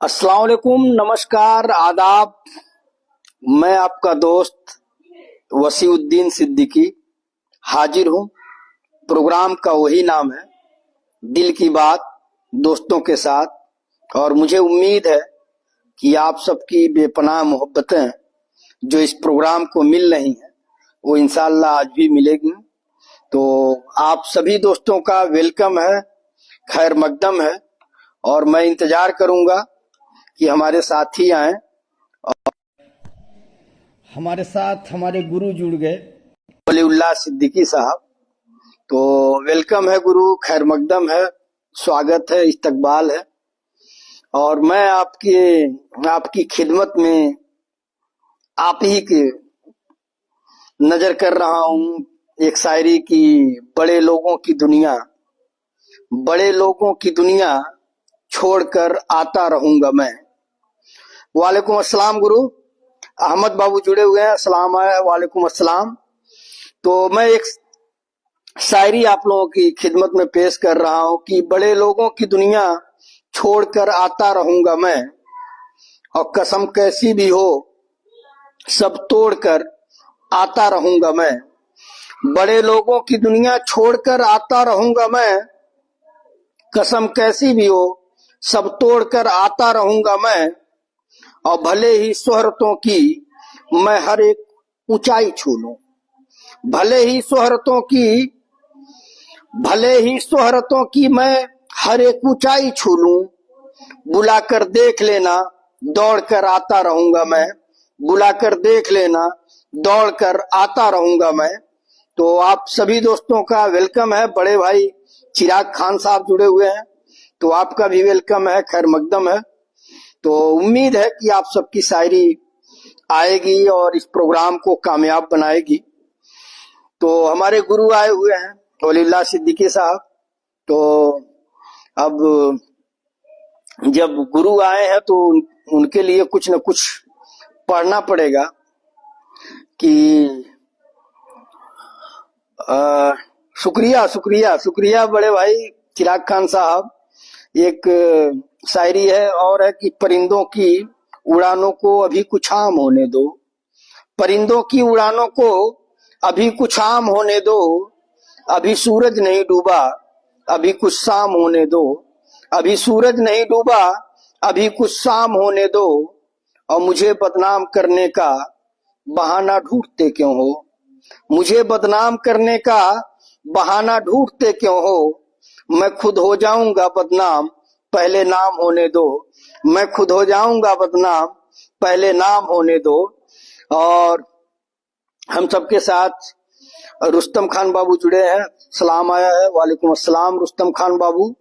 अस्सलाम वालेकुम, नमस्कार, आदाब। मैं आपका दोस्त वसीउद्दीन सिद्दीकी हाजिर हूँ। प्रोग्राम का वही नाम है, दिल की बात दोस्तों के साथ। और मुझे उम्मीद है कि आप सबकी बेपनाह मोहब्बतें जो इस प्रोग्राम को मिल रही हैं वो इंशाअल्लाह आज भी मिलेगी। तो आप सभी दोस्तों का वेलकम है, खैर मकदम है। और मैं इंतजार करूंगा कि हमारे साथी आए। हमारे साथ हमारे गुरु जुड़ गए, वलीउल्लाह सिद्दीकी साहब। तो वेलकम है गुरु, खैर मकदम है, स्वागत है, इस्तकबाल है। और मैं आपकी खिदमत में आप ही के नजर कर रहा हूँ एक शायरी की, बड़े लोगों की दुनिया छोड़कर आता रहूंगा मैं। वालेकुम अस्सलाम गुरु। अहमद बाबू जुड़े हुए हैं, अस्सलाम वालेकुम अस्सलाम। तो मैं एक शायरी आप लोगों की खिदमत में पेश कर रहा हूं कि बड़े लोगों की दुनिया छोड़कर आता रहूंगा मैं, और कसम कैसी भी हो सब तोड़कर आता रहूंगा मैं। बड़े लोगों की दुनिया छोड़कर आता रहूंगा मैं, कसम कैसी भी हो सब तोड़कर आता रहूंगा मैं। और भले ही शोहरतों की मैं हर एक ऊंचाई छू लूं, भले ही शोहरतों की मैं हर एक ऊंचाई छू लूं, बुलाकर देख लेना दौड़कर आता रहूंगा मैं, बुलाकर देख लेना दौड़कर आता रहूंगा मैं। तो आप सभी दोस्तों का वेलकम है। बड़े भाई चिराग खान साहब जुड़े हुए हैं, तो आपका भी वेलकम है, खैर मकदम है। तो उम्मीद है कि आप सबकी शायरी आएगी और इस प्रोग्राम को कामयाब बनाएगी। तो हमारे गुरु आए हुए हैं वलीउल्लाह सिद्दीकी साहब। तो अब जब गुरु आए हैं तो उनके लिए कुछ न कुछ पढ़ना पड़ेगा कि शुक्रिया शुक्रिया शुक्रिया बड़े भाई चिराग खान साहब। एक शायरी है और है कि परिंदों की उड़ानों को अभी कुछ आम होने दो, परिंदों की उड़ानों को अभी कुछ आम होने दो, अभी सूरज नहीं डूबा अभी कुछ शाम होने दो, अभी सूरज नहीं डूबा अभी कुछ शाम होने दो। और मुझे बदनाम करने का बहाना ढूंढते क्यों हो, मुझे बदनाम करने का बहाना ढूंढते क्यों हो। मैं खुद हो जाऊंगा बदनाम पहले नाम होने दो, मैं खुद हो जाऊंगा बदनाम पहले नाम होने दो। और हम सबके साथ रुस्तम खान बाबू जुड़े हैं, सलाम आया है, वालेकुम अस्सलाम रुस्तम खान बाबू।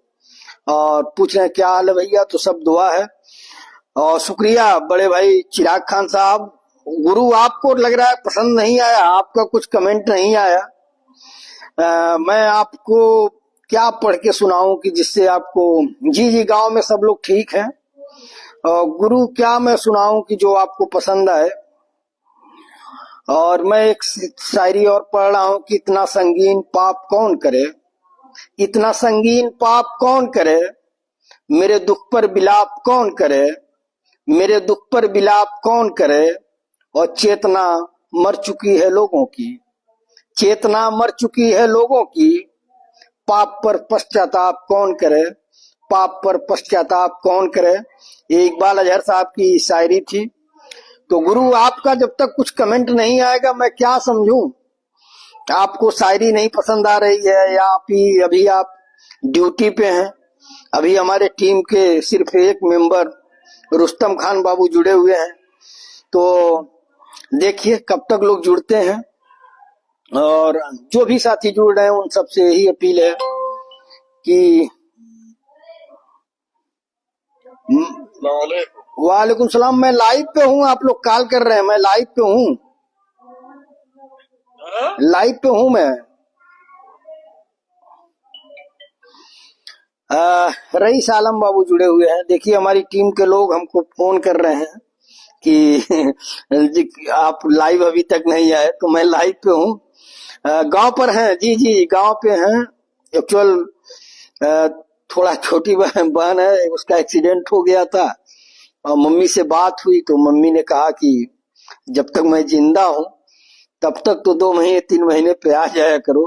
और पूछ रहे हैं क्या हाल है भैया, तो सब दुआ है। और शुक्रिया बड़े भाई चिराग खान साहब। गुरु आपको लग रहा है पसंद नहीं आया, आपका कुछ कमेंट नहीं आया। मैं आपको क्या पढ़ के सुनाऊं कि जिससे आपको, जी गांव में सब लोग ठीक हैं। और गुरु क्या मैं सुनाऊं कि जो आपको पसंद आए। और मैं एक शायरी और पढ़ रहा हूं कि इतना संगीन पाप कौन करे, इतना संगीन पाप कौन करे, मेरे दुख पर बिलाप कौन करे, मेरे दुख पर बिलाप कौन करे। और चेतना मर चुकी है लोगों की, चेतना मर चुकी है लोगों की, पाप पर पश्चाताप कौन करे, पाप पर पश्चाताप कौन करे। ये इकबाल अजहर साहब की शायरी थी। तो गुरु आपका जब तक कुछ कमेंट नहीं आएगा मैं क्या समझूं, आपको शायरी नहीं पसंद आ रही है या अभी आप ड्यूटी पे हैं। अभी हमारे टीम के सिर्फ एक मेंबर रुस्तम खान बाबू जुड़े हुए हैं। तो देखिए कब तक लोग जुड़ते हैं। और जो भी साथी जुड़ रहे हैं उन सबसे यही अपील है कि वालेकुम सलाम। मैं लाइव पे हूँ, आप लोग कॉल कर रहे हैं, मैं लाइव पे हूँ, लाइव पे हूँ मैं। रईस आलम बाबू जुड़े हुए हैं। देखिए हमारी टीम के लोग हमको फोन कर रहे हैं कि आप लाइव अभी तक नहीं आए, तो मैं लाइव पे हूँ। गांव पर हैं, जी गांव पे हैं। एक्चुअल थोड़ा छोटी बहन है, उसका एक्सीडेंट हो गया था और मम्मी से बात हुई तो मम्मी ने कहा कि जब तक मैं जिंदा हूं तब तक तो 2 महीने 3 महीने पे आ जाया करो।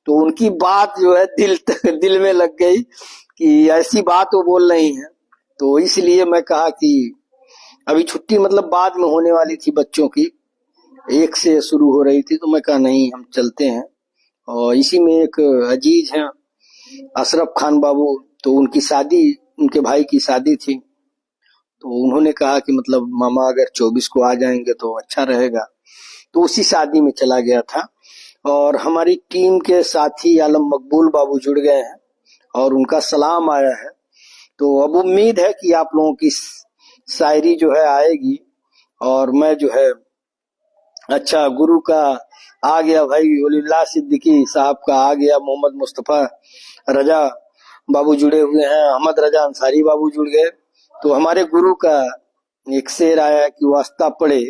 तो उनकी बात जो है दिल में लग गई कि ऐसी बात वो बोल रही हैं। तो इसलिए मैं कहा कि अभी छुट्टी मतलब बाद में होने वाली थी बच्चों की, 1 से शुरू हो रही थी, तो मैं कहा नहीं हम चलते हैं। और इसी में एक अजीज हैं अशरफ खान बाबू, तो उनकी शादी, उनके भाई की शादी थी। तो उन्होंने कहा कि मतलब मामा अगर 24 को आ जाएंगे तो अच्छा रहेगा। तो उसी शादी में चला गया था। और हमारी टीम के साथी आलम मकबूल बाबू जुड़ गए हैं और उनका सलाम आया है। तो अब उम्मीद है कि आप लोगों की शायरी जो है आएगी। और मैं जो है अच्छा गुरु का आ गया भाई वलीउल्लाह सिद्दीकी साहब का आ गया, मोहम्मद मुस्तफा रजा बाबू जुड़े हुए हैं, अहमद रजा अंसारी बाबू जुड़ गए। तो हमारे गुरु का एक शेर आया कि वास्ता पड़े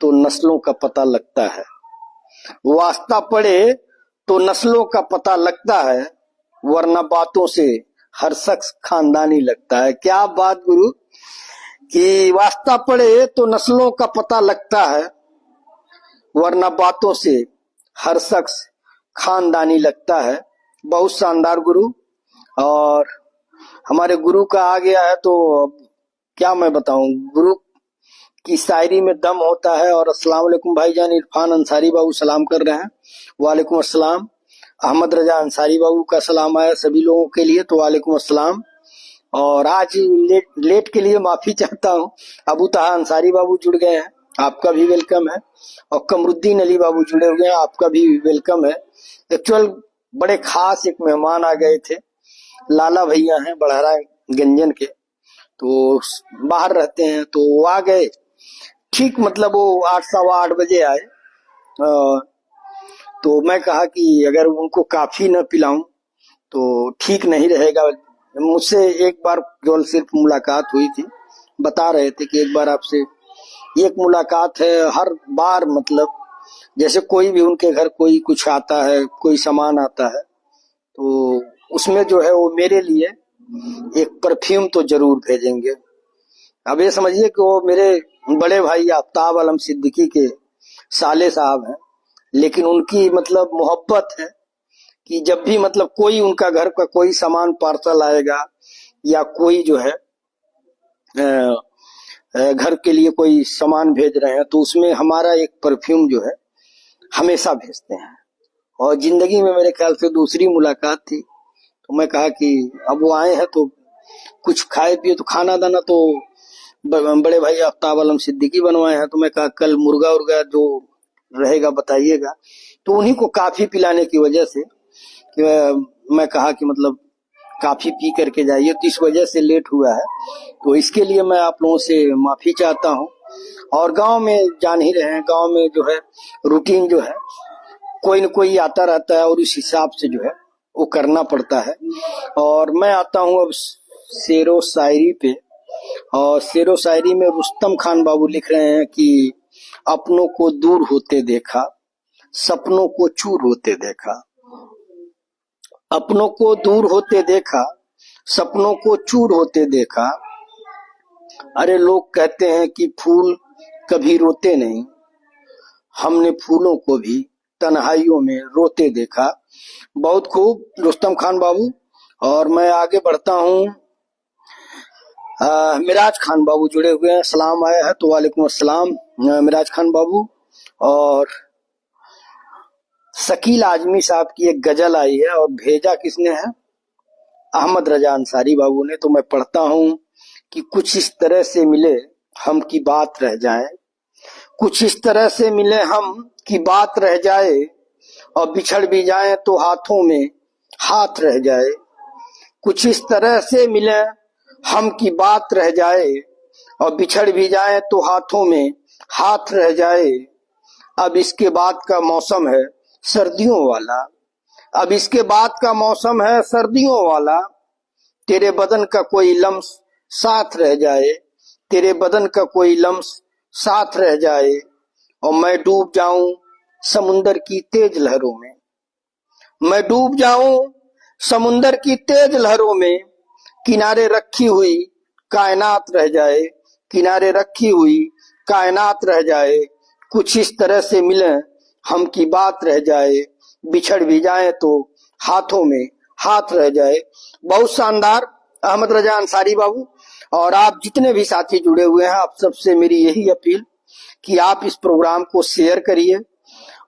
तो नस्लों का पता लगता है, वास्ता पड़े तो नस्लों का पता लगता है, वरना बातों से हर शख्स खानदानी लगता है। क्या बात गुरु, कि वास्ता पड़े तो नस्लों का पता लगता है, वरना बातों से हर शख्स खानदानी लगता है। बहुत शानदार गुरु। और हमारे गुरु का आ गया है तो अब क्या मैं बताऊं, गुरु की शायरी में दम होता है। और अस्सलाम वालेकुम भाईजान इरफान अंसारी बाबू सलाम कर रहे हैं, वालेकुम अस्सलाम। अहमद रजा अंसारी बाबू का सलाम आया सभी लोगों के लिए, तो वालेकुम अस्सलाम। और आज लेट के लिए माफी चाहता हूँ। अबू तहा अंसारी बाबू जुड़ गए हैं, आपका भी वेलकम है। और कमरुद्दीन अली बाबू जुड़े हुए हैं, आपका भी वेलकम है। एक्चुअल बड़े खास एक मेहमान आ गए थे, लाला भैया हैं बड़हरा गंजन के, तो बाहर रहते हैं, तो वो आ गए ठीक मतलब वो 8 सवा 8 बजे आए। तो मैं कहा कि अगर उनको काफी न पिलाऊं तो ठीक नहीं रहेगा। मुझसे एक बार केवल सिर्फ मुलाकात हुई थी, बता रहे थे कि एक बार आपसे एक मुलाकात है, हर बार मतलब जैसे कोई भी उनके घर कोई कुछ आता है, कोई सामान आता है, तो उसमें जो है वो मेरे लिए एक परफ्यूम तो जरूर भेजेंगे। अब ये समझिए कि वो मेरे बड़े भाई आफ्ताब आलम सिद्दीकी के साले साहब हैं, लेकिन उनकी मतलब मोहब्बत है कि जब भी मतलब कोई उनका घर का कोई सामान पार्सल आएगा या कोई जो है घर के लिए कोई सामान भेज रहे हैं, तो उसमें हमारा एक परफ्यूम जो है हमेशा भेजते हैं। और जिंदगी में मेरे ख्याल से दूसरी मुलाकात थी, तो मैं कहा कि अब वो आए हैं तो कुछ खाए पिए, तो खाना दाना तो बड़े भाई आफ्ताब आलम सिद्दीकी बनवाए हैं। तो मैं कहा कल मुर्गा उर्गा जो रहेगा बताइएगा। तो उन्हीं को काफी पिलाने की वजह से कि मैं कहा कि मतलब काफी पी करके जाइए, तो इस वजह से लेट हुआ है। तो इसके लिए मैं आप लोगों से माफी चाहता हूँ। और गांव में जान ही रहे हैं, गांव में जो है रूटीन जो है कोई न कोई आता रहता है और उस हिसाब से जो है वो करना पड़ता है। और मैं आता हूँ अब शेरो शायरी पे। और शेरो शायरी में रुस्तम खान बाबू लिख रहे हैं कि अपनों को दूर होते देखा, सपनों को चूर होते देखा, अपनों को दूर होते देखा, सपनों को चूर होते देखा। अरे लोग कहते हैं कि फूल कभी रोते नहीं, हमने फूलों को भी तन्हाइयों में रोते देखा। बहुत खूब रुस्तम खान बाबू। और मैं आगे बढ़ता हूँ। मिराज खान बाबू जुड़े हुए हैं, सलाम आया है, तो वालेकुम अस्सलाम मिराज खान बाबू। और शकील आजमी साहब की एक गजल आई है और भेजा किसने है, अहमद रजा अंसारी बाबू ने। तो मैं पढ़ता हूँ कि कुछ इस तरह से मिले हम की बात रह जाए, कुछ इस तरह से मिले हम की बात रह जाए, और बिछड़ भी जाए तो हाथों में हाथ रह जाए। कुछ इस तरह से मिले हम की बात रह जाए, और बिछड़ भी जाए तो हाथों में हाथ रह जाए। अब इसके बाद का मौसम है सर्दियों वाला, अब इसके बाद का मौसम है सर्दियों वाला। तेरे बदन का कोई लम्स साथ रह जाए, तेरे बदन का कोई लम्स साथ रह जाए, और मैं डूब जाऊं समुंदर की तेज लहरों में, मैं डूब जाऊं समुंदर की तेज लहरों में, किनारे रखी हुई कायनात रह जाए। किनारे रखी हुई कायनात रह जाए, कुछ इस तरह से मिले हम की बात रह जाए, बिछड़ भी जाए तो हाथों में हाथ रह जाए। बहुत शानदार अहमद रजा अंसारी बाबू। और आप जितने भी साथी जुड़े हुए हैं, आप सबसे मेरी यही अपील कि आप इस प्रोग्राम को शेयर करिए।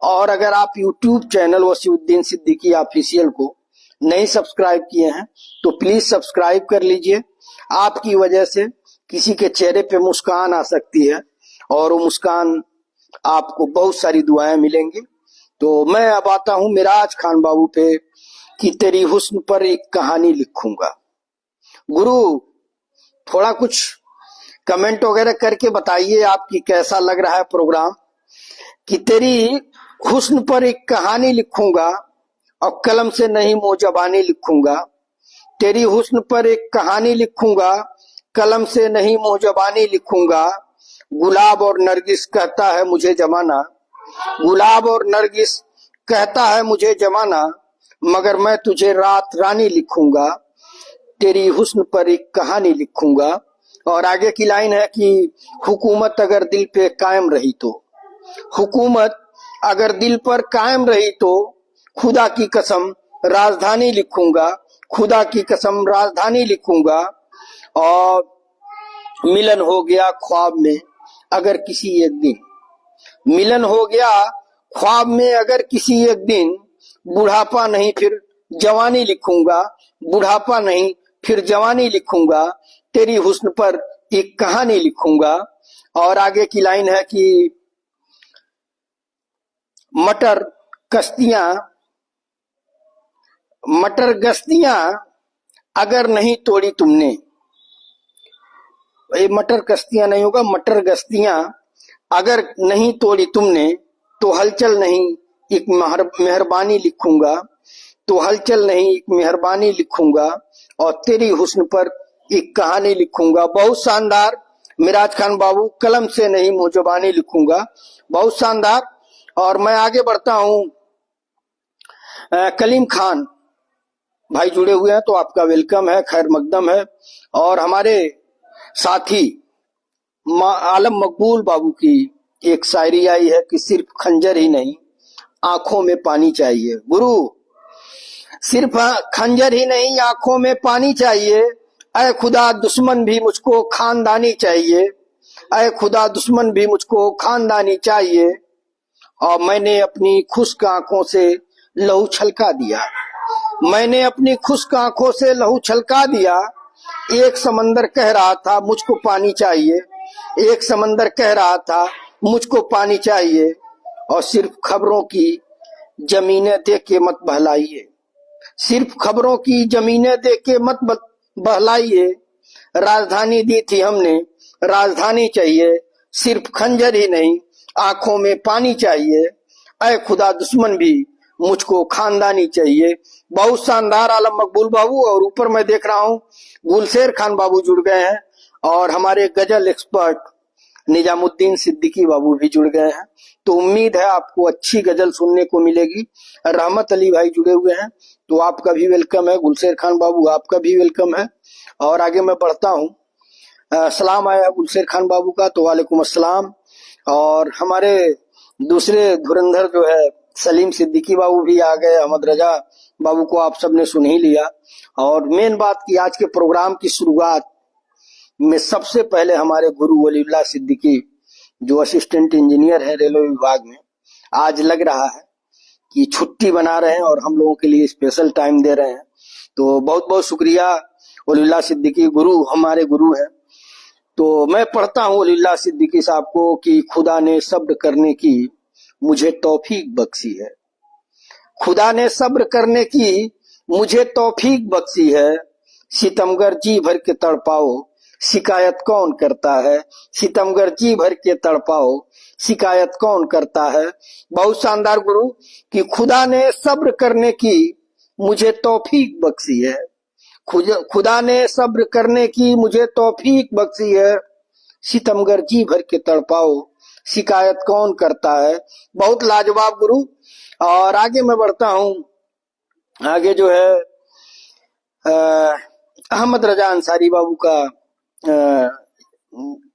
और अगर आप YouTube channel Wasiuddin Siddiqui official को नहीं सब्सक्राइब किए हैं तो प्लीज सब्सक्राइब कर लीजिए। आपकी वजह से किसी के चेहरे पे मुस्कान आ सकती है और वो मुस्कान आपको बहुत सारी दुआएं मिलेंगी। तो मैं अब आता हूं मिराज खान बाबू पे कि तेरी हुस्न पर एक कहानी लिखूंगा। गुरु, थोड़ा कुछ कमेंट वगैरह करके बताइए आपकी कैसा लग रहा है प्रोग्राम। कि तेरी हुस्न पर एक कहानी लिखूंगा और कलम से नहीं मोजबानी लिखूंगा। तेरी हुस्न पर एक कहानी लिखूंगा, कलम से नहीं मोजबानी लिखूंगा। गुलाब और नरगिस कहता है मुझे जमाना, गुलाब और नरगिस कहता है मुझे जमाना, मगर मैं तुझे रात रानी लिखूंगा। तेरी हुस्न पर एक कहानी लिखूंगा। और आगे की लाइन है कि हुकूमत अगर दिल पे कायम रही तो, हुकूमत अगर दिल पर कायम रही तो खुदा की कसम राजधानी लिखूंगा, खुदा की कसम राजधानी लिखूंगा। और मिलन हो गया ख्वाब में अगर किसी एक दिन, मिलन हो गया ख्वाब में अगर किसी एक दिन, बुढ़ापा नहीं फिर जवानी लिखूंगा, बुढ़ापा नहीं फिर जवानी लिखूंगा। तेरी हुस्न पर एक कहानी लिखूंगा। और आगे की लाइन है कि मटर कश्तियां, मटर गश्तियां अगर नहीं तोड़ी तुमने, ये मटर कश्तियां नहीं होगा, मटर गश्तियां अगर नहीं तोड़ी तुमने तो हलचल नहीं एक मेहरबानी लिखूंगा, तो हलचल नहीं एक मेहरबानी लिखूंगा। और तेरी हुस्न पर एक कहानी लिखूंगा। बहुत शानदार मिराज खान बाबू, कलम से नहीं मोजबानी लिखूंगा। बहुत शानदार। और मैं आगे बढ़ता हूं। कलीम खान भाई जुड़े हुए हैं तो आपका वेलकम है, खैर मकदम है। और हमारे साथी आलम मकबूल बाबू की एक शायरी आई है कि सिर्फ खंजर ही नहीं आंखों में पानी चाहिए। गुरु, सिर्फ खंजर ही नहीं आंखों में पानी चाहिए। ऐ खुदा दुश्मन भी मुझको खानदानी चाहिए, ऐ खुदा दुश्मन भी मुझको खानदानी चाहिए। और मैंने अपनी खुश्क आंखों से लहू छलका दिया, मैंने अपनी खुश्क आंखों से लहू छलका दिया। एक समंदर कह रहा था मुझको पानी चाहिए, एक समंदर कह रहा था मुझको पानी चाहिए। और सिर्फ खबरों की जमीनें दे के मत बहलाइए, सिर्फ खबरों की जमीनें दे के मत बहलाइए। राजधानी दी थी हमने, राजधानी चाहिए, सिर्फ खंजर ही नहीं आंखों में पानी चाहिए। ऐ खुदा दुश्मन भी मुझको खानदानी चाहिए। बहुत शानदार आलम मकबूल बाबू। और ऊपर मैं देख रहा हूँ गुलशेर खान बाबू जुड़ गए हैं और हमारे गजल एक्सपर्ट निजामुद्दीन सिद्दीकी बाबू भी जुड़ गए हैं। तो उम्मीद है आपको अच्छी गजल सुनने को मिलेगी। रहमत अली भाई जुड़े हुए हैं तो आपका भी वेलकम है। गुलशेर खान बाबू आपका भी वेलकम है। और आगे मैं बढ़ता हूँ। सलाम आया गुलशेर खान बाबू का, तो वालेकुम अस्सलाम। और हमारे दूसरे धुरंधर जो है सलीम सिद्दीकी बाबू भी आ गए। अहमद रजा बाबू को आप सबने सुन ही लिया। और मेन बात की आज के प्रोग्राम की शुरुआत में सबसे पहले हमारे गुरु वलीउल्लाह सिद्दीकी जो असिस्टेंट इंजीनियर है रेलवे विभाग में, आज लग रहा है कि छुट्टी बना रहे हैं और हम लोगों के लिए स्पेशल टाइम दे रहे हैं। तो बहुत बहुत शुक्रिया वलीउल्लाह सिद्दीकी, गुरु हमारे गुरु है। तो मैं पढ़ता हूँ वलीउल्लाह सिद्दीकी साहब को कि खुदा ने सब्र करने की मुझे तौफीक बख्शी है, खुदा ने सब्र करने की मुझे तौफीक बख्शी है। सितमगर जी भर के तड़पाओ शिकायत कौन करता है, सितमगर जी भर के तड़पाओ शिकायत कौन करता है। बहुत शानदार गुरु कि खुदा ने सब्र करने की मुझे तौफीक बख्शी है, खुदा ने सब्र करने की मुझे तौफीक बख्शी है। सितमगर जी भर के तड़पाओ शिकायत कौन करता है। बहुत लाजवाब गुरु। और आगे मैं बढ़ता हूँ। आगे जो है अहमद रजा अंसारी बाबू का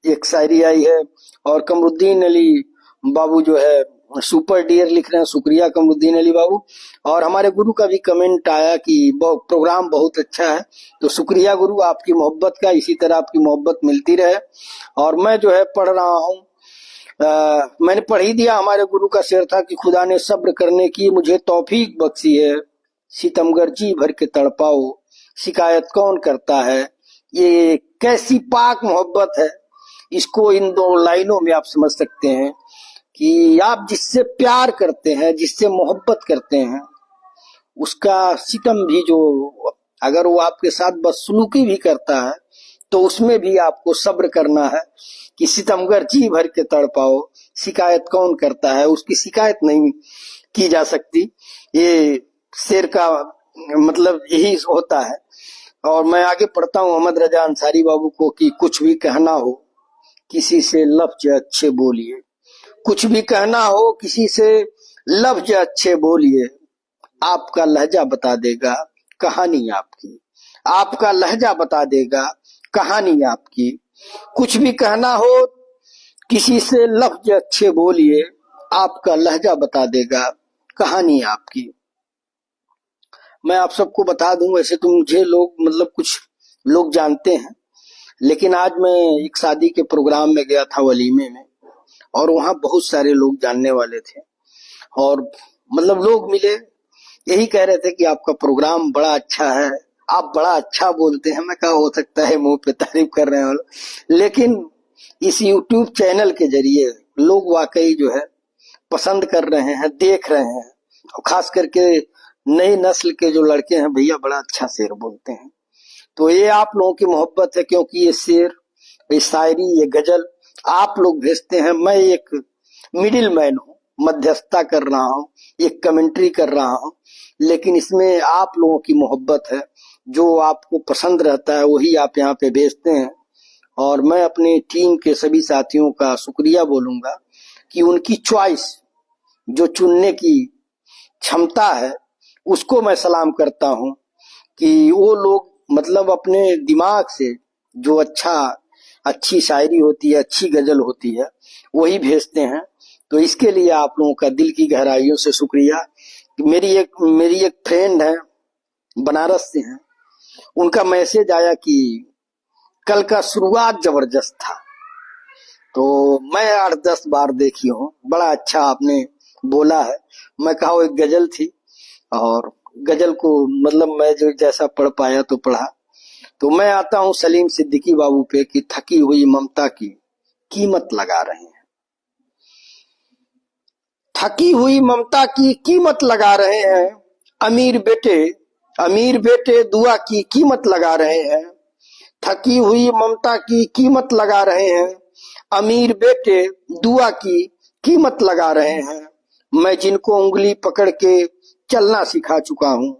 एक शायरी आई है, और कमरुद्दीन अली बाबू जो है सुपर डियर लिख रहे हैं, शुक्रिया कमरुद्दीन अली बाबू। और हमारे गुरु का भी कमेंट आया कि प्रोग्राम बहुत अच्छा है, तो शुक्रिया गुरु आपकी मोहब्बत का, इसी तरह आपकी मोहब्बत मिलती रहे। और मैं जो है पढ़ रहा हूँ, मैंने पढ़ ही दिया। हमारे गुरु का शेर था कि खुदा ने सब्र करने की मुझे तौफीक बख्शी है, सितमगर जी भर के तड़पाओ शिकायत कौन करता है। ये कैसी पाक मोहब्बत है, इसको इन दो लाइनों में आप समझ सकते हैं कि आप जिससे प्यार करते हैं, जिससे मोहब्बत करते हैं, उसका सितम भी जो, अगर वो आपके साथ बदसलूकी भी करता है तो उसमें भी आपको सब्र करना है कि सितमगर जी भर के तड़पाओ शिकायत कौन करता है, उसकी शिकायत नहीं की जा सकती। ये शेर का मतलब यही होता है। और मैं आगे पढ़ता हूँ अहमद रजा अंसारी बाबू को कि कुछ भी कहना हो किसी से लफ्ज अच्छे बोलिए, कुछ भी कहना हो किसी से लफ्ज अच्छे बोलिए, आपका लहजा बता देगा कहानी आपकी, आपका लहजा बता देगा कहानी आपकी। कुछ भी कहना हो किसी से लफ्ज अच्छे बोलिए, आपका लहजा बता देगा कहानी आपकी। मैं आप सबको बता दूं, वैसे तो मुझे लोग मतलब कुछ लोग जानते हैं, लेकिन आज मैं एक शादी के प्रोग्राम में गया था, वलीमे में, और वहां बहुत सारे लोग जानने वाले थे। और मतलब लोग मिले, यही कह रहे थे कि आपका प्रोग्राम बड़ा अच्छा है, आप बड़ा अच्छा बोलते हैं। मैं कहा हो सकता है मुंह पे तारीफ कर रहे हो, लेकिन इस यूट्यूब चैनल के जरिए लोग वाकई जो है पसंद कर रहे हैं, देख रहे हैं। और खास करके नई नस्ल के जो लड़के हैं, भैया बड़ा अच्छा शेर बोलते हैं। तो ये आप लोगों की मोहब्बत है, क्योंकि ये शेर, ये शायरी, ये गजल आप लोग भेजते हैं। मैं एक मिडिल मैन हूँ, मध्यस्थता कर रहा हूँ, एक कमेंट्री कर रहा हूँ, लेकिन इसमें आप लोगों की मोहब्बत है। जो आपको पसंद रहता है वही आप यहाँ पे भेजते हैं। और मैं अपनी टीम के सभी साथियों का शुक्रिया बोलूंगा कि उनकी चॉइस, जो चुनने की क्षमता है, उसको मैं सलाम करता हूँ कि वो लोग मतलब अपने दिमाग से जो अच्छी शायरी होती है, अच्छी गजल होती है, वही भेजते हैं। तो इसके लिए आप लोगों का दिल की गहराइयों से शुक्रिया। मेरी एक फ्रेंड है, बनारस से हैं, उनका मैसेज आया कि कल का शुरुआत जबरदस्त था। तो मैं 8-10 बार देखी हूँ, बड़ा अच्छा आपने बोला है। मैं कहा वो एक गजल थी, और गजल को मतलब मैं जो जैसा पढ़ पाया तो पढ़ा। तो मैं आता हूँ सलीम सिद्दीकी बाबू पे कि थकी हुई ममता की कीमत लगा रहे हैं, थकी हुई ममता की कीमत लगा रहे हैं, अमीर बेटे दुआ की कीमत लगा रहे हैं, थकी हुई ममता की कीमत लगा रहे हैं, अमीर बेटे दुआ की कीमत लगा रहे हैं। मैं जिनको उंगली पकड़ के चलना सिखा चुका हूँ,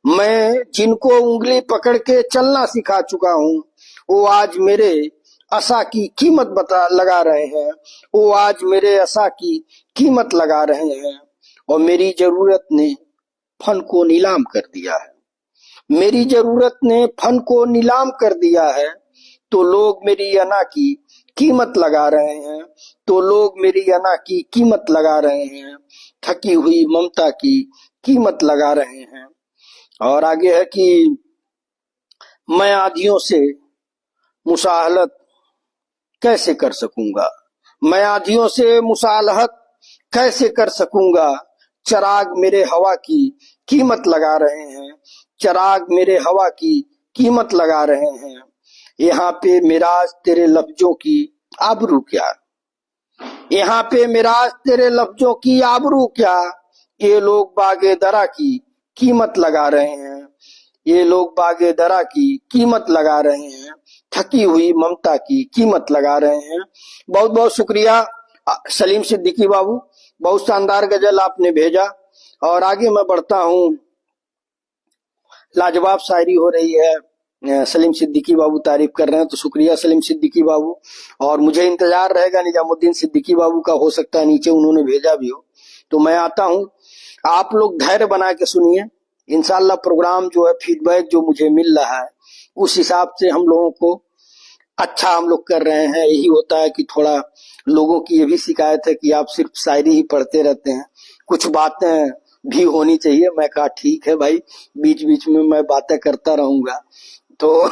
मैं जिनको उंगली पकड़ के चलना सिखा चुका हूँ, वो आज मेरे आशा की कीमत लगा रहे हैं, वो आज मेरे आशा की कीमत लगा रहे हैं। और मेरी जरूरत ने फन को नीलाम कर दिया है, मेरी जरूरत ने फन को नीलाम कर दिया है, तो लोग मेरी अना की कीमत लगा रहे हैं, तो लोग मेरी अना की कीमत लगा रहे हैं, थकी हुई ममता की कीमत लगा रहे हैं। और आगे है कि मैं आधियों से मुसाहलत कैसे कर सकूंगा, मैं आधियों से मुसालहत कैसे कर सकूंगा, चराग मेरे हवा की कीमत लगा रहे हैं, चराग मेरे हवा की कीमत लगा रहे हैं। यहाँ पे मिराज तेरे लफ्जों की आबरू क्या, यहाँ पे मिराज तेरे लफ्जों की आबरू क्या, ये लोग बागे दरा की कीमत लगा रहे हैं, ये लोग बागे दरा की कीमत लगा रहे हैं, थकी हुई ममता की कीमत लगा रहे हैं। बहुत बहुत शुक्रिया सलीम सिद्दीकी बाबू, बहुत शानदार गजल आपने भेजा। और आगे मैं बढ़ता हूँ, लाजवाब शायरी हो रही है, सलीम सिद्दीकी बाबू तारीफ कर रहे हैं, तो शुक्रिया सलीम सिद्दीकी बाबू। और मुझे इंतजार रहेगा निजामुद्दीन सिद्दीकी बाबू का, हो सकता है नीचे उन्होंने भेजा भी हो। तो मैं आता हूँ, आप लोग धैर्य बना के सुनिए। इंशाल्लाह प्रोग्राम जो है, फीडबैक जो मुझे मिल रहा है, उस हिसाब से हम लोगों को अच्छा हम लोग कर रहे हैं। यही होता है कि थोड़ा लोगों की ये भी शिकायत है कि आप सिर्फ शायरी ही पढ़ते रहते हैं, कुछ बातें भी होनी चाहिए। मैं कहा ठीक है भाई, बीच बीच में मैं बातें करता रहूंगा। तो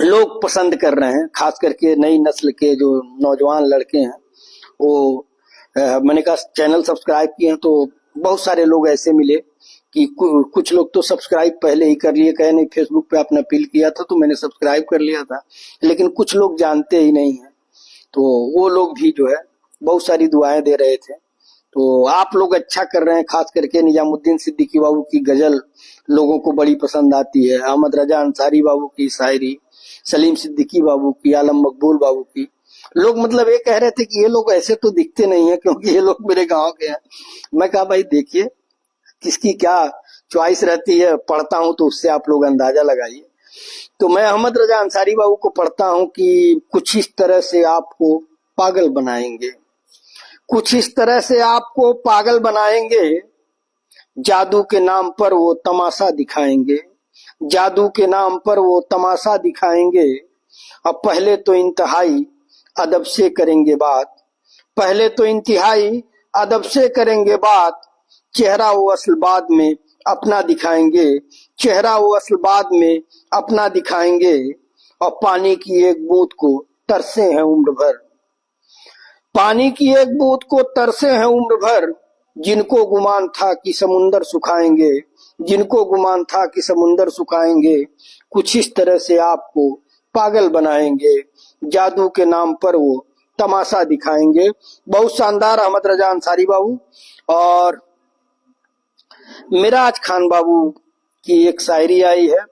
लोग पसंद कर रहे हैं, खास करके नई नस्ल के जो नौजवान लड़के हैं वो मैंने कहा चैनल सब्सक्राइब किए हैं, तो बहुत सारे लोग ऐसे मिले कि कुछ लोग तो सब्सक्राइब पहले ही कर लिए, कहे नहीं फेसबुक पे आपने अपील किया था तो मैंने सब्सक्राइब कर लिया था, लेकिन कुछ लोग जानते ही नहीं है। तो वो लोग भी जो है बहुत सारी दुआएं दे रहे थे। तो आप लोग अच्छा कर रहे हैं, खास करके निजामुद्दीन सिद्दीकी बाबू की गजल लोगों को बड़ी पसंद आती है, अहमद रजा अंसारी बाबू की शायरी, सलीम सिद्दीकी बाबू की, आलम मकबूल बाबू की। लोग मतलब ये कह रहे थे कि ये लोग ऐसे तो दिखते नहीं है क्योंकि ये लोग मेरे गांव के हैं। मैं कहा भाई देखिए किसकी क्या चॉइस रहती है, पढ़ता हूं तो उससे आप लोग अंदाजा लगाइए। तो मैं अहमद रजा अंसारी बाबू को पढ़ता हूं कि कुछ इस तरह से आपको पागल बनाएंगे, कुछ इस तरह से आपको पागल बनाएंगे, जादू के नाम पर वो तमाशा दिखाएंगे, जादू के नाम पर वो तमाशा दिखाएंगे। अब पहले तो इंतहाई अदब से करेंगे बात, पहले तो इंतहाई अदब से करेंगे बात, चेहरा वो असल बाद में अपना दिखाएंगे, चेहरा वो असल बाद में अपना दिखाएंगे। और पानी की एक बूंद को तरसे हैं उम्र भर, पानी की एक बूंद को तरसे हैं उम्र भर, जिनको गुमान था कि समुंदर सुखाएंगे, जिनको गुमान था कि समुंदर सुखाएंगे, कुछ इस तरह से आपको पागल बनाएंगे, जादू के नाम पर वो तमाशा दिखाएंगे। बहुत शानदार अहमद रजा अंसारी बाबू। और मिराज खान बाबू की एक शायरी आई है,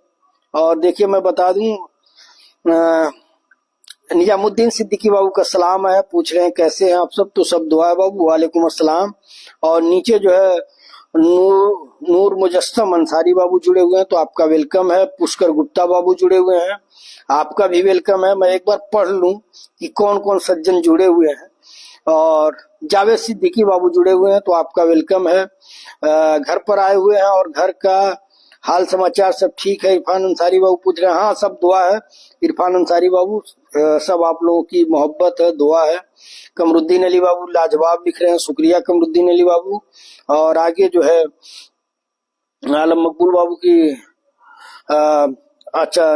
और देखिए मैं बता दूं, निजामुद्दीन सिद्दीकी बाबू का सलाम है, पूछ रहे हैं कैसे हैं आप सब, तो सब दुआ है बाबू, वालेकुम अस्सलाम। और नीचे जो है नूर मुजस्सम अंसारी बाबू जुड़े हुए हैं, तो आपका वेलकम है। पुष्कर गुप्ता बाबू जुड़े हुए हैं, आपका भी वेलकम है। मैं एक बार पढ़ लूं कि कौन कौन सज्जन जुड़े हुए हैं। और जावेद सिद्दीकी बाबू जुड़े हुए हैं, तो आपका वेलकम है। घर पर आए हुए हैं और घर का हाल समाचार सब ठीक है। इरफान अंसारी बाबू पूछ रहे हैं, हाँ सब दुआ है इरफान अंसारी बाबू, सब आप लोगों की मोहब्बत है, दुआ है। कमरुद्दीन अली बाबू लाजवाब लिख रहे हैं, शुक्रिया कमरुद्दीन अली बाबू। और आगे जो है आलम मकबूल बाबू की अच्छा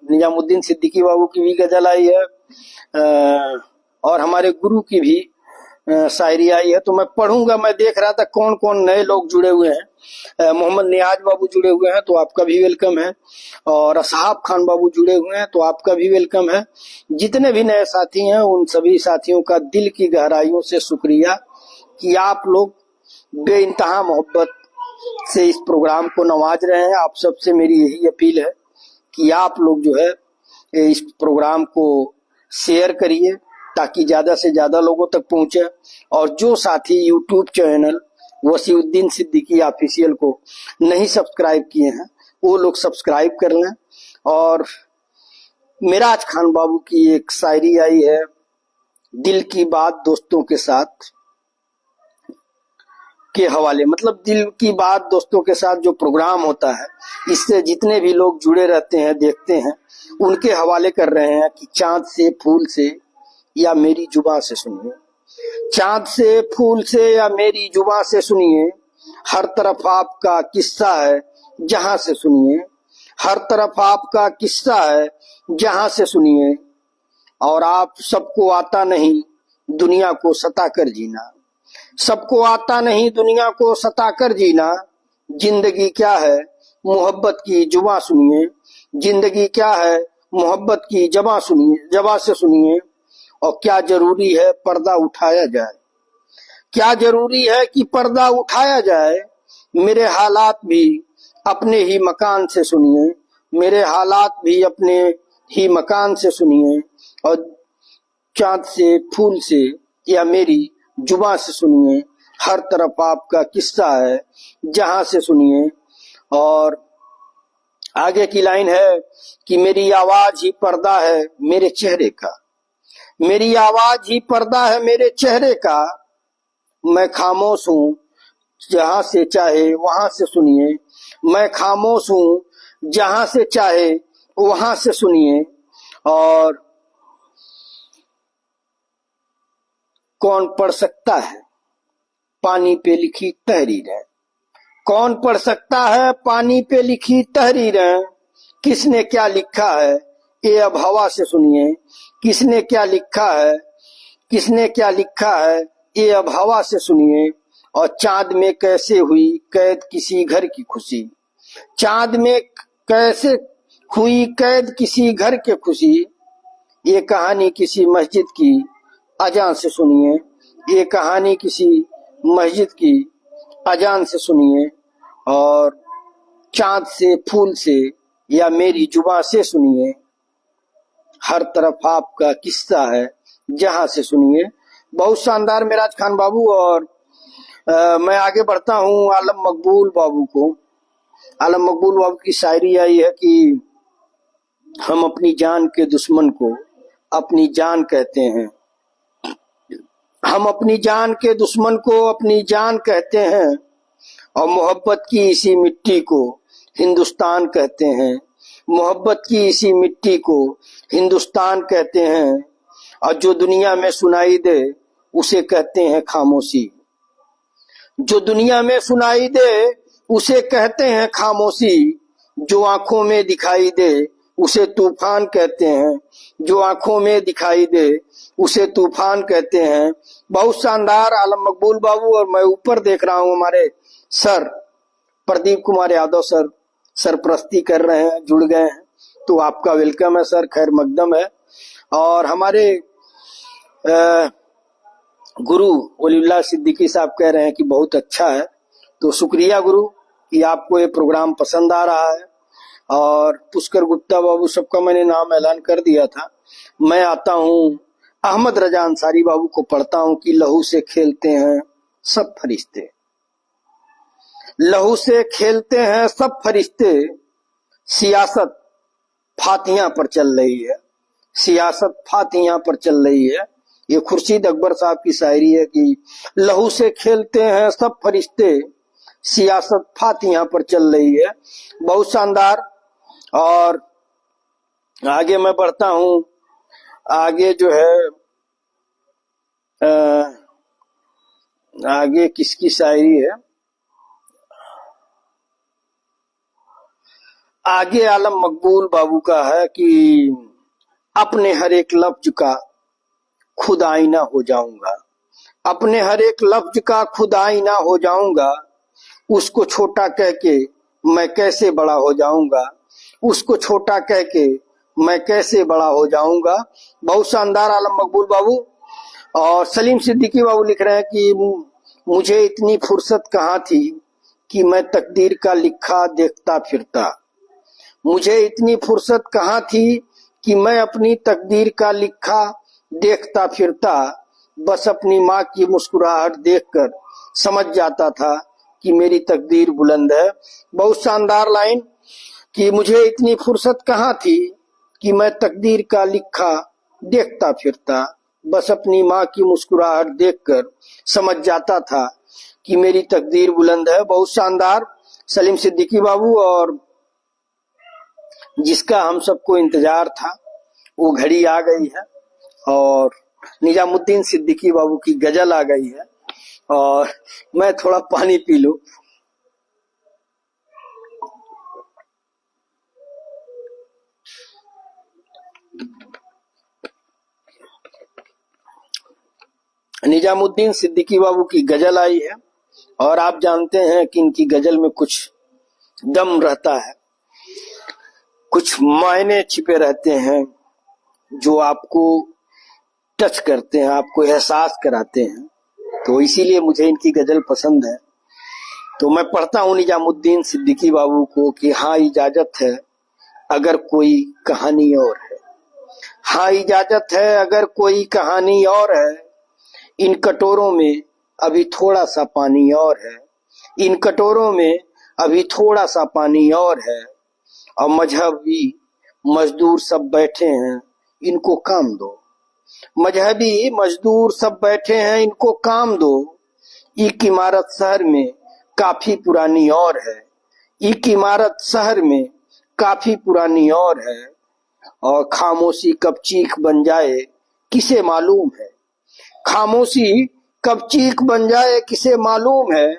निजामुद्दीन सिद्दीकी बाबू की भी गजल आई है, और हमारे गुरु की भी शायरी आई है। तो मैं पढ़ूंगा, मैं देख रहा था कौन कौन नए लोग जुड़े हुए हैं। मोहम्मद नियाज बाबू जुड़े हुए हैं, तो आपका भी वेलकम है। और असहाब खान बाबू जुड़े हुए हैं, तो आपका भी वेलकम है। जितने भी नए साथी हैं उन सभी साथियों का दिल की गहराइयों से शुक्रिया कि आप लोग बेइंतहा मोहब्बत से इस प्रोग्राम को नवाज रहे हैं। आप सबसे मेरी यही अपील है कि आप लोग जो है इस प्रोग्राम को शेयर करिए ताकि ज्यादा से ज्यादा लोगों तक पहुंचे। और जो साथी YouTube channel Wasiuddin Siddiqui official को नहीं सब्सक्राइब किए हैं वो लोग सब्सक्राइब कर लें। और मिराज खान बाबू की एक शायरी आई है, दिल की बात दोस्तों के साथ के हवाले, मतलब दिल की बात दोस्तों के साथ जो प्रोग्राम होता है इससे जितने भी लोग जुड़े रहते हैं देखते हैं उनके हवाले कर रहे हैं कि चांद से फूल से या मेरी जुबान से सुनिए, चांद से फूल से या मेरी जुबान से सुनिए, हर तरफ आपका किस्सा है जहां से सुनिए, हर तरफ आपका किस्सा है जहां से सुनिए। और आप सबको आता नहीं दुनिया को सता कर जीना, सबको आता नहीं दुनिया को सता कर जीना, जिंदगी क्या है मोहब्बत की जुबां सुनिए, जिंदगी क्या है मोहब्बत की जबां सुनिए, जबां से सुनिए। और क्या जरूरी है पर्दा उठाया जाए, क्या जरूरी है कि पर्दा उठाया जाए, मेरे हालात भी अपने ही मकान से सुनिए, मेरे हालात भी अपने ही मकान से सुनिए। और चांद से फूल से या मेरी जुबां से सुनिए, हर तरफ आपका किस्सा है जहां से सुनिए। और आगे की लाइन है कि मेरी आवाज ही पर्दा है मेरे चेहरे का, मेरी आवाज ही पर्दा है मेरे चेहरे का, मैं खामोश हूँ जहां से चाहे वहां से सुनिए, मैं खामोश हूँ जहां से चाहे वहां से सुनिए। और कौन पढ़ सकता है पानी पे लिखी तहरीरें, कौन पढ़ सकता है पानी पे लिखी तहरीरें, किसने क्या लिखा है ये अब हवा से सुनिए। किसने क्या लिखा है, किसने क्या लिखा है ये अब हवा से सुनिए। और चांद में कैसे हुई कैद किसी घर की खुशी, चांद में कैसे हुई कैद किसी घर के खुशी, ये कहानी किसी मस्जिद की अजान से सुनिए। ये कहानी किसी मस्जिद की अजान से सुनिए। और चांद से फूल से या मेरी जुबान से सुनिए। हर तरफ आपका किस्सा है जहां से सुनिए। बहुत शानदार मेराज खान बाबू। और मैं आगे बढ़ता हूँ आलम मकबूल बाबू को। आलम मकबूल बाबू की शायरी आई है कि हम अपनी जान के दुश्मन को अपनी जान कहते हैं, हम अपनी जान के दुश्मन को अपनी जान कहते हैं। और मोहब्बत की इसी मिट्टी को हिंदुस्तान कहते हैं, मोहब्बत की इसी मिट्टी को हिंदुस्तान कहते हैं। और जो दुनिया में सुनाई दे उसे कहते हैं खामोशी, जो दुनिया में सुनाई दे उसे कहते हैं खामोशी। जो आंखों में दिखाई दे उसे तूफान कहते हैं, जो आंखों में दिखाई दे उसे तूफान कहते हैं। बहुत शानदार आलम मकबूल बाबू। और मैं ऊपर देख रहा हूँ हमारे सर प्रदीप कुमार यादव सर सरप्रस्ती कर रहे हैं, जुड़ गए हैं, तो आपका वेलकम है सर, खैर मकदम है। और हमारे गुरु वलीउल्लाह सिद्दीकी साहब कह रहे हैं कि बहुत अच्छा है, तो शुक्रिया गुरु कि आपको ये प्रोग्राम पसंद आ रहा है। और पुष्कर गुप्ता बाबू सबका मैंने नाम ऐलान कर दिया था। मैं आता हूँ अहमद रजा अंसारी बाबू को पढ़ता हूँ कि लहू से खेलते हैं सब फरिश्ते, लहू से खेलते हैं सब फरिश्ते, सियासत फातियां पर चल रही है, सियासत फातियां पर चल रही है। ये खुर्शीद अकबर साहब की शायरी है कि लहू से खेलते हैं सब फरिश्ते, सियासत फातियां पर चल रही है। बहुत शानदार। और आगे मैं बढ़ता हूं। आगे जो है आगे किसकी शायरी है, आगे आलम मकबूल बाबू का है कि अपने हर एक लफ्ज का खुद आईना हो जाऊंगा, अपने हर एक लफ्ज का खुद आईना हो जाऊंगा। उसको छोटा कह के मैं कैसे बड़ा हो जाऊंगा, उसको छोटा कह के मैं कैसे बड़ा हो जाऊंगा। बहुत शानदार आलम मकबूल बाबू। और सलीम सिद्दीकी बाबू लिख रहे हैं कि मुझे इतनी फुर्सत कहाँ थी कि मैं तकदीर का लिखा देखता फिरता, मुझे इतनी फुर्सत कहाँ थी कि मैं अपनी तकदीर का लिखा देखता फिरता। बस अपनी माँ की मुस्कुराहट देखकर समझ जाता था कि मेरी तकदीर बुलंद है। बहुत शानदार लाइन कि मुझे इतनी फुर्सत कहाँ थी कि मैं तकदीर का लिखा देखता फिरता, बस अपनी माँ की मुस्कुराहट देखकर समझ जाता था कि मेरी तकदीर बुलंद है। बहुत शानदार सलीम सिद्दीकी बाबू। और जिसका हम सबको इंतजार था वो घड़ी आ गई है। और निजामुद्दीन सिद्दीकी बाबू की गजल आ गई है। और मैं थोड़ा पानी पी लूं। निजामुद्दीन सिद्दीकी बाबू की गजल आई है। और आप जानते हैं कि इनकी गजल में कुछ दम रहता है, कुछ मायने छिपे रहते हैं जो आपको टच करते हैं, आपको एहसास कराते हैं। तो इसीलिए मुझे इनकी गजल पसंद है। तो मैं पढ़ता हूँ निजामुद्दीन सिद्दीकी बाबू को कि हाँ इजाजत है अगर कोई कहानी और है, हाँ इजाजत है अगर कोई कहानी और है। इन कटोरों में अभी थोड़ा सा पानी और है, इन कटोरों में अभी थोड़ा सा पानी और है। और मजहबी मजदूर सब बैठे हैं इनको काम दो, मजहबी मजदूर सब बैठे हैं इनको काम दो। एक इमारत शहर में काफी पुरानी और है, एक इमारत शहर में काफी पुरानी और है, और खामोशी कब चीख बन जाए किसे मालूम है। खामोशी कब चीख बन जाए किसे मालूम है।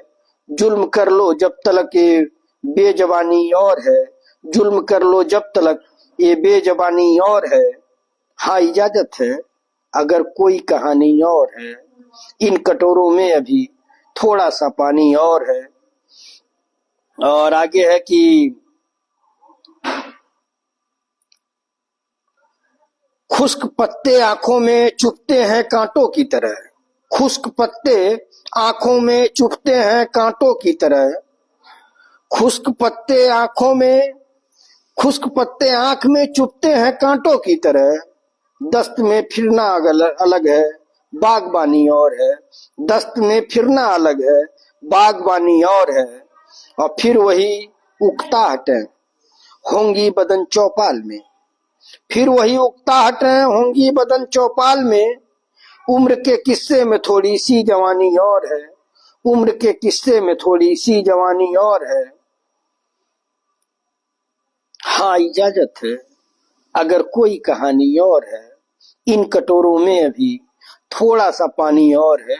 जुल्म कर लो जब तलक ये बेजबानी और है, जुल्म कर लो जब तलक ये बेजबानी और है। हाँ इजाजत है अगर कोई कहानी और है, इन कटोरों में अभी थोड़ा सा पानी और है। और आगे है कि खुश्क पत्ते आंखों में चुभते हैं कांटों की तरह, खुश्क पत्ते आंखों में चुभते हैं कांटों की तरह। खुश्क पत्ते आंखों में, खुश्क पत्ते आंख में चुभते हैं कांटों की तरह। दस्त में फिरना अलग है, बागबानी और है। दस्त में फिरना अलग है, बागबानी और है। और फिर वही उकताहटें होंगी बदन चौपाल में, फिर वही उकताहटें होंगी बदन चौपाल में। उम्र के किस्से में थोड़ी सी जवानी और है, उम्र के किस्से में थोड़ी सी जवानी और है। हाँ इजाजत है अगर कोई कहानी और है, इन कटोरों में अभी थोड़ा सा पानी और है।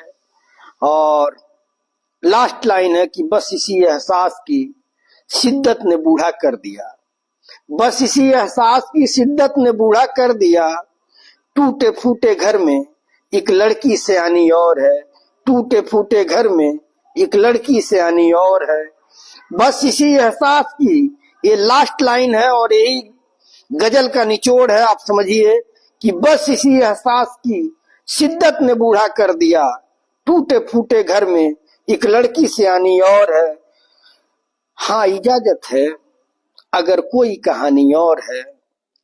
और लास्ट लाइन है कि बस इसी एहसास की शिद्दत ने बूढ़ा कर दिया, बस इसी एहसास की शिद्दत ने बूढ़ा कर दिया। टूटे फूटे घर में एक लड़की सयानी और है, टूटे फूटे घर में एक लड़की सयानी और है। बस इसी एहसास की ये लास्ट लाइन है और यही गजल का निचोड़ है। आप समझिए कि बस इसी एहसास की शिद्दत ने बूढ़ा कर दिया, टूटे फूटे घर में एक लड़की सयानी और है। हाँ इजाजत है अगर कोई कहानी और है,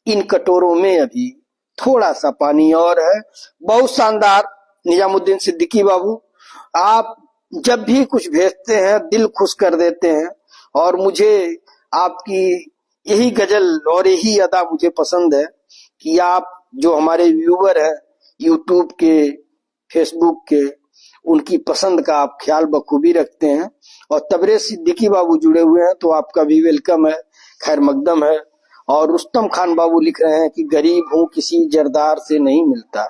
इन कटोरों में अभी थोड़ा सा पानी और है। बहुत शानदार निजामुद्दीन सिद्दीकी बाबू, आप जब भी कुछ भेजते हैं दिल खुश कर देते हैं। और मुझे आपकी यही गजल और यही अदा मुझे पसंद है कि आप जो हमारे व्यूवर हैं यूट्यूब के, फेसबुक के, उनकी पसंद का आप ख्याल बखूबी रखते हैं। और तबरेज सिद्दीकी बाबू जुड़े हुए हैं तो आपका भी वेलकम है, खैर मकदम है। और रुस्तम खान बाबू लिख रहे हैं कि गरीब हूं किसी जरदार से नहीं मिलता।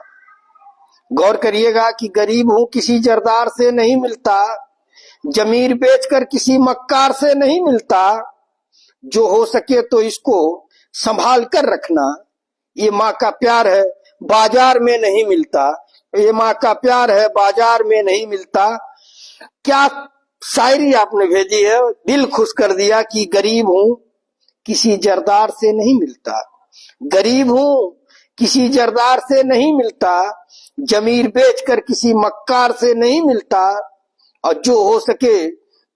गौर करिएगा कि गरीब हूं किसी जरदार से नहीं मिलता, जमीर बेचकर किसी मक्कार से नहीं मिलता। जो हो सके तो इसको संभाल कर रखना, ये माँ का प्यार है बाजार में नहीं मिलता, ये माँ का प्यार है बाजार में नहीं मिलता। क्या शायरी आपने भेजी है, दिल खुश कर दिया कि गरीब हूं किसी जरदार से नहीं मिलता, गरीब हूं किसी जरदार से नहीं मिलता, जमीर बेचकर किसी मक्कार से नहीं मिलता। और जो हो सके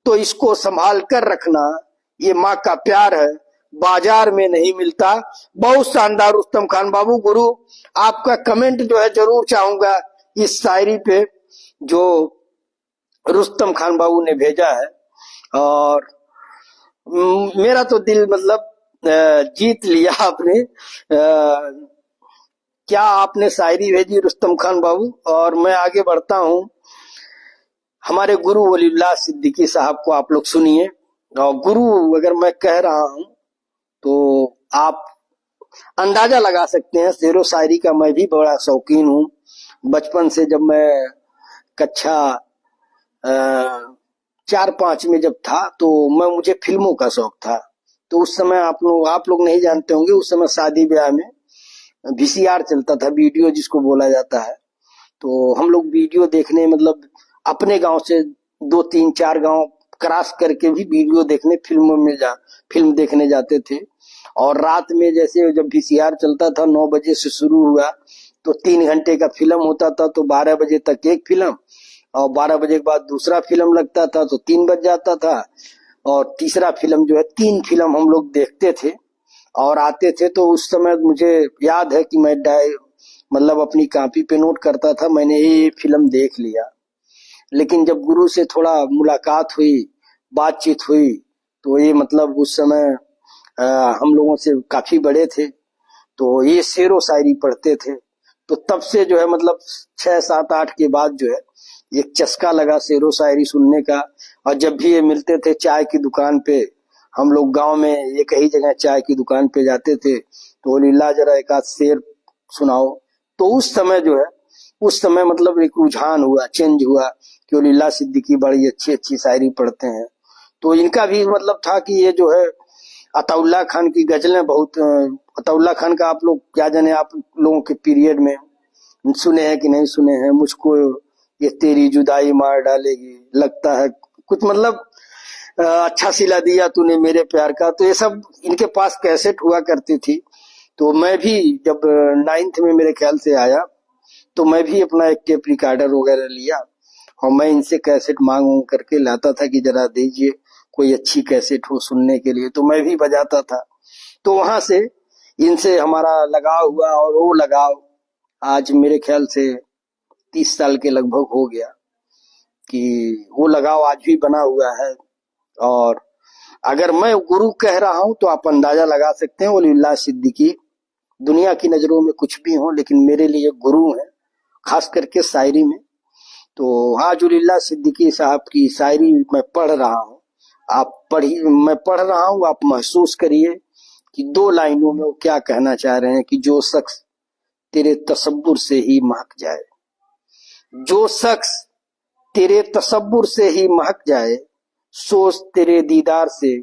तो इसको संभाल कर रखना, ये माँ का प्यार है बाजार में नहीं मिलता। बहुत शानदार रुस्तम खान बाबू। गुरु आपका कमेंट जो है जरूर चाहूंगा इस शायरी पे जो रुस्तम खान बाबू ने भेजा है। और मेरा तो दिल मतलब जीत लिया आपने। क्या आपने शायरी भेजी रुस्तम खान बाबू। और मैं आगे बढ़ता हूं, हमारे गुरु वलीउल्लाह सिद्दीकी साहब को आप लोग सुनिए। और गुरु अगर मैं कह रहा हूं तो आप अंदाजा लगा सकते हैं, शेरो शायरी का मैं भी बड़ा शौकीन हूं। बचपन से जब मैं कक्षा 4-5 में जब था तो मुझे फिल्मों का शौक था। तो उस समय आप लोग नहीं जानते होंगे, उस समय शादी ब्याह में वीसीआर चलता था, वीडियो जिसको बोला जाता है। तो हम लोग वीडियो देखने मतलब अपने गांव से 2-3-4 गांव क्रॉस करके भी वीडियो देखने फिल्म देखने जाते थे। और रात में जैसे जब वीसीआर चलता था 9 बजे से शुरू हुआ तो 3 घंटे का फिल्म होता था, तो 12 बजे तक एक फिल्म और 12 बजे के बाद दूसरा फिल्म लगता था तो 3 बज जाता था। और तीसरा फिल्म जो है 3 फिल्म हम लोग देखते थे और आते थे। तो उस समय मुझे याद है कि मैं मतलब अपनी कॉपी पे नोट करता था मैंने ये फिल्म देख लिया। लेकिन जब गुरु से थोड़ा मुलाकात हुई, बातचीत हुई, तो ये मतलब उस समय हम लोगों से काफी बड़े थे तो ये शेरो शायरी पढ़ते थे। तो तब से जो है मतलब 6-7-8 के बाद जो है एक चस्का लगा शेरो शायरी सुनने का। और जब भी ये मिलते थे चाय की दुकान पे हम लोग गांव में एक ही जगह चाय की दुकान पे जाते थे, तो लीला जरा एक आध शेर सुनाओ। तो उस समय जो है, उस समय मतलब एक रुझान हुआ, चेंज हुआ कि वो लीला सिद्दीकी बड़ी अच्छी अच्छी शायरी पढ़ते हैं। तो इनका भी मतलब था कि ये जो है अताउल्ला खान की गजलें बहुत, अताउल्ला खान का आप लोग क्या जाने, आप लोगों के पीरियड में सुने हैं कि नहीं सुने हैं। मुझको ये तेरी जुदाई मार डालेगी, लगता है कुछ मतलब अच्छा सिला दिया तूने मेरे प्यार का। तो ये सब इनके पास कैसेट हुआ करती थी। तो मैं भी जब 9th में मेरे ख्याल से आया, तो मैं भी अपना एक टेप रिकॉर्डर वगैरह लिया और मैं इनसे कैसेट मांग मांग करके लाता था कि जरा दीजिए कोई अच्छी कैसेट हो सुनने के लिए। तो मैं भी बजाता था। तो वहां से इनसे हमारा लगाव हुआ, और वो लगाव आज मेरे ख्याल से 30 साल के लगभग हो गया, कि वो लगाव आज भी बना हुआ है। और अगर मैं गुरु कह रहा हूं तो आप अंदाजा लगा सकते हैं, वलीउल्लाह सिद्दीकी दुनिया की नजरों में कुछ भी हो, लेकिन मेरे लिए गुरु है, खास करके शायरी में। तो आज वलीउल्लाह सिद्दीकी साहब की शायरी मैं पढ़ रहा हूँ, आप पढ़िए, मैं पढ़ रहा हूँ, आप महसूस करिए कि 2 लाइनों में वो क्या कहना चाह रहे हैं कि जो शख्स तेरे तसव्वुर से ही महक जाए, जो शख्स तेरे तसव्वुर से ही महक जाए, सोच तेरे दीदार से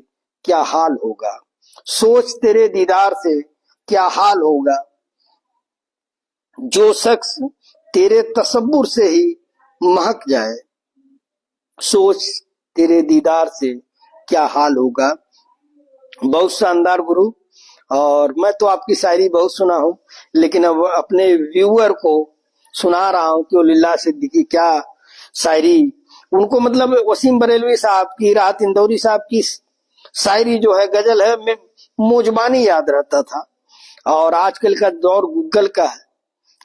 क्या हाल होगा, सोच तेरे दीदार से क्या हाल होगा। जो शख्स तेरे तसव्वुर से ही महक जाए, सोच तेरे दीदार से क्या हाल होगा। बहुत शानदार गुरु। और मैं तो आपकी शायरी बहुत सुना हूं, लेकिन अब अपने व्यूअर को सुना रहा हूं कि वो लीला सिद्दीकी क्या शायरी, उनको मतलब वसीम बरेलवी साहब की, राहत इंदौरी साहब की शायरी जो है, गजल है, मैं मोजबानी याद रहता था। और आजकल का दौर गूगल का है,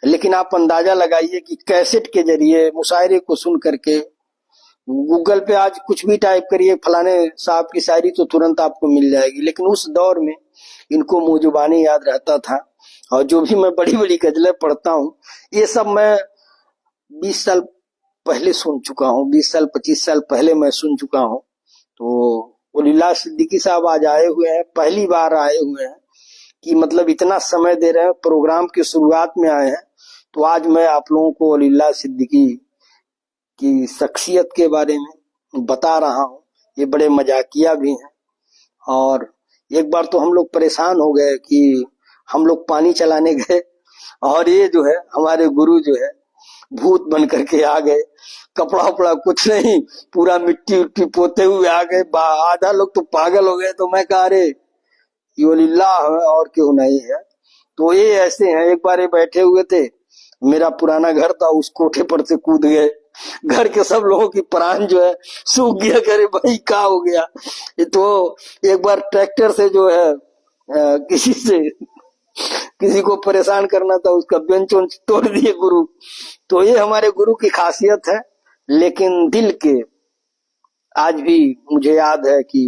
लेकिन आप अंदाजा लगाइए कि कैसेट के जरिए मुशायरे को सुन करके, गूगल पे आज कुछ भी टाइप करिए फलाने साहब की शायरी, तो तुरंत आपको मिल जाएगी। लेकिन उस दौर में इनको मौजुबानी याद रहता था। और जो भी मैं बड़ी बड़ी गजलें पढ़ता हूँ, ये सब मैं 20 साल पहले सुन चुका हूँ, 20 साल 25 साल पहले मैं सुन चुका हूँ। तो वलीउल्लाह सिद्दीकी साहब आज आए हुए हैं, पहली बार आए हुए हैं, कि मतलब इतना समय दे रहे हैं, प्रोग्राम की शुरुआत में आए हैं। तो आज मैं आप लोगों को वलीउल्लाह सिद्दीकी की शख्सियत के बारे में बता रहा हूँ। ये बड़े मजाकिया भी हैं। और एक बार तो हम लोग परेशान हो गए कि हम लोग पानी चलाने गए, और ये जो है हमारे गुरु जो है भूत बन करके आ गए, कपड़ा वपड़ा कुछ नहीं, पूरा मिट्टी उट्टी पोते हुए आ गए। आधा लोग तो पागल हो गए। तो मैं कहा अरे ये वलीउल्लाह है और क्यों नहीं है। तो ये ऐसे हैं। एक बार ये बैठे हुए थे, मेरा पुराना घर था, उस कोठे पर से कूद गए। घर के सब लोगों की प्राण जो है सूख गया, करे भाई क्या हो गया। ये तो एक बार ट्रैक्टर से जो है किसी को परेशान करना था, उसका बेंच वेंच तोड़ दिए गुरु। तो ये हमारे गुरु की खासियत है। लेकिन दिल के, आज भी मुझे याद है कि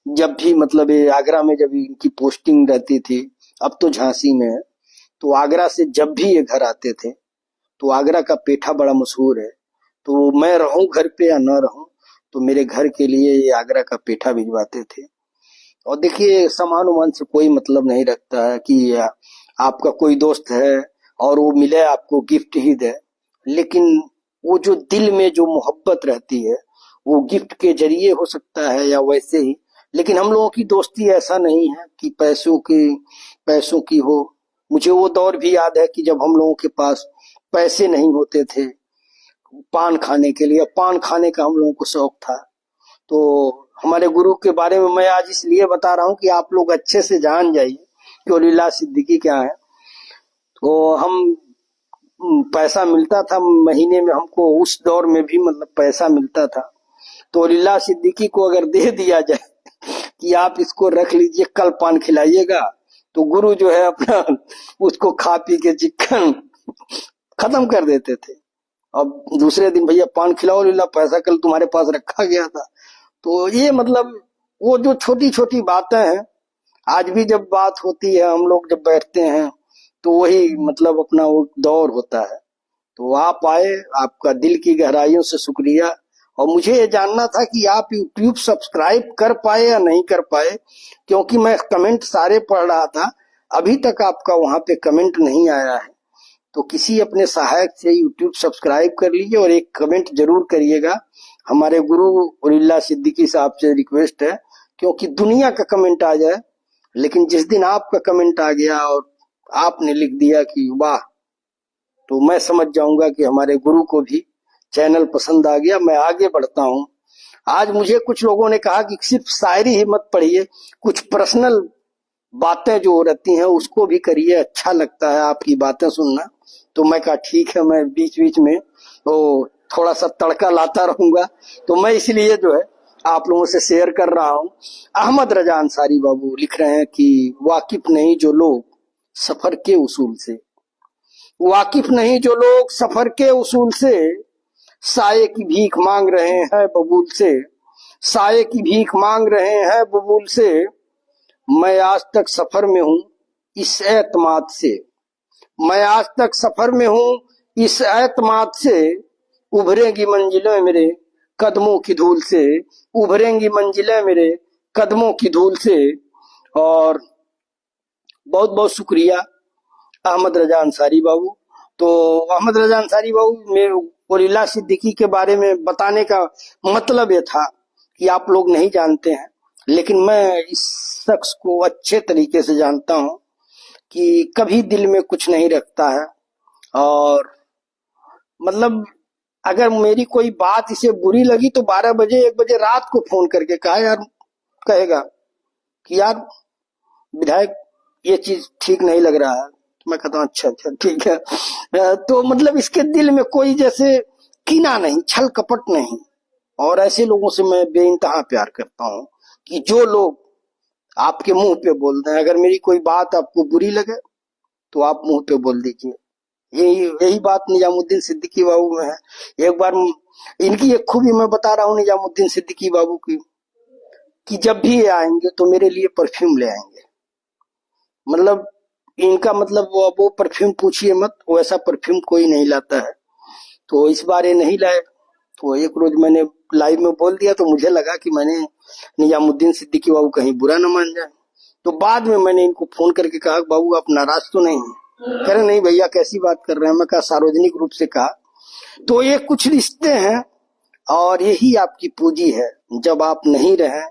जब भी मतलब ये आगरा में जब इनकी पोस्टिंग रहती थी, अब तो झांसी में है, तो आगरा से जब भी ये घर आते थे, तो आगरा का पेठा बड़ा मशहूर है। तो मैं रहूं घर पे या न रहूं, तो मेरे घर के लिए ये आगरा का पेठा भिजवाते थे। और देखिए, सामान उमान से कोई मतलब नहीं रखता है कि आपका कोई दोस्त है और वो मिले आपको गिफ्ट ही दे, लेकिन वो जो दिल में जो मोहब्बत रहती है, वो गिफ्ट के जरिए हो सकता है या वैसे ही। लेकिन हम लोगों की दोस्ती ऐसा नहीं है कि पैसों की हो। मुझे वो दौर भी याद है कि जब हम लोगों के पास पैसे नहीं होते थे पान खाने के लिए, पान खाने का हम लोगों को शौक था। तो हमारे गुरु के बारे में मैं आज इसलिए बता रहा हूँ कि आप लोग अच्छे से जान जाइए कि वलीउल्लाह सिद्दीकी क्या है। तो हम पैसा मिलता था महीने में हमको, उस दौर में भी मतलब पैसा मिलता था। तो वलीउल्लाह सिद्दीकी को अगर दे दिया जाए कि आप इसको रख लीजिए, कल पान खिलाइएगा, तो गुरु जो है अपना उसको खा पी के चिकन खत्म कर देते थे। अब दूसरे दिन भैया पान खिलाओ, लीला पैसा कल तुम्हारे पास रखा गया था। तो ये मतलब वो जो छोटी छोटी बातें हैं, आज भी जब बात होती है, हम लोग जब बैठते हैं, तो वही मतलब अपना वो दौर होता है। तो आप आए, आपका दिल की गहराइयों से शुक्रिया। और मुझे ये जानना था कि आप यूट्यूब सब्सक्राइब कर पाए या नहीं कर पाए, क्योंकि मैं कमेंट सारे पढ़ रहा था, अभी तक आपका वहां पे कमेंट नहीं आया है। तो किसी अपने सहायक से यूट्यूब सब्सक्राइब कर लीजिए और एक कमेंट जरूर करिएगा। हमारे गुरु उरिल्ला सिद्दीकी साहब से रिक्वेस्ट है, क्योंकि दुनिया का कमेंट आ जाए, लेकिन जिस दिन आपका कमेंट आ गया और आपने लिख दिया कि वाह, तो मैं समझ जाऊंगा कि हमारे गुरु को भी चैनल पसंद आ गया, मैं आगे बढ़ता हूं। आज मुझे कुछ लोगों ने कहा कि सिर्फ शायरी ही मत पढ़िए, कुछ पर्सनल बातें जो रहती हैं उसको भी करिए, अच्छा लगता है आपकी बातें सुनना। तो मैं कहा ठीक है, मैं बीच बीच में तो थोड़ा सा तड़का लाता रहूंगा, तो मैं इसलिए जो है आप लोगों से शेयर कर रहा हूं। अहमद रजा अंसारी बाबू लिख रहे हैं कि वाकिफ नहीं जो लोग सफर के उसूल से, वाकिफ नहीं जो लोग सफर के उसूल से, साये की भीख मांग रहे हैं बबूल से, साये की भीख मांग रहे हैं बबूल से, मैं आज तक सफर में हूं इस एतमाद से, मैं आज तक सफर में हूं इस एतमाद से, उभरेंगी मंजिलें मेरे कदमों की धूल से, उभरेंगी मंजिलें मेरे कदमों की धूल से। और बहुत बहुत शुक्रिया अहमद रजा अंसारी बाबू। तो अहमद रजा अंसारी बाबू, मेरे उरिल्ला सिद्दीकी के बारे में बताने का मतलब ये था कि आप लोग नहीं जानते हैं, लेकिन मैं इस शख्स को अच्छे तरीके से जानता हूं कि कभी दिल में कुछ नहीं रखता है। और मतलब अगर मेरी कोई बात इसे बुरी लगी तो 12 बजे 1 बजे रात को फोन करके कहेगा कि यार विधायक ये चीज ठीक नहीं लग रहा है। मैं कहता हूँ अच्छा अच्छा ठीक है। तो मतलब इसके दिल में कोई जैसे कीना नहीं, छल कपट नहीं। और ऐसे लोगों से मैं बेइंतहा प्यार करता हूँ कि जो लोग आपके मुंह पे बोलते हैं। अगर मेरी कोई बात आपको बुरी लगे तो आप मुंह पे बोल दीजिए। यही यही बात निजामुद्दीन सिद्दीकी बाबू में है। एक बार इनकी एक खूबी मैं बता रहा हूँ निजामुद्दीन सिद्दीकी बाबू की, कि जब भी ये आएंगे तो मेरे लिए परफ्यूम ले आएंगे। मतलब इनका मतलब वो परफ्यूम पूछिए मत, वैसा परफ्यूम कोई नहीं लाता है। तो इस बार ये नहीं लाए, तो एक रोज मैंने लाइव में बोल दिया, तो मुझे लगा कि मैंने निजामुद्दीन सिद्दीकी बाबू कहीं बुरा न मान जाए। तो बाद में मैंने इनको फोन करके कहा बाबू आप नाराज तो नहीं है? कह रहे नहीं भैया कैसी बात कर रहे हैं। मैं कहा सार्वजनिक रूप से कहा। तो ये कुछ रिश्ते हैं और यही आपकी पूंजी है। जब आप नहीं रहे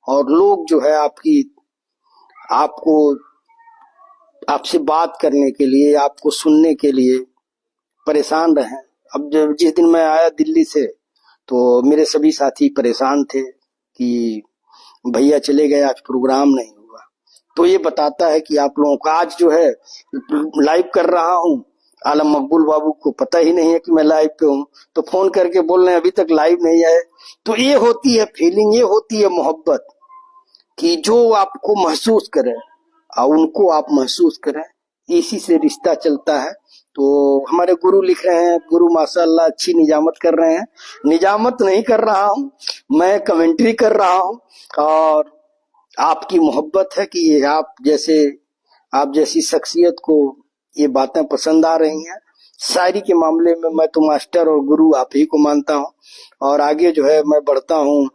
और लोग जो है आपको आपसे बात करने के लिए, आपको सुनने के लिए परेशान रहे। अब जब जिस दिन मैं आया दिल्ली से तो मेरे सभी साथी परेशान थे कि भैया चले गए, आज प्रोग्राम नहीं हुआ। तो ये बताता है कि आप लोगों का आज जो है लाइव कर रहा हूँ, आलम मकबूल बाबू को पता ही नहीं है कि मैं लाइव पे हूँ, तो फोन करके बोल रहे हैं अभी तक लाइव नहीं आए। तो ये होती है फीलिंग, ये होती है मोहब्बत, कि जो आपको महसूस करें और उनको आप महसूस करें, इसी से रिश्ता चलता है। तो हमारे गुरु लिख रहे हैं, गुरु माशाल्लाह अच्छी निजामत कर रहे हैं। निजामत नहीं कर रहा हूँ, मैं कमेंट्री कर रहा हूँ। और आपकी मोहब्बत है कि ये आप जैसी शख्सियत को ये बातें पसंद आ रही हैं। शायरी के मामले में मैं तो मास्टर और गुरु आप ही को मानता हूँ। और आगे जो है मैं बढ़ता हूँ।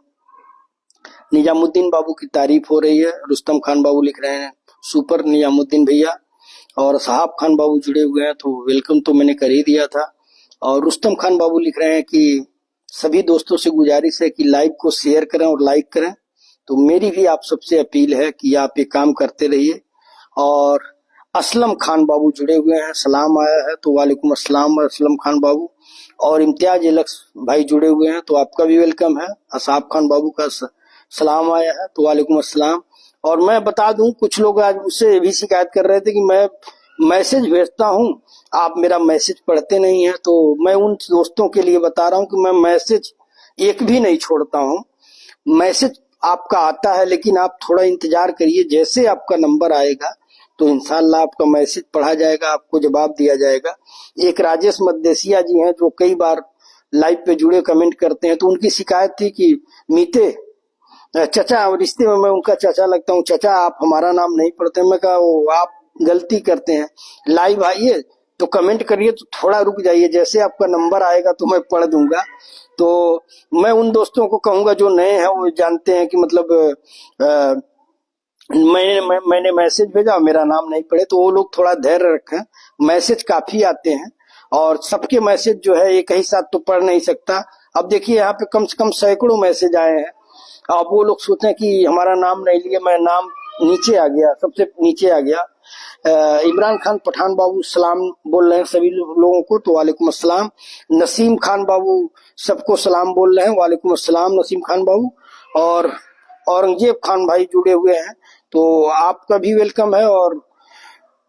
निजामुद्दीन बाबू की तारीफ हो रही है। रुस्तम खान बाबू लिख रहे हैं सुपर निजामुद्दीन भैया। और साहब खान बाबू जुड़े हुए हैं, तो वेलकम तो मैंने कर ही दिया था। और रुस्तम खान बाबू लिख रहे हैं कि सभी दोस्तों से गुजारिश है कि लाइव को शेयर करें और लाइक करें। तो मेरी भी आप सबसे अपील है कि आप ये काम करते रहिए। और असलम खान बाबू जुड़े हुए हैं, सलाम आया है, तो वालेकुम अस्सलाम असलम खान बाबू। और इम्तियाज अलक्स भाई जुड़े हुए हैं, तो आपका भी वेलकम है। असाब खान बाबू का सलाम आया है, तो वालेकुम अस्सलाम। और मैं बता दूं, कुछ लोग आज मुझसे भी शिकायत कर रहे थे कि मैं मैसेज भेजता हूं, आप मेरा मैसेज पढ़ते नहीं है। तो मैं उन दोस्तों के लिए बता रहा हूं कि मैं मैसेज एक भी नहीं छोड़ता हूं। मैसेज आपका आता है, लेकिन आप थोड़ा इंतजार करिए। जैसे आपका नंबर आएगा तो इंशाल्लाह आपका मैसेज पढ़ा जाएगा, आपको जवाब दिया जाएगा। एक राजेश मद्देसिया जी हैं जो कई बार लाइव पे जुड़े कमेंट करते हैं, तो उनकी शिकायत थी कि मीते चचा, रिश्ते में मैं उनका चाचा लगता हूँ, चचा आप हमारा नाम नहीं पढ़ते। मैं कहा वो आप गलती करते हैं, लाइव आइए तो कमेंट करिए, तो थोड़ा रुक जाइए, जैसे आपका नंबर आएगा तो मैं पढ़ दूंगा। तो मैं उन दोस्तों को कहूंगा जो नए हैं, वो जानते हैं कि मतलब मैंने मैसेज भेजा, मेरा नाम नहीं पढ़े, तो वो लोग थोड़ा धैर्य रखें। मैसेज काफी आते हैं और सबके मैसेज जो है एक ही साथ तो पढ़ नहीं सकता। अब देखिए यहाँ पे कम से कम सैकड़ों मैसेज आए हैं। अब वो लोग सोचते हैं कि हमारा नाम नहीं लिया, मैं नाम नीचे आ गया, सबसे नीचे आ गया। इमरान खान पठान बाबू सलाम बोल रहे हैं सभी लोगों को, तो वालेकुम अस्सलाम। नसीम खान बाबू सबको सलाम बोल रहे हैं, वालेकुम अस्सलाम नसीम खान बाबू। और औरंगजेब खान भाई जुड़े हुए हैं, तो आपका भी वेलकम है। और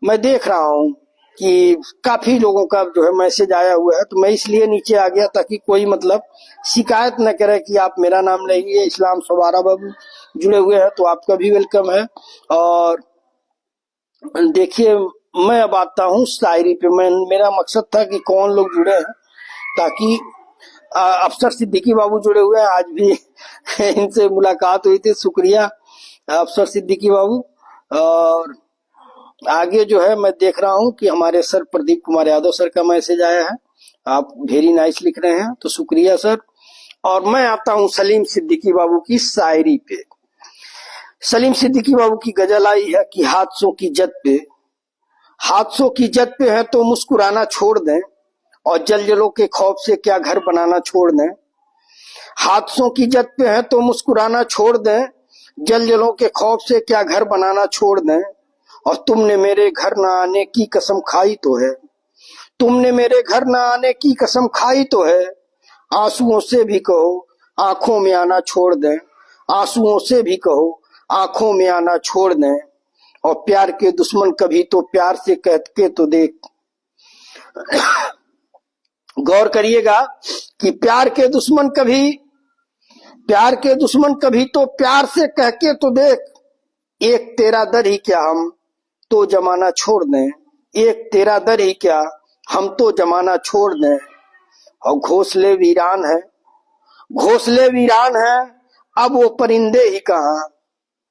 मैं देख रहा हूँ कि काफी लोगों का जो है मैसेज आया हुआ है, तो मैं इसलिए नीचे आ गया ताकि कोई मतलब शिकायत न करे कि आप मेरा नाम नहीं लिए। इस्लाम सवारा बाबू जुड़े हुए हैं, तो आपका भी वेलकम है। और देखिए, मैं अब आता हूँ शायरी पे। मेरा मकसद था कि कौन लोग जुड़े हैं, ताकि अफसर सिद्दीकी बाबू जुड़े हुए हैं, आज भी इनसे मुलाकात हुई थी, शुक्रिया अफसर सिद्दीकी बाबू। और आगे जो है मैं देख रहा हूँ कि हमारे सर प्रदीप कुमार यादव सर का मैसेज आया है, आप वेरी नाइस लिख रहे हैं, तो शुक्रिया सर। और मैं आता हूँ सलीम सिद्दीकी बाबू की शायरी पे। सलीम सिद्दीकी बाबू की गजल आई है कि हादसों की जद पे, हादसों की जद पे है तो मुस्कुराना छोड़ दें, और जलजलों के खौफ से क्या घर बनाना छोड़ दें। हादसों की जद पे है तो मुस्कुराना छोड़ दें, जलजलों के खौफ से क्या घर बनाना छोड़ दें। और तुमने मेरे घर न आने की कसम खाई तो है, तुमने मेरे घर न आने की कसम खाई तो है। आंसुओं से भी कहो आंखों में आना छोड़ दें, आंसुओं से भी कहो आंखों में आना छोड़ दें। और प्यार के दुश्मन कभी तो प्यार से कह के तो देख, गौर करिएगा कि प्यार के दुश्मन कभी तो प्यार से कह के तो देख। एक तेरा दर ही क्या हम तो जमाना छोड़ दें, एक तेरा दर ही क्या हम तो जमाना छोड़ दें। और घोंसले वीरान है अब वो परिंदे ही कहाँ,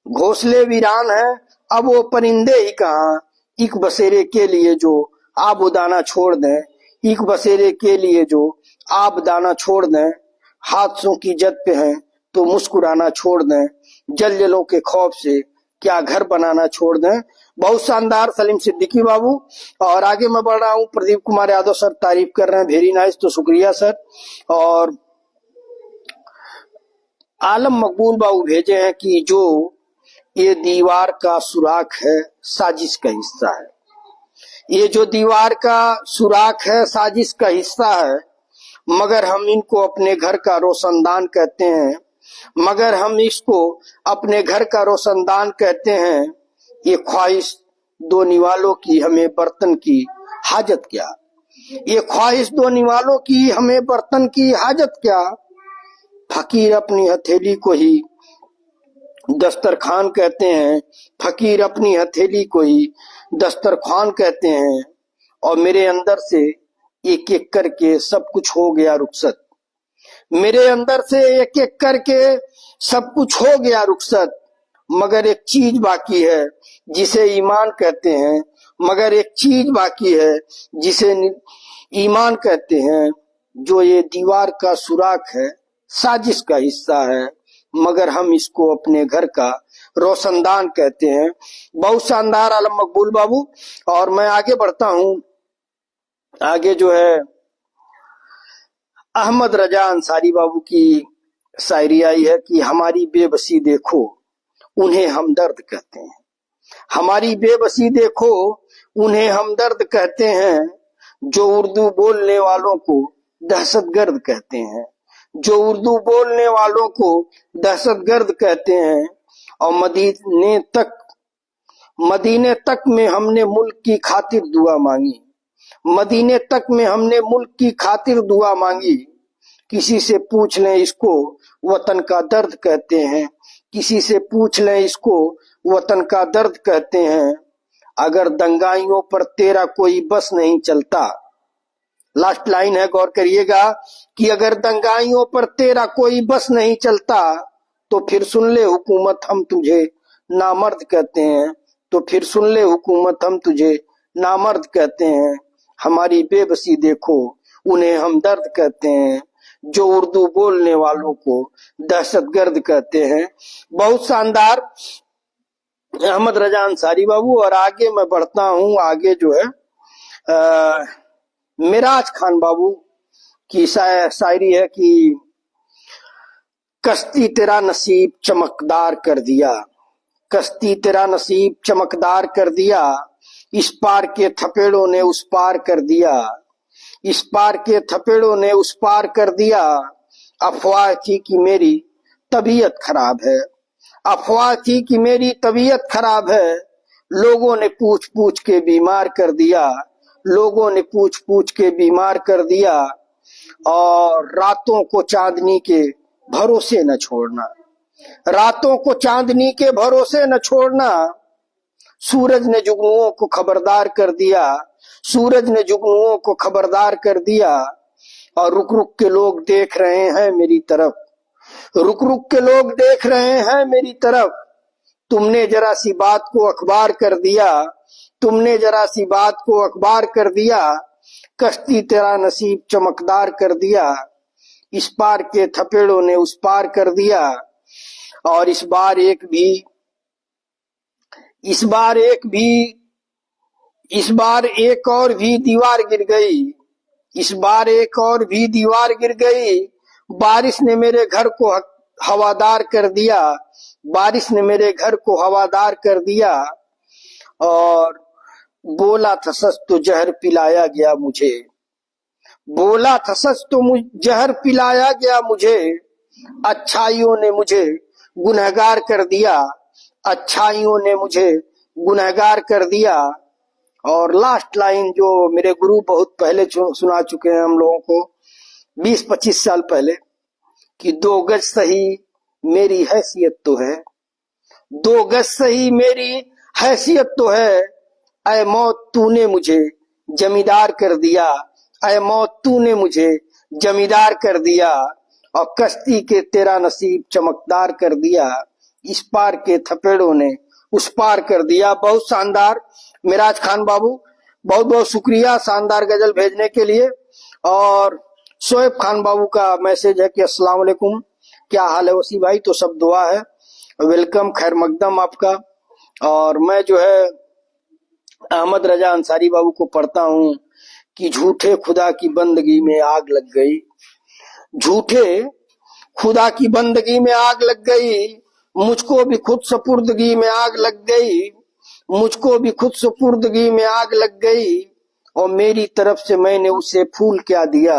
घोंसले वीरान है अब वो परिंदे ही कहाँ। एक बसेरे के लिए जो आबुदाना छोड़ दें, एक बसेरे के लिए जो आबदाना छोड़ दें। हादसों की जद पे हैं तो मुस्कुराना छोड़ दें, जलजलों के खौफ से क्या घर बनाना छोड़ दें। बहुत शानदार सलीम सिद्दीकी बाबू। और आगे मैं बढ़ रहा हूँ, प्रदीप कुमार यादव सर तारीफ कर रहे हैं, वेरी नाइस, तो शुक्रिया सर। और आलम मकबूल बाबू भेजे हैं कि जो ये दीवार का सुराख है साजिश का हिस्सा है, ये जो दीवार का सुराख है साजिश का हिस्सा है। मगर हम इनको अपने घर का रोशनदान कहते हैं, मगर हम इसको अपने घर का रोशनदान कहते हैं। ये ख्वाहिश दो निवालों की हमें बर्तन की हाजत क्या, ये ख्वाहिश दो निवालों की हमें बर्तन की हाजत क्या। फकीर अपनी हथेली को ही दस्तरखान कहते हैं, फकीर अपनी हथेली को ही दस्तरखान कहते हैं। और मेरे अंदर से एक एक करके सब कुछ हो गया रुखसत, मेरे अंदर से एक एक करके सब कुछ हो गया रुखसत। मगर एक चीज बाकी है जिसे ईमान कहते हैं, मगर एक चीज बाकी है जिसे ईमान कहते हैं। जो ये दीवार का सुराख है साजिश का हिस्सा है, मगर हम इसको अपने घर का रोशनदान कहते हैं। बहुत शानदार आलम मकबूल बाबू। और मैं आगे बढ़ता हूँ, आगे जो है अहमद रजा अंसारी बाबू की शायरी आई है कि हमारी बेबसी देखो उन्हें हमदर्द कहते हैं, हमारी बेबसी देखो उन्हें हमदर्द कहते हैं। जो उर्दू बोलने वालों को दहशतगर्द कहते हैं, जो उर्दू बोलने वालों को दहशतगर्द कहते हैं। और मदीने तक में हमने मुल्क की खातिर दुआ मांगी, मदीने तक में हमने मुल्क की खातिर दुआ मांगी। किसी से पूछ लें इसको वतन का दर्द कहते हैं, किसी से पूछ लें इसको वतन का दर्द कहते हैं। अगर दंगाइयों पर तेरा कोई बस नहीं चलता, लास्ट लाइन है, गौर करिएगा कि अगर दंगाइयों पर तेरा कोई बस नहीं चलता तो फिर सुन ले हुकूमत हम तुझे नामर्द कहते हैं, तो फिर सुन ले हुकूमत हम तुझे नामर्द कहते हैं। हमारी बेबसी देखो, उन्हें हम दर्द कहते हैं, जो उर्दू बोलने वालों को दहशतगर्द कहते हैं। बहुत शानदार अहमद रजा अंसारी बाबू। और आगे मैं बढ़ता हूँ, आगे जो है मिराज खान बाबू की शायरी है कि कश्ती तेरा नसीब चमकदार कर दिया, कश्ती तेरा नसीब चमकदार कर दिया, इस पार के थपेड़ों ने उस पार कर दिया, इस पार के थपेड़ों ने उस पार कर दिया। अफवाह थी कि मेरी तबीयत खराब है, अफवाह थी कि मेरी तबीयत खराब है, लोगों ने पूछ पूछ के बीमार कर दिया, लोगों ने पूछ पूछ के बीमार कर दिया। और रातों को चांदनी के भरोसे न छोड़ना, रातों को चांदनी के भरोसे न छोड़ना, सूरज ने जुगनुओं को खबरदार कर दिया, सूरज ने जुगनुओं को खबरदार कर दिया। और रुक रुक के लोग देख रहे हैं मेरी तरफ, रुक रुक के लोग देख रहे हैं मेरी तरफ, तुमने जरा सी बात को अखबार कर दिया, तुमने जरा सी बात को अखबार कर दिया, कश्ती तेरा नसीब चमकदार कर दिया, इस पार के थपेड़ों ने उस पार कर दिया। और इस बार एक और भी दीवार गिर गई, इस बार एक और भी दीवार गिर गई, बारिश ने मेरे घर को हवादार कर दिया, बारिश ने मेरे घर को हवादार कर दिया। और बोला था सच तो जहर पिलाया गया मुझे, बोला था सच तो जहर पिलाया गया मुझे, अच्छाइयों ने मुझे गुनहगार कर दिया, अच्छाइयों ने मुझे गुनहगार कर दिया। और लास्ट लाइन जो मेरे गुरु बहुत पहले सुना चुके हैं हम लोगों को, 20-25 साल पहले, कि 2 गज सही मेरी हैसियत तो है, 2 गज सही मेरी हैसियत तो है, ऐ मौत तूने मुझे जमींदार कर दिया, ऐ मौत तूने मुझे जमींदार कर दिया। और कश्ती के तेरा नसीब चमकदार कर दिया, इस पार के थपेड़ों ने उस पार कर दिया। बहुत शानदार मिराज खान बाबू, बहुत बहुत शुक्रिया शानदार गजल भेजने के लिए। और शोएब खान बाबू का मैसेज है कि अस्सलाम वालेकुम, क्या हाल है वसी भाई? तो सब दुआ है, वेलकम, खैर मकदम आपका। और मैं जो है अहमद रजा अंसारी बाबू को पढ़ता हूँ कि झूठे खुदा की बंदगी में आग लग गई, झूठे खुदा की बंदगी में आग लग गई, मुझको भी खुद सपुर्दगी में आग लग गई, मुझको भी खुद सपुर्दगी में आग लग गई। और मेरी तरफ से मैंने उसे फूल क्या दिया,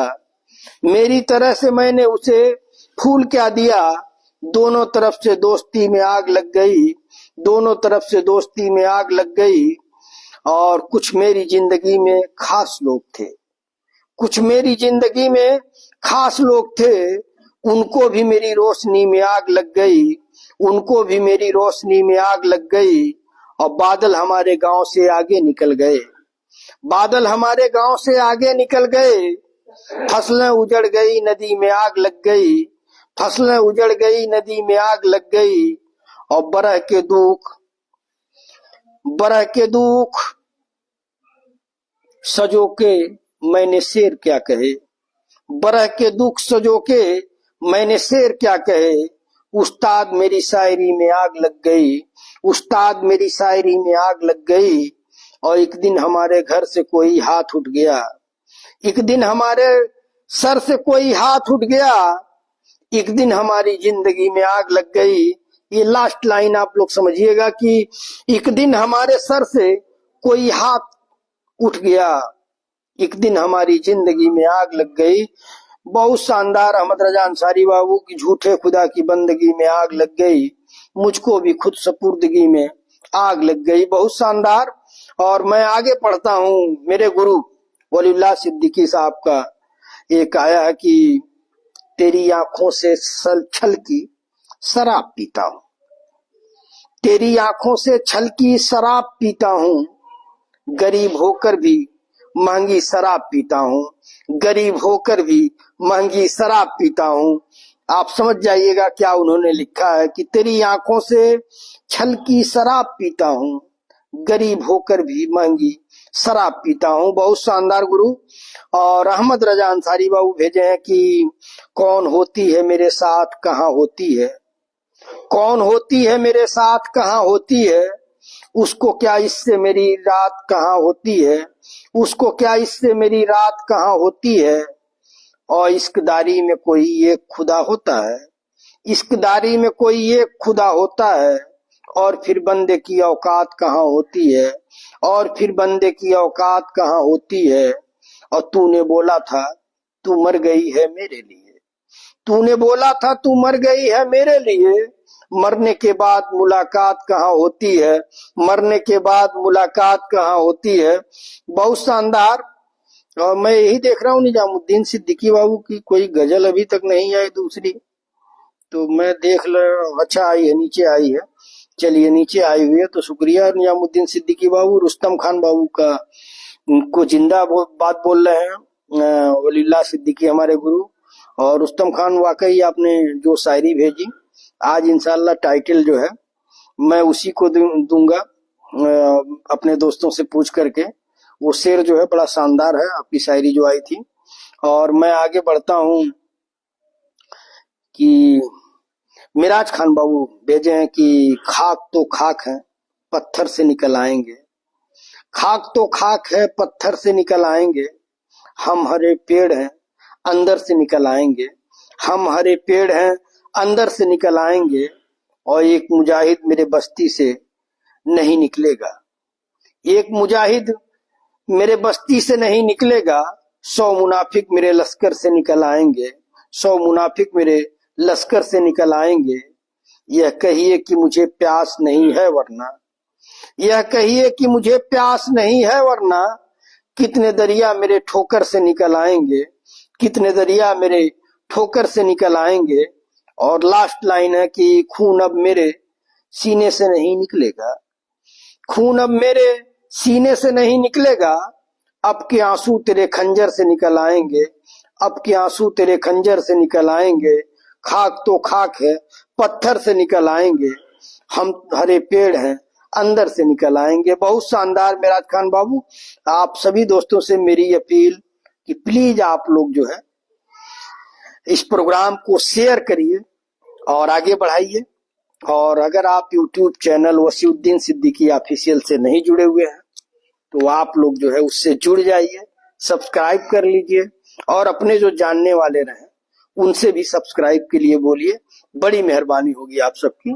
मेरी तरह से मैंने उसे फूल क्या दिया, दोनों तरफ से दोस्ती में आग लग गई, दोनों तरफ से दोस्ती में आग लग गई। और कुछ मेरी जिंदगी में खास लोग थे, कुछ मेरी जिंदगी में खास लोग थे, उनको भी मेरी रोशनी में आग लग गई, उनको भी मेरी रोशनी में आग लग गई। और बादल हमारे गांव से आगे निकल गए, बादल हमारे गांव से आगे निकल गए, फसलें उजड़ गई नदी में आग लग गई, फसलें उजड़ गई नदी में आग लग गई। और बरह के दुख सजो के मैंने शेर क्या कहे, बरह के दुख सजो के मैंने शेर क्या कहे, उस्ताद मेरी शायरी में आग लग गई, उस्ताद मेरी शायरी में आग लग गई। और एक दिन हमारे घर से कोई हाथ उठ गया, एक दिन हमारे सर से कोई हाथ उठ गया, एक दिन हमारी जिंदगी में आग लग गई। ये लास्ट लाइन आप लोग समझिएगा कि एक दिन हमारे सर से कोई हाथ उठ गया, एक दिन हमारी जिंदगी में आग लग गई। बहुत शानदार अहमद रजा अंसारी बाबू की झूठे खुदा की बंदगी में आग लग गई, मुझको भी खुद सपुर्दगी में आग लग गई। बहुत शानदार। और मैं आगे पढ़ता हूँ, मेरे गुरु वलीउल्लाह सिद्दीकी साहब का एक आया है कि तेरी आंखों से छल की शराब पीता हूँ, तेरी आंखों से छल की शराब पीता हूँ, गरीब होकर भी महंगी शराब पीता हूँ, गरीब होकर भी महंगी शराब पीता हूँ। आप समझ जाइएगा क्या उन्होंने लिखा है कि तेरी आंखों से छल की शराब पीता हूँ, गरीब होकर भी महंगी शराब पीता हूँ। बहुत शानदार गुरु। और अहमद रजा अंसारी बाबू भेजे हैं कि कौन होती है मेरे साथ कहाँ होती है, कौन होती है मेरे साथ कहाँ होती है, उसको क्या इससे मेरी रात कहाँ होती है, उसको क्या इससे मेरी रात कहाँ होती है। और इश्कदारी में कोई एक खुदा होता है, इश्कदारी में कोई एक खुदा होता है। और फिर बंदे की औकात कहाँ होती है, और फिर बंदे की औकात कहाँ होती है। और तूने बोला था तू मर गई है मेरे लिए, तूने बोला था तू मर गई है मेरे लिए, मरने के बाद मुलाकात कहाँ होती है, मरने के बाद मुलाकात कहाँ होती है। बहुत शानदार। और मैं यही देख रहा हूँ निजामुद्दीन सिद्दीकी बाबू की कोई गजल अभी तक नहीं आई दूसरी, तो मैं देख ल। अच्छा आई है, नीचे आई है। चलिए नीचे आई हुई है तो शुक्रिया निजामुद्दीन सिद्दीकी बाबू। रुस्तम खान बाबू का को जिंदा बात बोल रहे हैं वलील्लाह सिद्दीकी हमारे गुरु। और रुस्तम खान वाकई आपने जो शायरी भेजी आज इंशाल्लाह टाइटल जो है मैं उसी को दूंगा अपने दोस्तों से पूछ करके। वो शेर जो है बड़ा शानदार है आपकी शायरी जो आई थी। और मैं आगे बढ़ता हूँ कि मिराज खान बाबू भेजे हैं कि खाक तो खाक है पत्थर से निकल आएंगे, खाक तो खाक है पत्थर से निकल आएंगे, हम हरे पेड़ हैं अंदर से निकल आएंगे, हम हरे पेड़ हैं अंदर से निकल आएंगे। और एक मुजाहिद मेरे बस्ती से नहीं निकलेगा, एक मुजाहिद मेरे बस्ती से नहीं निकलेगा, 100 मुनाफिक मेरे लश्कर से निकल आएंगे, 100 मुनाफिक मेरे लश्कर से निकल आएंगे। यह कहिए कि मुझे प्यास नहीं है वरना, यह कहिए कि मुझे प्यास नहीं है वरना, कितने दरिया मेरे ठोकर से निकल आएंगे, कितने दरिया मेरे ठोकर से निकल आएंगे। और लास्ट लाइन है कि खून अब मेरे सीने से नहीं निकलेगा, खून अब मेरे सीने से नहीं निकलेगा, अब के आंसू तेरे खंजर से निकल आएंगे, अब के आंसू तेरे खंजर से निकल आएंगे। खाक तो खाक है पत्थर से निकल आएंगे, हम हरे पेड़ हैं अंदर से निकल आएंगे। बहुत शानदार मिराज खान बाबू। आप सभी दोस्तों से मेरी अपील कि प्लीज आप लोग जो है इस प्रोग्राम को शेयर करिए और आगे बढ़ाइए। और अगर आप YouTube channel Wasiuddin Siddiqui official से नहीं जुड़े हुए हैं तो आप लोग जो है उससे जुड़ जाइए, सब्सक्राइब कर लीजिए और अपने जो जानने वाले रहे उनसे भी सब्सक्राइब के लिए बोलिए, बड़ी मेहरबानी होगी आप सबकी।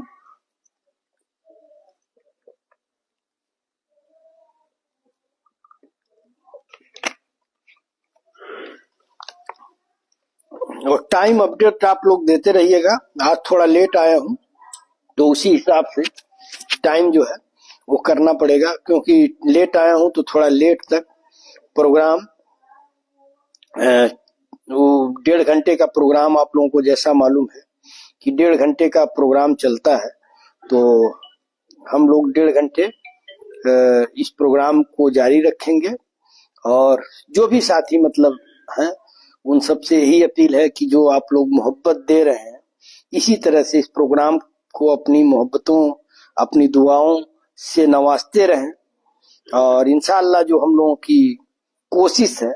और टाइम अपडेट आप लोग देते रहिएगा। आज थोड़ा लेट आया हूं तो उसी हिसाब से टाइम जो है वो करना पड़ेगा, क्योंकि लेट आया हूं तो थोड़ा लेट तक प्रोग्राम वो 1.5 घंटे का प्रोग्राम आप लोगों को जैसा मालूम है कि 1.5 घंटे का प्रोग्राम चलता है, तो हम लोग 1.5 घंटे इस प्रोग्राम को जारी रखेंगे। और जो भी साथी मतलब हैं उन सबसे यही अपील है कि जो आप लोग मोहब्बत दे रहे हैं इसी तरह से इस प्रोग्राम को अपनी मोहब्बतों अपनी दुआओं से नवाजते रहें। और इंशाअल्लाह जो हम लोगों की कोशिश है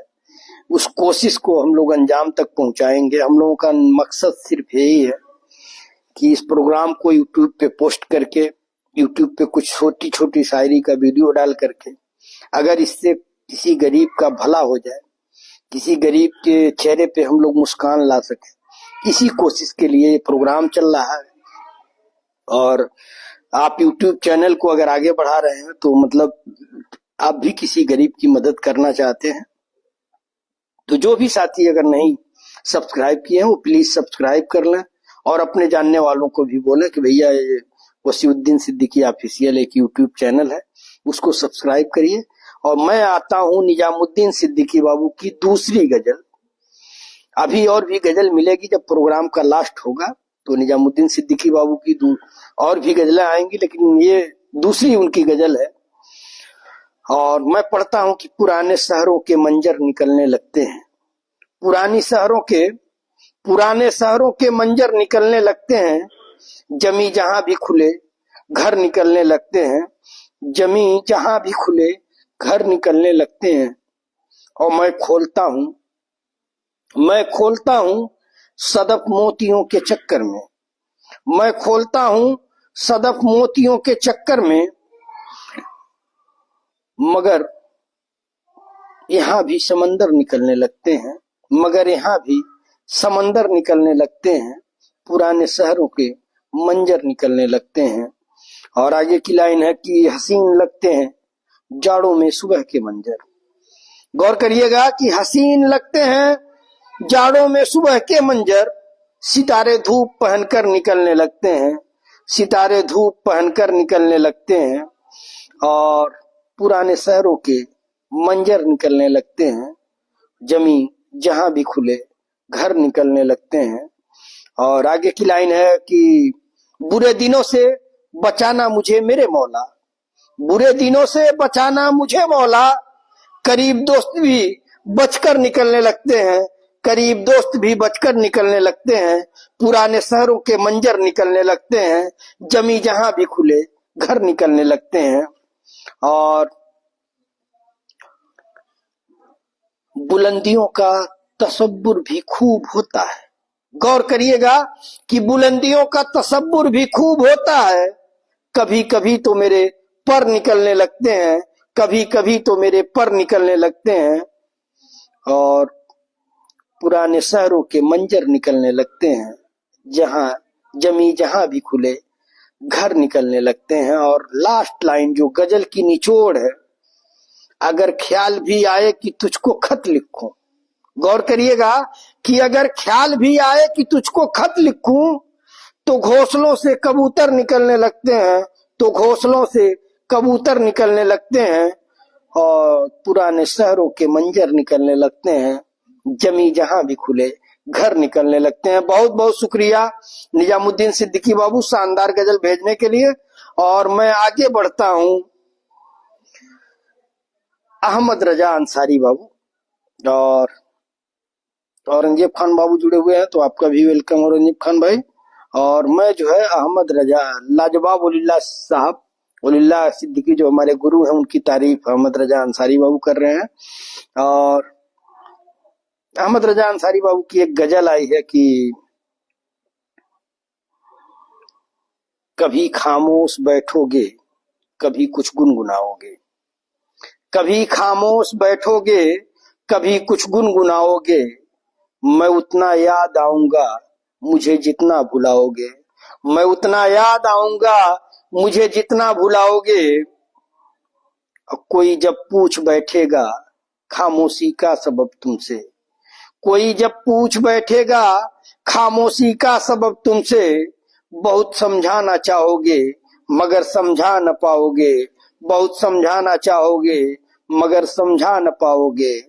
उस कोशिश को हम लोग अंजाम तक पहुंचाएंगे। हम लोगों का मकसद सिर्फ यही है कि इस प्रोग्राम को यूट्यूब पे पोस्ट करके, यूट्यूब पे कुछ छोटी छोटी शायरी का वीडियो डाल करके अगर इससे किसी गरीब का भला हो जाए, किसी गरीब के चेहरे पे हम लोग मुस्कान ला सके, इसी कोशिश के लिए ये प्रोग्राम चल रहा है। और आप यूट्यूब चैनल को अगर आगे बढ़ा रहे हैं तो मतलब आप भी किसी गरीब की मदद करना चाहते हैं, तो जो भी साथी अगर नहीं सब्सक्राइब किए हैं वो प्लीज सब्सक्राइब कर लें और अपने जानने वालों को भी बोले कि भैया ये वसीउद्दीन सिद्दीकी ऑफिशियल एक यूट्यूब चैनल है, उसको सब्सक्राइब करिए। और मैं आता हूं निजामुद्दीन सिद्दीकी बाबू की दूसरी गजल। अभी और भी गजल मिलेगी जब प्रोग्राम का लास्ट होगा, तो निजामुद्दीन सिद्दीकी बाबू की और भी गजलें आएंगी, लेकिन ये दूसरी उनकी गजल है। और मैं पढ़ता हूं कि पुराने शहरों के मंजर निकलने लगते हैं, पुराने शहरों के मंजर निकलने लगते हैं, जमी जहां भी खुले घर निकलने लगते हैं, जमी जहां भी खुले घर निकलने लगते हैं। और मैं खोलता हूं सदफ मोतियों के चक्कर में, मैं खोलता हूं सदफ मोतियों के चक्कर में, मगर यहां भी समंदर निकलने लगते हैं, मगर यहां भी समंदर निकलने लगते हैं, पुराने शहरों के मंजर निकलने लगते हैं। और आगे की लाइन है कि हसीन लगते हैं जाड़ों में सुबह के मंजर। गौर करिएगा कि हसीन लगते हैं जाड़ों में सुबह के मंजर, सितारे धूप पहनकर निकलने लगते हैं, सितारे धूप पहनकर निकलने लगते हैं, और पुराने शहरों के मंजर निकलने लगते हैं। जमी जहां भी खुले घर निकलने लगते हैं। और आगे की लाइन है कि बुरे दिनों से बचाना मुझे मेरे मौला, बुरे दिनों से बचाना मुझे मौला, करीब दोस्त भी बचकर निकलने लगते हैं, करीब दोस्त भी बचकर निकलने लगते हैं, पुराने शहरों के मंजर निकलने लगते हैं, जमी जहां भी खुले घर निकलने लगते हैं। और बुलंदियों का तसव्वुर भी खूब होता है। गौर करिएगा कि बुलंदियों का तसव्वुर भी खूब होता है, कभी कभी तो मेरे पर निकलने लगते हैं, कभी कभी तो मेरे पर निकलने लगते हैं, और पुराने शहरों के मंजर निकलने लगते हैं, जहां जमी जहां भी खुले घर निकलने लगते हैं। और लास्ट लाइन जो गजल की निचोड़ है, अगर ख्याल भी आए कि तुझको खत लिखूं, गौर करिएगा कि अगर ख्याल भी आए कि तुझको खत लिखूं, तो घोंसलों से कबूतर निकलने लगते हैं, तो घोंसलों से कबूतर निकलने लगते हैं, और पुराने शहरों के मंजर निकलने लगते हैं, जमी जहां भी खुले घर निकलने लगते हैं। बहुत बहुत शुक्रिया निजामुद्दीन सिद्दीकी बाबू शानदार गजल भेजने के लिए। और मैं आगे बढ़ता हूं अहमद रजा अंसारी बाबू और औरंगजेब खान बाबू जुड़े हुए हैं, तो आपका भी वेलकम औरंगजेब खान भाई। और मैं जो है अहमद रजा लाजवाब वलील्लाह साहब वलील्लाह सिद्दीकी जो हमारे गुरु हैं, उनकी तारीफ अहमद रजा अंसारी बाबू कर रहे हैं। और अहमद रजा अंसारी बाबू की एक गजल आई है कि कभी खामोश बैठोगे कभी कुछ गुनगुनाओगे, कभी खामोश बैठोगे कभी कुछ गुनगुनाओगे, मैं उतना याद आऊंगा मुझे जितना भुलाओगे, मैं उतना याद आऊंगा मुझे जितना भुलाओगे। कोई जब पूछ बैठेगा खामोशी का सबब तुमसे, कोई जब पूछ बैठेगा खामोशी का सबब तुमसे, बहुत समझाना चाहोगे मगर समझा न पाओगे, बहुत समझाना चाहोगे मगर समझा न पाओगे,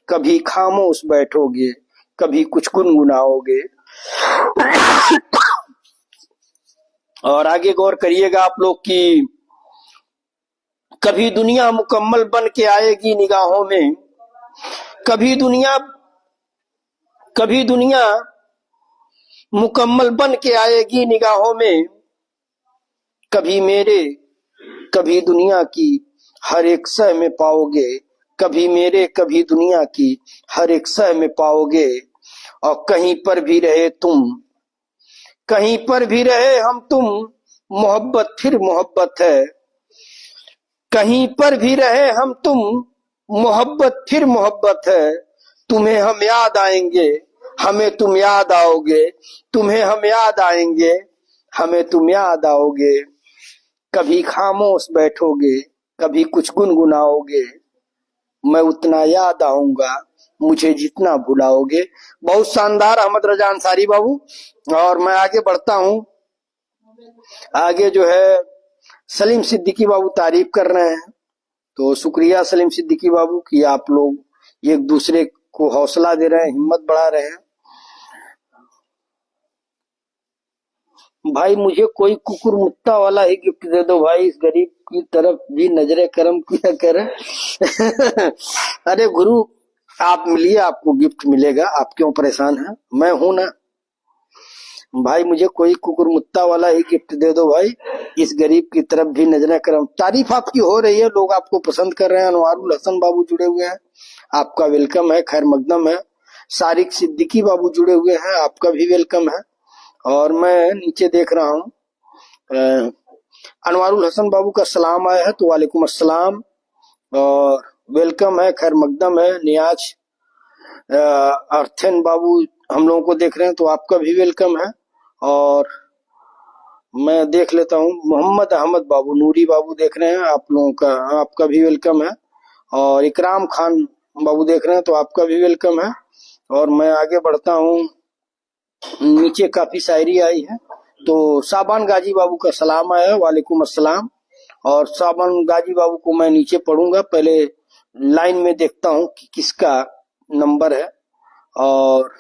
कभी खामोश बैठोगे कभी कुछ गुनगुनाओगे। और आगे गौर करिएगा आप लोग कि कभी दुनिया मुकम्मल बन के आएगी निगाहों में, कभी दुनिया मुकम्मल बन के आएगी निगाहों में, कभी मेरे कभी दुनिया की हर एक सह में पाओगे, कभी मेरे कभी दुनिया की हर एक सह में पाओगे। और कहीं पर भी रहे तुम, कहीं पर भी रहे हम तुम, मोहब्बत फिर मोहब्बत है, कहीं पर भी रहे हम तुम, मोहब्बत फिर मोहब्बत है। तुम्हें हम याद आएंगे हमें तुम याद आओगे, तुम्हें हम याद आएंगे हमें तुम याद आओगे, कभी खामोश बैठोगे कभी कुछ गुनगुनाओगे, मैं उतना याद आऊंगा मुझे जितना भुलाओगे। बहुत शानदार अहमद रजा अंसारी बाबू। और मैं आगे बढ़ता हूं, आगे जो है सलीम सिद्दीकी बाबू तारीफ कर रहे हैं, तो शुक्रिया सलीम सिद्दीकी बाबू कि आप लोग एक दूसरे को हौसला दे रहे हैं, हिम्मत बढ़ा रहे हैं। भाई मुझे कोई कुकुर मुत्ता वाला ही गिफ्ट दे दो भाई, इस गरीब की तरफ भी नजरे करम किया करे। अरे गुरु आप मिलिए, आपको गिफ्ट मिलेगा, आप क्यों परेशान हैं, मैं हूं ना। भाई मुझे कोई कुकुरमुत्ता वाला ही गिफ्ट दे दो भाई, इस गरीब की तरफ भी नजरें करम। तारीफ आपकी हो रही है, लोग आपको पसंद कर रहे हैं। अनवारुल हसन बाबू जुड़े हुए हैं, आपका वेलकम है, खैर मकदम है। सारिक सिद्दीकी बाबू जुड़े हुए हैं, आपका भी वेलकम है। और मैं नीचे देख रहा हूँ अनवारुल हसन बाबू का सलाम आया है, तो वालेकुम अस्सलाम और वेलकम है, खैर मकदम है। नियाज अर्थन बाबू हम लोगों को देख रहे हैं, तो आपका भी वेलकम है। और मैं देख लेता हूँ मोहम्मद अहमद बाबू, नूरी बाबू देख रहे हैं, आप लोगों का, आपका भी वेलकम है। और इकराम खान बाबू देख रहे हैं, तो आपका भी वेलकम है। और मैं आगे बढ़ता हूँ, नीचे काफी शायरी आई है, तो साबान गाजी बाबू का सलाम आया है, वालेकुम अस्सलाम। और साबान गाजी बाबू को मैं नीचे पढ़ूंगा, पहले लाइन में देखता हूँ कि किसका नंबर है। और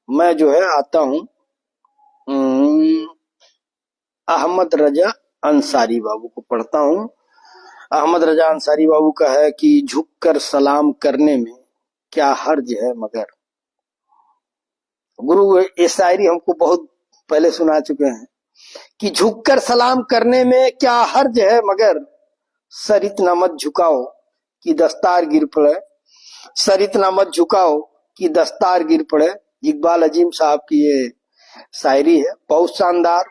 मैं जो है आता हूँ अहमद रजा अंसारी बाबू को पढ़ता हूँ। अहमद रजा अंसारी बाबू का है कि झुककर सलाम करने में क्या हर्ज है मगर। गुरु ये शायरी हमको बहुत पहले सुना चुके हैं कि झुककर सलाम करने में क्या हर्ज है मगर, सर इतना मत झुकाओ कि दस्तार गिर पड़े, सर इतना मत झुकाओ कि दस्तार गिर पड़े। इकबाल अजीम साहब की ये शायरी है, बहुत शानदार।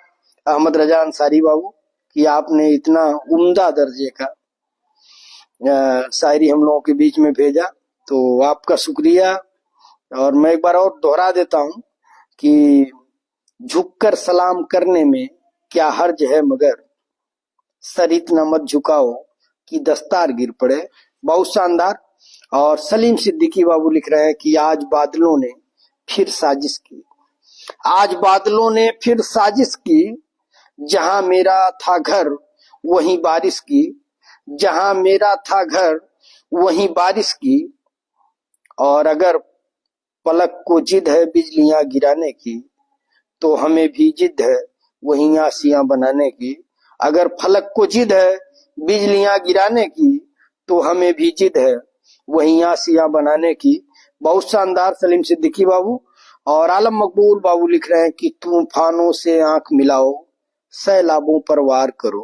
अहमद रजा अंसारी बाबू कि आपने इतना उम्दा दर्जे का शायरी हम लोगों के बीच में भेजा, तो आपका शुक्रिया। और मैं एक बार और दोहरा देता हूं कि झुककर सलाम करने में क्या हर्ज है मगर, सर इतना मत झुकाओ कि दस्तार गिर पड़े। बहुत शानदार। और सलीम सिद्दीकी बाबू लिख रहे हैं कि आज बादलों ने फिर साजिश की, आज बादलों ने फिर साजिश की, जहां मेरा था घर वहीं बारिश की, जहां मेरा था घर वहीं बारिश की। और अगर पलक को जिद है बिजलियां गिराने की, तो हमें भी जिद है वहीं आसियां बनाने की। अगर फलक को जिद है बिजलियां गिराने की, तो हमें भी जिद है वहीं आसियां बनाने की। बहुत शानदार सलीम सिद्दीकी बाबू। और आलम मकबूल बाबू लिख रहे हैं कि तूफानों से आंख मिलाओ सैलाबों पर वार करो,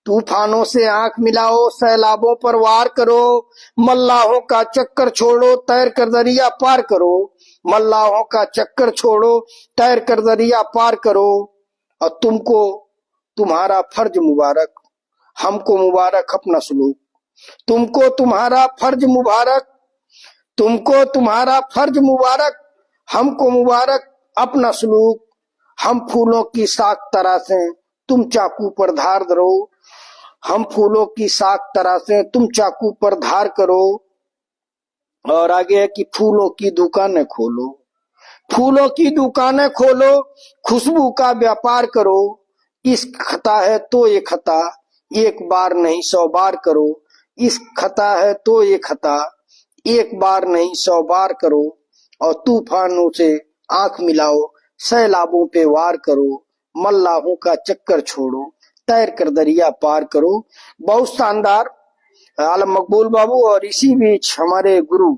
तूफानों से आंख मिलाओ सैलाबों पर वार करो, मल्लाहों का चक्कर छोड़ो तैर कर दरिया पार करो, मल्लाहों का चक्कर छोड़ो तैर कर दरिया पार करो। और तुमको तुम्हारा फर्ज मुबारक, हमको मुबारक अपना सलूक, तुमको तुम्हारा फर्ज मुबारक, तुमको तुम्हारा फर्ज मुबारक, हमको मुबारक अपना सलूक। हम फूलों की साख तराशें तुम चाकू पर धार धरो, हम फूलों की साख तराशें तुम चाकू पर धार करो। और आगे है कि फूलों की दुकानें खोलो, फूलों की दुकानें खोलो, खुशबू का व्यापार करो। इश्क खता है तो ये खता एक बार नहीं 100 बार करो, इश्क खता है तो ये खता एक बार नहीं 100 बार करो। और तूफानों से आंख मिलाओ सैलाबों पे वार करो, मल्लाहों का चक्कर छोड़ो तैर कर दरिया पार करो। बहुत शानदार आलम मकबूल बाबू। और इसी बीच हमारे गुरु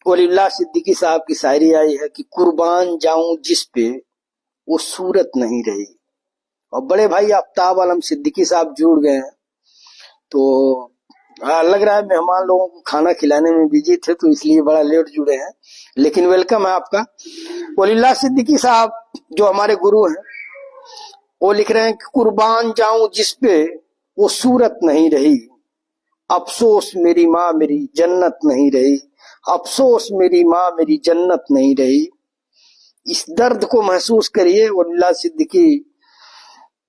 वलीउल्लाह सिद्दीकी साहब की शायरी आई है कि कुर्बान जाऊं जिस पे वो सूरत नहीं रही। और बड़े भाई आफ्ताब आलम सिद्दीकी साहब जुड़ गए हैं, तो लग रहा है मेहमान लोगों को खाना खिलाने में बिजी थे, तो इसलिए बड़ा लेट जुड़े हैं, लेकिन वेलकम है आपका। वलीउल्लाह सिद्दीकी साहब जो हमारे गुरु हैं, वो लिख रहे हैं कि कुर्बान जाऊं जिस पे वो सूरत नहीं रही, अफसोस मेरी माँ मेरी जन्नत नहीं रही, अफसोस मेरी माँ मेरी जन्नत नहीं रही। इस दर्द को महसूस करिए। वलीउल्लाह सिद्दीकी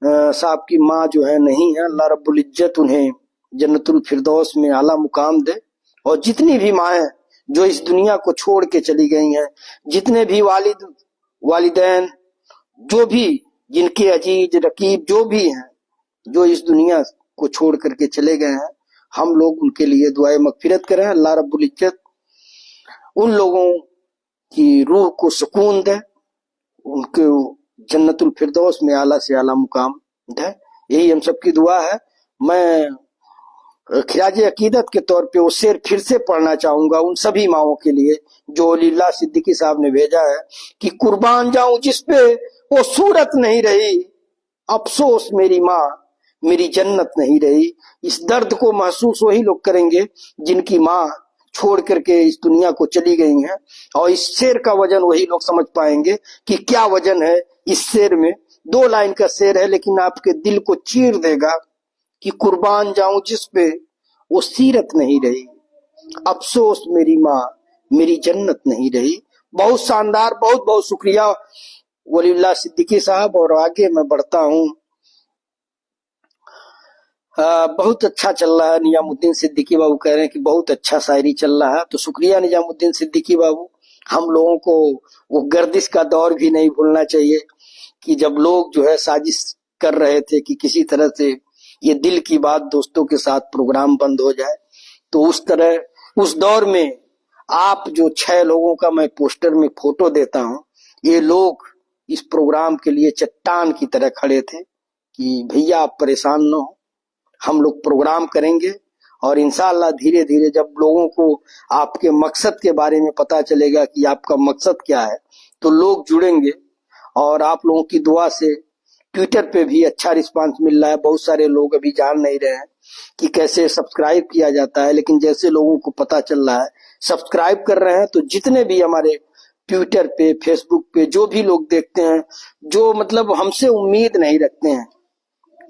साहब की माँ जो है नहीं है, अल्लाह रब्बुल इज्जत उन्हें जन्नतुल फिरदौस में आला मुकाम दे। और जितनी भी माएँ जो इस दुनिया को छोड़ के चली गई हैं, जितने भी वालिद वालिदैन, जो भी जिनके अजीज रकीब जो भी हैं, जो इस दुनिया को छोड़ करके चले गए हैं, हम लोग उनके लिए दुआए मगफिरत करें। अल्लाह रब्बुल इज्जत उन लोगों की रूह को सुकून दे, उनके जन्नतुल फिरदौस में आला से आला मुकाम दे, यही हम सबकी दुआ है। मैं खिराज अकीदत के तौर पे वो शेर फिर से पढ़ना चाहूंगा उन सभी माओं के लिए जो वलीउल्लाह सिद्दीकी साहब ने भेजा है कि कुर्बान जाऊं जिस पे वो सूरत नहीं रही, अफसोस मेरी माँ मेरी जन्नत नहीं रही। इस दर्द को महसूस वही लोग करेंगे जिनकी माँ छोड़ करके इस दुनिया को चली गई हैं, और इस शेर का वजन वही लोग समझ पाएंगे कि क्या वजन है इस शेर में। 2 लाइन का शेर है लेकिन आपके दिल को चीर देगा कि कुर्बान जाऊं जिस पे वो सीरत नहीं रही, अफसोस मेरी माँ मेरी जन्नत नहीं रही। बहुत शानदार, बहुत बहुत शुक्रिया वलीउल्लाह सिद्दीकी साहब। और आगे मैं बढ़ता हूँ। बहुत अच्छा चल रहा है। निजामुद्दीन सिद्दीकी बाबू कह रहे हैं कि बहुत अच्छा शायरी चल रहा है, तो शुक्रिया निजामुद्दीन सिद्दीकी बाबू। हम लोगों को वो गर्दिश का दौर भी नहीं भूलना चाहिए कि जब लोग जो है साजिश कर रहे थे कि किसी तरह से ये दिल की बात दोस्तों के साथ प्रोग्राम बंद हो जाए, तो उस तरह उस दौर में आप जो 6 लोगों का मैं पोस्टर में फोटो देता हूँ, ये लोग इस प्रोग्राम के लिए चट्टान की तरह खड़े थे कि भैया आप परेशान न हो, हम लोग प्रोग्राम करेंगे। और इंशाअल्लाह धीरे धीरे जब लोगों को आपके मकसद के बारे में पता चलेगा कि आपका मकसद क्या है, तो लोग जुड़ेंगे। और आप लोगों की दुआ से ट्विटर पे भी अच्छा रिस्पांस मिल रहा है। बहुत सारे लोग अभी जान नहीं रहे हैं कि कैसे सब्सक्राइब किया जाता है, लेकिन जैसे लोगों को पता चल रहा है सब्सक्राइब कर रहे हैं। तो जितने भी हमारे ट्विटर पे, फेसबुक पे जो भी लोग देखते हैं, जो मतलब हमसे उम्मीद नहीं रखते हैं,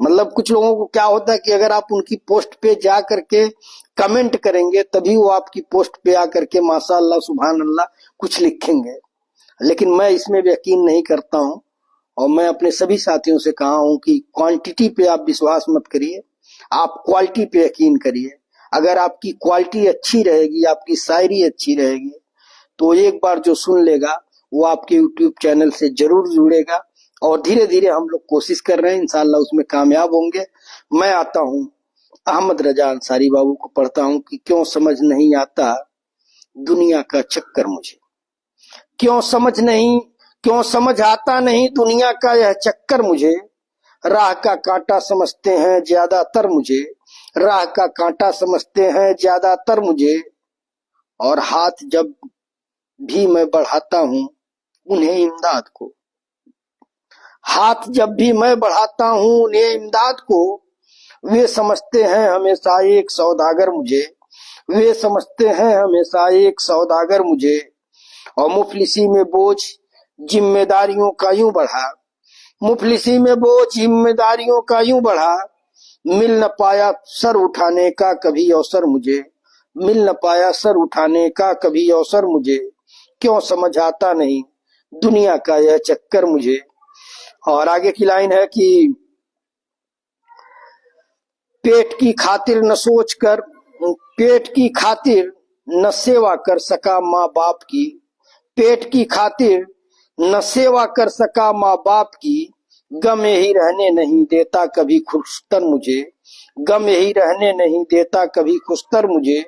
मतलब कुछ लोगों को क्या होता है कि अगर आप उनकी पोस्ट पे जा करके कमेंट करेंगे तभी वो आपकी पोस्ट पे आकर के माशाअल्लाह सुभान अल्लाह कुछ लिखेंगे, लेकिन मैं इसमें यकीन नहीं करता हूं। और मैं अपने सभी साथियों से कहा हूं कि क्वांटिटी पे आप विश्वास मत करिए, आप क्वालिटी पे यकीन करिए। अगर आपकी क्वालिटी अच्छी रहेगी, आपकी शायरी अच्छी रहेगी, तो एक बार जो सुन लेगा वो आपके यूट्यूब चैनल से जरूर जुड़ेगा। और धीरे धीरे हम लोग कोशिश कर रहे हैं, इंशाअल्लाह उसमें कामयाब होंगे। मैं आता हूं अहमद रजा अंसारी बाबू को पढ़ता हूं कि क्यों समझ नहीं आता दुनिया का चक्कर मुझे, क्यों समझ आता नहीं दुनिया का यह चक्कर मुझे। राह का कांटा समझते हैं ज्यादातर मुझे, राह का कांटा समझते हैं ज्यादातर मुझे। और हाथ जब भी मैं बढ़ाता हूं उन्हें इमदाद को, हाथ जब भी मैं बढ़ाता हूं उन्हें इमदाद को, वे समझते हैं हमेशा एक सौदागर मुझे, वे समझते हैं हमेशा एक सौदागर मुझे। और मुफलिसी में बोझ जिम्मेदारियों का यूं बढ़ा, मुफलिसी में बोझ जिम्मेदारियों का यूं बढ़ा। मिल न पाया सर उठाने का कभी अवसर मुझे, मिल न पाया सर उठाने का कभी अवसर मुझे। क्यों समझ आता नहीं दुनिया का यह चक्कर मुझे। और आगे की लाइन है कि पेट की खातिर न सोच कर, पेट की खातिर न सेवा कर सका माँ बाप की, पेट की खातिर न सेवा कर सका माँ बाप की। गम यही रहने नहीं देता कभी खुशतर मुझे, गम यही रहने नहीं देता कभी खुशतर मुझे।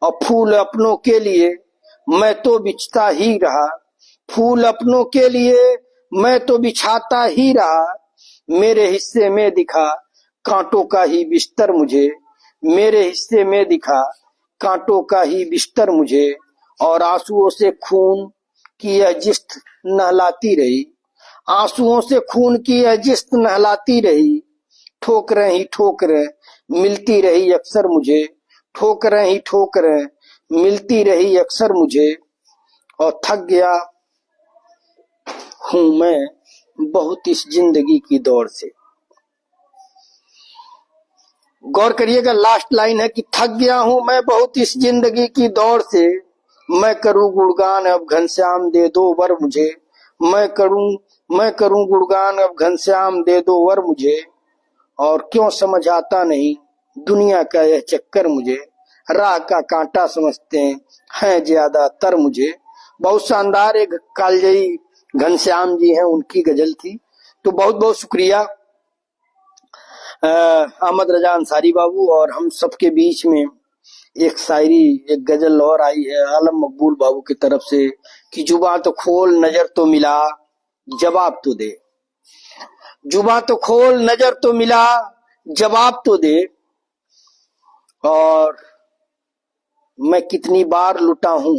और फूल अपनों के लिए मैं तो बिछता ही रहा, फूल अपनों के लिए मैं तो बिछाता ही रहा। मेरे हिस्से में दिखा कांटों का ही बिस्तर मुझे, मेरे हिस्से में दिखा कांटों का ही बिस्तर मुझे। और आंसुओं से खून की यह जिस्त नहलाती रही, आंसुओं से खून की यह जिस्त नहलाती रही। ठोकरें ही ठोकरें मिलती रही अक्सर मुझे, ठोकरें ही ठोकरें मिलती रही अक्सर मुझे। और थक गया हूं मैं बहुत इस जिंदगी की दौड़ से। गौर करिएगा, लास्ट लाइन है कि थक गया हूं मैं बहुत इस जिंदगी की दौड़ से। मैं करूं गुणगान अब घनश्याम दे दो वर मुझे, मैं करूं गुणगान अब घनश्याम दे दो वर मुझे। और क्यों समझ आता नहीं दुनिया का यह चक्कर मुझे, राह का कांटा समझते हैं ज्यादातर मुझे। बहुत शानदार एक कालजयी घनश्याम जी हैं, उनकी गजल थी। तो बहुत बहुत शुक्रिया अहमद रजा अंसारी बाबू। और हम सबके बीच में एक शायरी, एक गजल और आई है आलम मकबूल बाबू की तरफ से कि जुबां तो खोल नजर तो मिला जवाब तो दे, जुबां तो खोल नजर तो मिला जवाब तो दे। और मैं कितनी बार लुटा हूं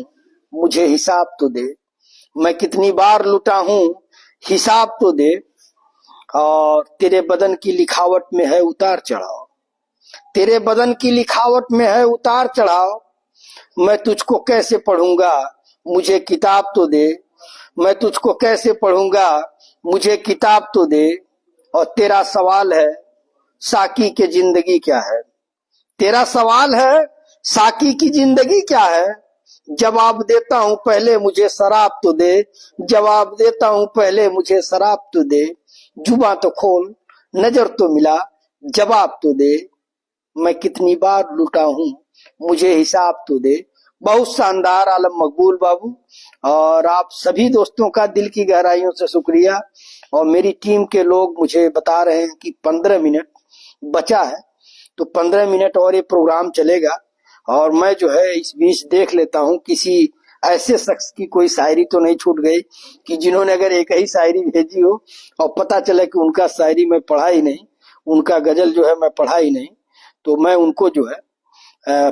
मुझे हिसाब तो दे। मैं कितनी बार लुटा हूं, हिसाब तो दे। और तेरे बदन की लिखावट में है उतार चढ़ाव, तेरे बदन की लिखावट में है उतार चढ़ाव। मैं तुझको कैसे पढ़ूंगा, मुझे किताब तो दे। मैं तुझको कैसे पढ़ूंगा, मुझे किताब तो दे। और तेरा सवाल है, साकी की जिंदगी क्या है। तेरा सवाल है, साकी की जिंदगी क्या है। जवाब देता हूं पहले मुझे शराब तो दे। जवाब देता हूं पहले मुझे शराब तो दे। जुबां तो खोल, नजर तो मिला, जवाब तो दे। मैं कितनी बार लुटा हूं, मुझे हिसाब तो दे। बहुत शानदार आलम मकबूल बाबू। और आप सभी दोस्तों का दिल की गहराइयों से शुक्रिया। और मेरी टीम के लोग मुझे बता रहे हैं कि 15 मिनट बचा है, तो 15 मिनट और ये प्रोग्राम चलेगा। और मैं जो है इस बीच देख लेता हूं किसी ऐसे शख्स की कोई शायरी तो नहीं छूट गई कि जिन्होंने अगर एक ही शायरी भेजी हो और पता चले कि उनका शायरी मैं पढ़ा ही नहीं, उनका गजल जो है मैं पढ़ा ही नहीं, तो मैं उनको जो है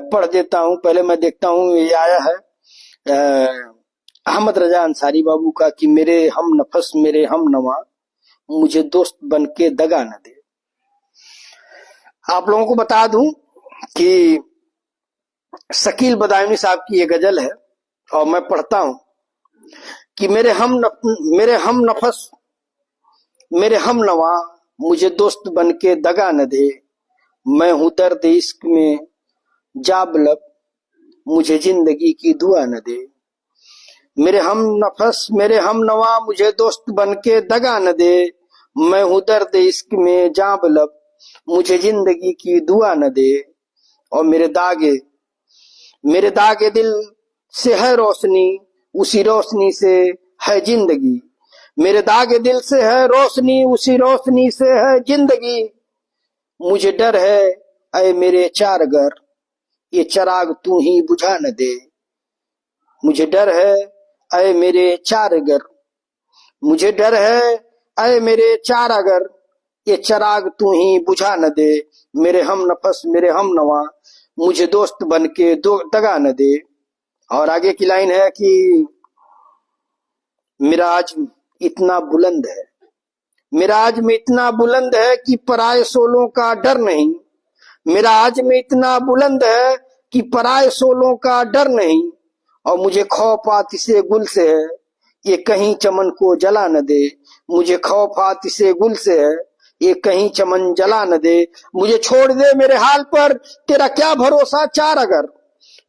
पढ़ देता हूं। पहले मैं देखता हूं, ये आया है अहमद रजा अंसारी बाबू का कि मेरे हम नफस मेरे हम नवा, मुझे दोस्त बन के दगा न दे। आप लोगों को बता दूं कि शकील बदायूनी साहब की ये गजल है और मैं पढ़ता हूं कि मेरे हम नफस मेरे हम नवा, मुझे दोस्त बन के दगा न दे। मैं हूं दर्द इश्क में जाबलब, मुझे जिंदगी की दुआ न दे। मेरे हम नफस मेरे हम नवा, मुझे दोस्त बन के दगा न दे। मैं हूं दर्द इश्क में जाबलब, मुझे जिंदगी की दुआ न दे। और मेरे दागे दिल से है रोशनी, उसी रोशनी से है जिंदगी। मेरे दागे दिल से है रोशनी, उसी रोशनी से है जिंदगी। मुझे डर है ऐ मेरे चारगर, ये चराग तू ही बुझा न दे। मुझे डर है ऐ मेरे चारगर, मुझे डर है ऐ मेरे चारगर, ये चराग तू ही बुझा न दे। मेरे हम नफस मेरे हम नवा, मुझे दोस्त बन के दगा न दे। और आगे की लाइन है कि मिराज इतना बुलंद है, मिराज में इतना बुलंद है कि पराए सोलों का डर नहीं। मिराज में इतना बुलंद है कि पराए सोलों का डर नहीं। और मुझे खौफ आतिशे गुल से है, ये कहीं चमन को जला न दे। मुझे खौफ आतिशे गुल से है, ये कहीं चमन जला न दे। मुझे छोड़ दे मेरे हाल पर, तेरा क्या भरोसा चार अगर।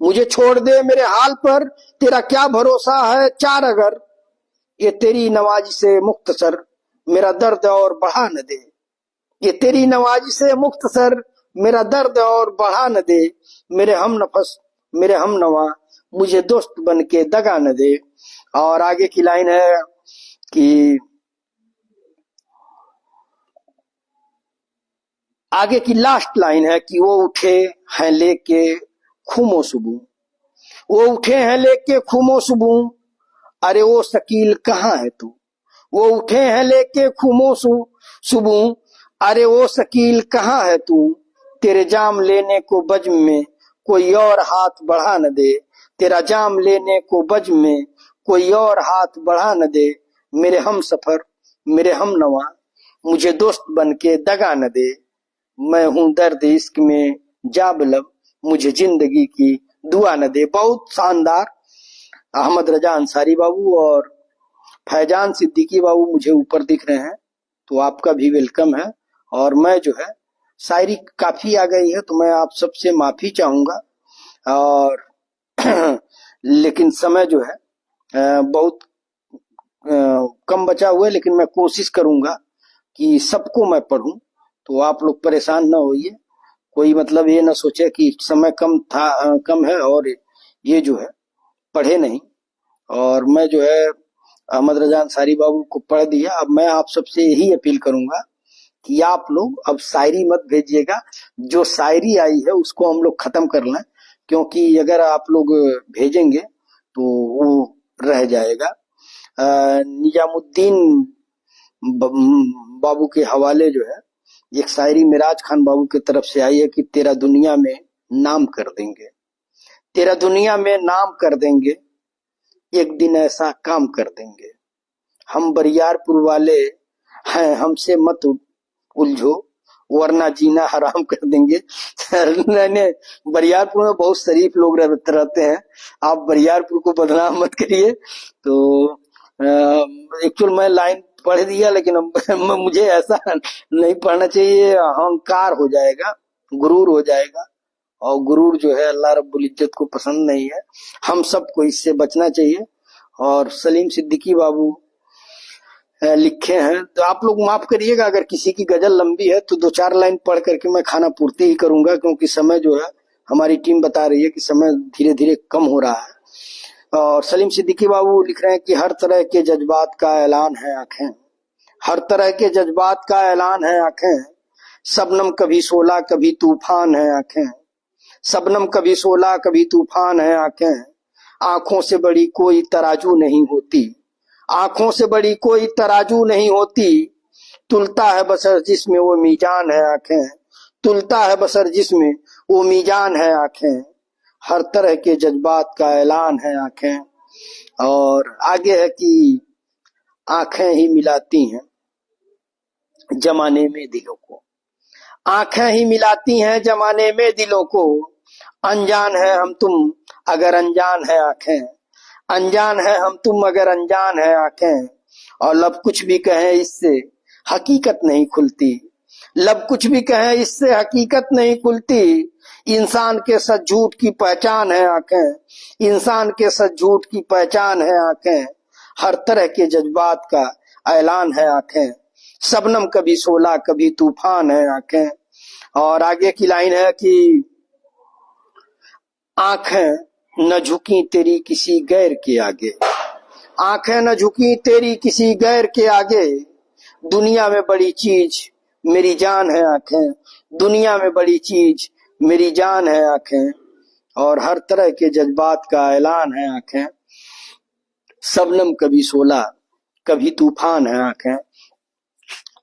मुझे छोड़ दे मेरे हाल पर, तेरा क्या भरोसा है चार अगर। ये तेरी नवाज से मुख्तसर, मेरा दर्द और बढ़ा न दे। ये तेरी नवाज से मुख्तसर, मेरा दर्द और बढ़ा न दे। मेरे हम नफस मेरे हम नवा, मुझे दोस्त बन के दगा न दे। और आगे की लाइन है कि आगे की लास्ट लाइन है कि वो उठे हैं लेके खूमो सुबह, वो उठे हैं लेके खूमो सुबह, अरे वो शकील कहाँ है तू। वो उठे हैं लेके खूमो सुबह, अरे वो शकील कहाँ है तू। तेरे जाम लेने को बज्म में कोई और हाथ बढ़ा न दे। तेरा जाम लेने को बज्म में कोई और हाथ बढ़ा न दे। मेरे हम सफर मेरे हम नवा, मुझे दोस्त बन के दगा न दे। मैं हूं दर्द इश्क में जाबलब, मुझे जिंदगी की दुआ न दे। बहुत शानदार। अहमद रजा अंसारी बाबू और फैजान सिद्दीकी बाबू मुझे ऊपर दिख रहे हैं, तो आपका भी वेलकम है। और मैं जो है शायरी काफी आ गई है, तो मैं आप सबसे माफी चाहूंगा। और लेकिन समय जो है बहुत कम बचा हुआ है, लेकिन मैं कोशिश करूंगा कि सबको मैं पढ़ूं, तो आप लोग परेशान ना होइए। कोई मतलब ये ना सोचे कि समय कम था, कम है और ये जो है पढ़े नहीं। और मैं जो है अहमद रजा अंसारी बाबू को पढ़ दिया। अब मैं आप सबसे यही अपील करूंगा कि आप लोग अब शायरी मत भेजिएगा, जो शायरी आई है उसको हम लोग खत्म कर लें, क्योंकि अगर आप लोग भेजेंगे तो वो रह जाएगा। निजामुद्दीन बाबू के हवाले जो है एक शायरी मिराज खान बाबू की तरफ से आई है कि तेरा दुनिया में नाम कर देंगे, तेरा दुनिया में नाम कर देंगे। एक दिन ऐसा काम कर देंगे। हम बरियारपुर वाले हैं, हमसे मत उलझो, वरना जीना हराम कर देंगे। नहीं, बरियारपुर में बहुत शरीफ लोग रहते हैं, आप बरियारपुर को बदनाम मत करिए। तो एक्चुअल मैं लाइन पढ़ दिया, लेकिन मुझे ऐसा नहीं पढ़ना चाहिए, अहंकार हो जाएगा, गुरूर हो जाएगा, और गुरूर जो है अल्लाह रब्बुल इज्जत को पसंद नहीं है। हम सबको इससे बचना चाहिए। और सलीम सिद्दीकी बाबू लिखे हैं, तो आप लोग माफ करिएगा अगर किसी की गजल लंबी है तो 2-4 लाइन पढ़ करके मैं खाना पूर्ति ही करूंगा, क्योंकि समय जो है हमारी टीम बता रही है कि समय धीरे धीरे कम हो रहा है। और सलीम सिद्दीकी बाबू लिख रहे हैं कि हर तरह के जज्बात का ऐलान है आंखें, हर तरह के जज्बात का ऐलान है आंखें, शबनम कभी शोला कभी तूफान है आंखें, शबनम कभी शोला कभी तूफान है आंखें, आंखों से बड़ी कोई तराजू नहीं होती, आंखों से बड़ी कोई तराजू नहीं होती, तुलता है बसर जिसमें वो मीजान है आंखें, तुलता है बसर जिसमें वो मीजान है आंखें, हर तरह के जज्बात का ऐलान है आंखें। और आगे है कि आंखें ही मिलाती हैं जमाने में दिलों को, आंखें ही मिलाती हैं जमाने में दिलों को, अनजान है हम तुम अगर अनजान है आंखें, अनजान है हम तुम अगर अनजान है आंखें, और लब कुछ भी कहें इससे हकीकत नहीं खुलती, लब कुछ भी कहें इससे हकीकत नहीं खुलती, इंसान के सच झूठ की पहचान है आंखें, इंसान के सच झूठ की पहचान है आंखें, हर तरह के जज्बात का ऐलान है आंखें, शबनम कभी शोला कभी तूफान है आंखें। और आगे की लाइन है कि आंखें न झुकी तेरी किसी गैर के आगे, आंखें न झुकी तेरी किसी गैर के आगे, दुनिया में बड़ी चीज मेरी जान है आंखें, दुनिया में बड़ी चीज मेरी जान है आंखें, और हर तरह के जज्बात का ऐलान है आंखें, शबनम कभी शोला कभी तूफान है आंखें।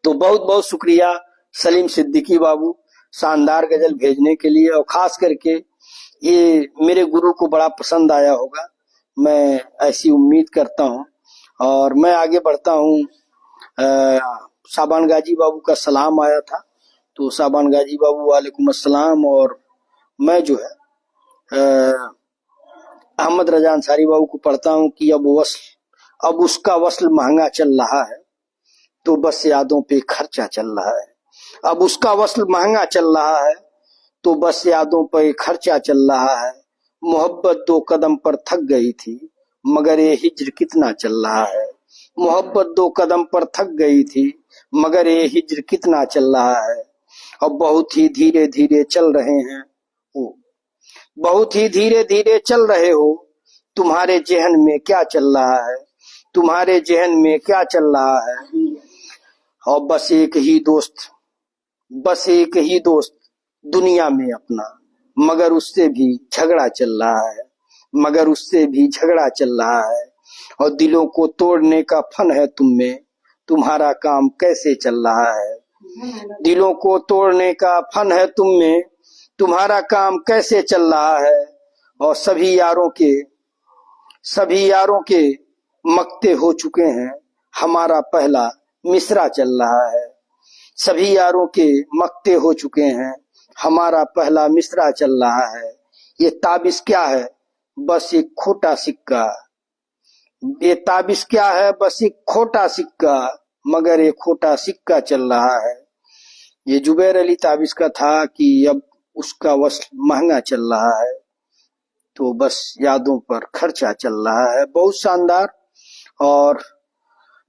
तो बहुत बहुत शुक्रिया सलीम सिद्दीकी बाबू शानदार गजल भेजने के लिए, और खास करके ये मेरे गुरु को बड़ा पसंद आया होगा, मैं ऐसी उम्मीद करता हूँ। और मैं आगे बढ़ता हूँ। साबान गाजी बाबू का सलाम आया था, तो साबान गाजी बाबू वालेकुम अस्सलाम। और मैं जो है अहमद रजा अंसारी बाबू को पढ़ता हूँ कि अब उसका वस्ल महंगा चल रहा है, तो बस यादों पे खर्चा चल रहा है, अब उसका वस्ल महंगा चल रहा है, तो बस यादों पे खर्चा चल रहा है, मोहब्बत 2 कदम पर थक गई थी, मगर ये हिज्र कितना चल रहा है, मोहब्बत 2 कदम पर थक गई थी, मगर ये हिज्र कितना चल रहा है, और बहुत ही धीरे धीरे चल रहे हैं वो, बहुत ही धीरे धीरे चल रहे हो, तुम्हारे जहन में क्या चल रहा है, तुम्हारे जहन में क्या चल रहा है, और बस एक ही दोस्त, बस एक ही दोस्त दुनिया में अपना, मगर उससे भी झगड़ा चल रहा है, मगर उससे भी झगड़ा चल रहा है, और दिलों को तोड़ने का फन है तुम में, तुम्हारा काम कैसे चल रहा है, दिलों को तोड़ने का फन है तुम में, तुम्हारा काम कैसे चल रहा है, और सभी यारों के मक्ते हो चुके हैं, हमारा पहला मिसरा चल रहा है, सभी यारों के मक्ते हो चुके हैं, हमारा पहला मिसरा चल रहा है, ये ताबिश क्या है बस एक खोटा सिक्का, ये ताबिश क्या है बस एक खोटा सिक्का, मगर ये खोटा सिक्का चल रहा है। ये जुबैर अली ताबिश का था कि अब उसका वस्ल महंगा चल रहा है, तो बस यादों पर खर्चा चल रहा है। बहुत शानदार। और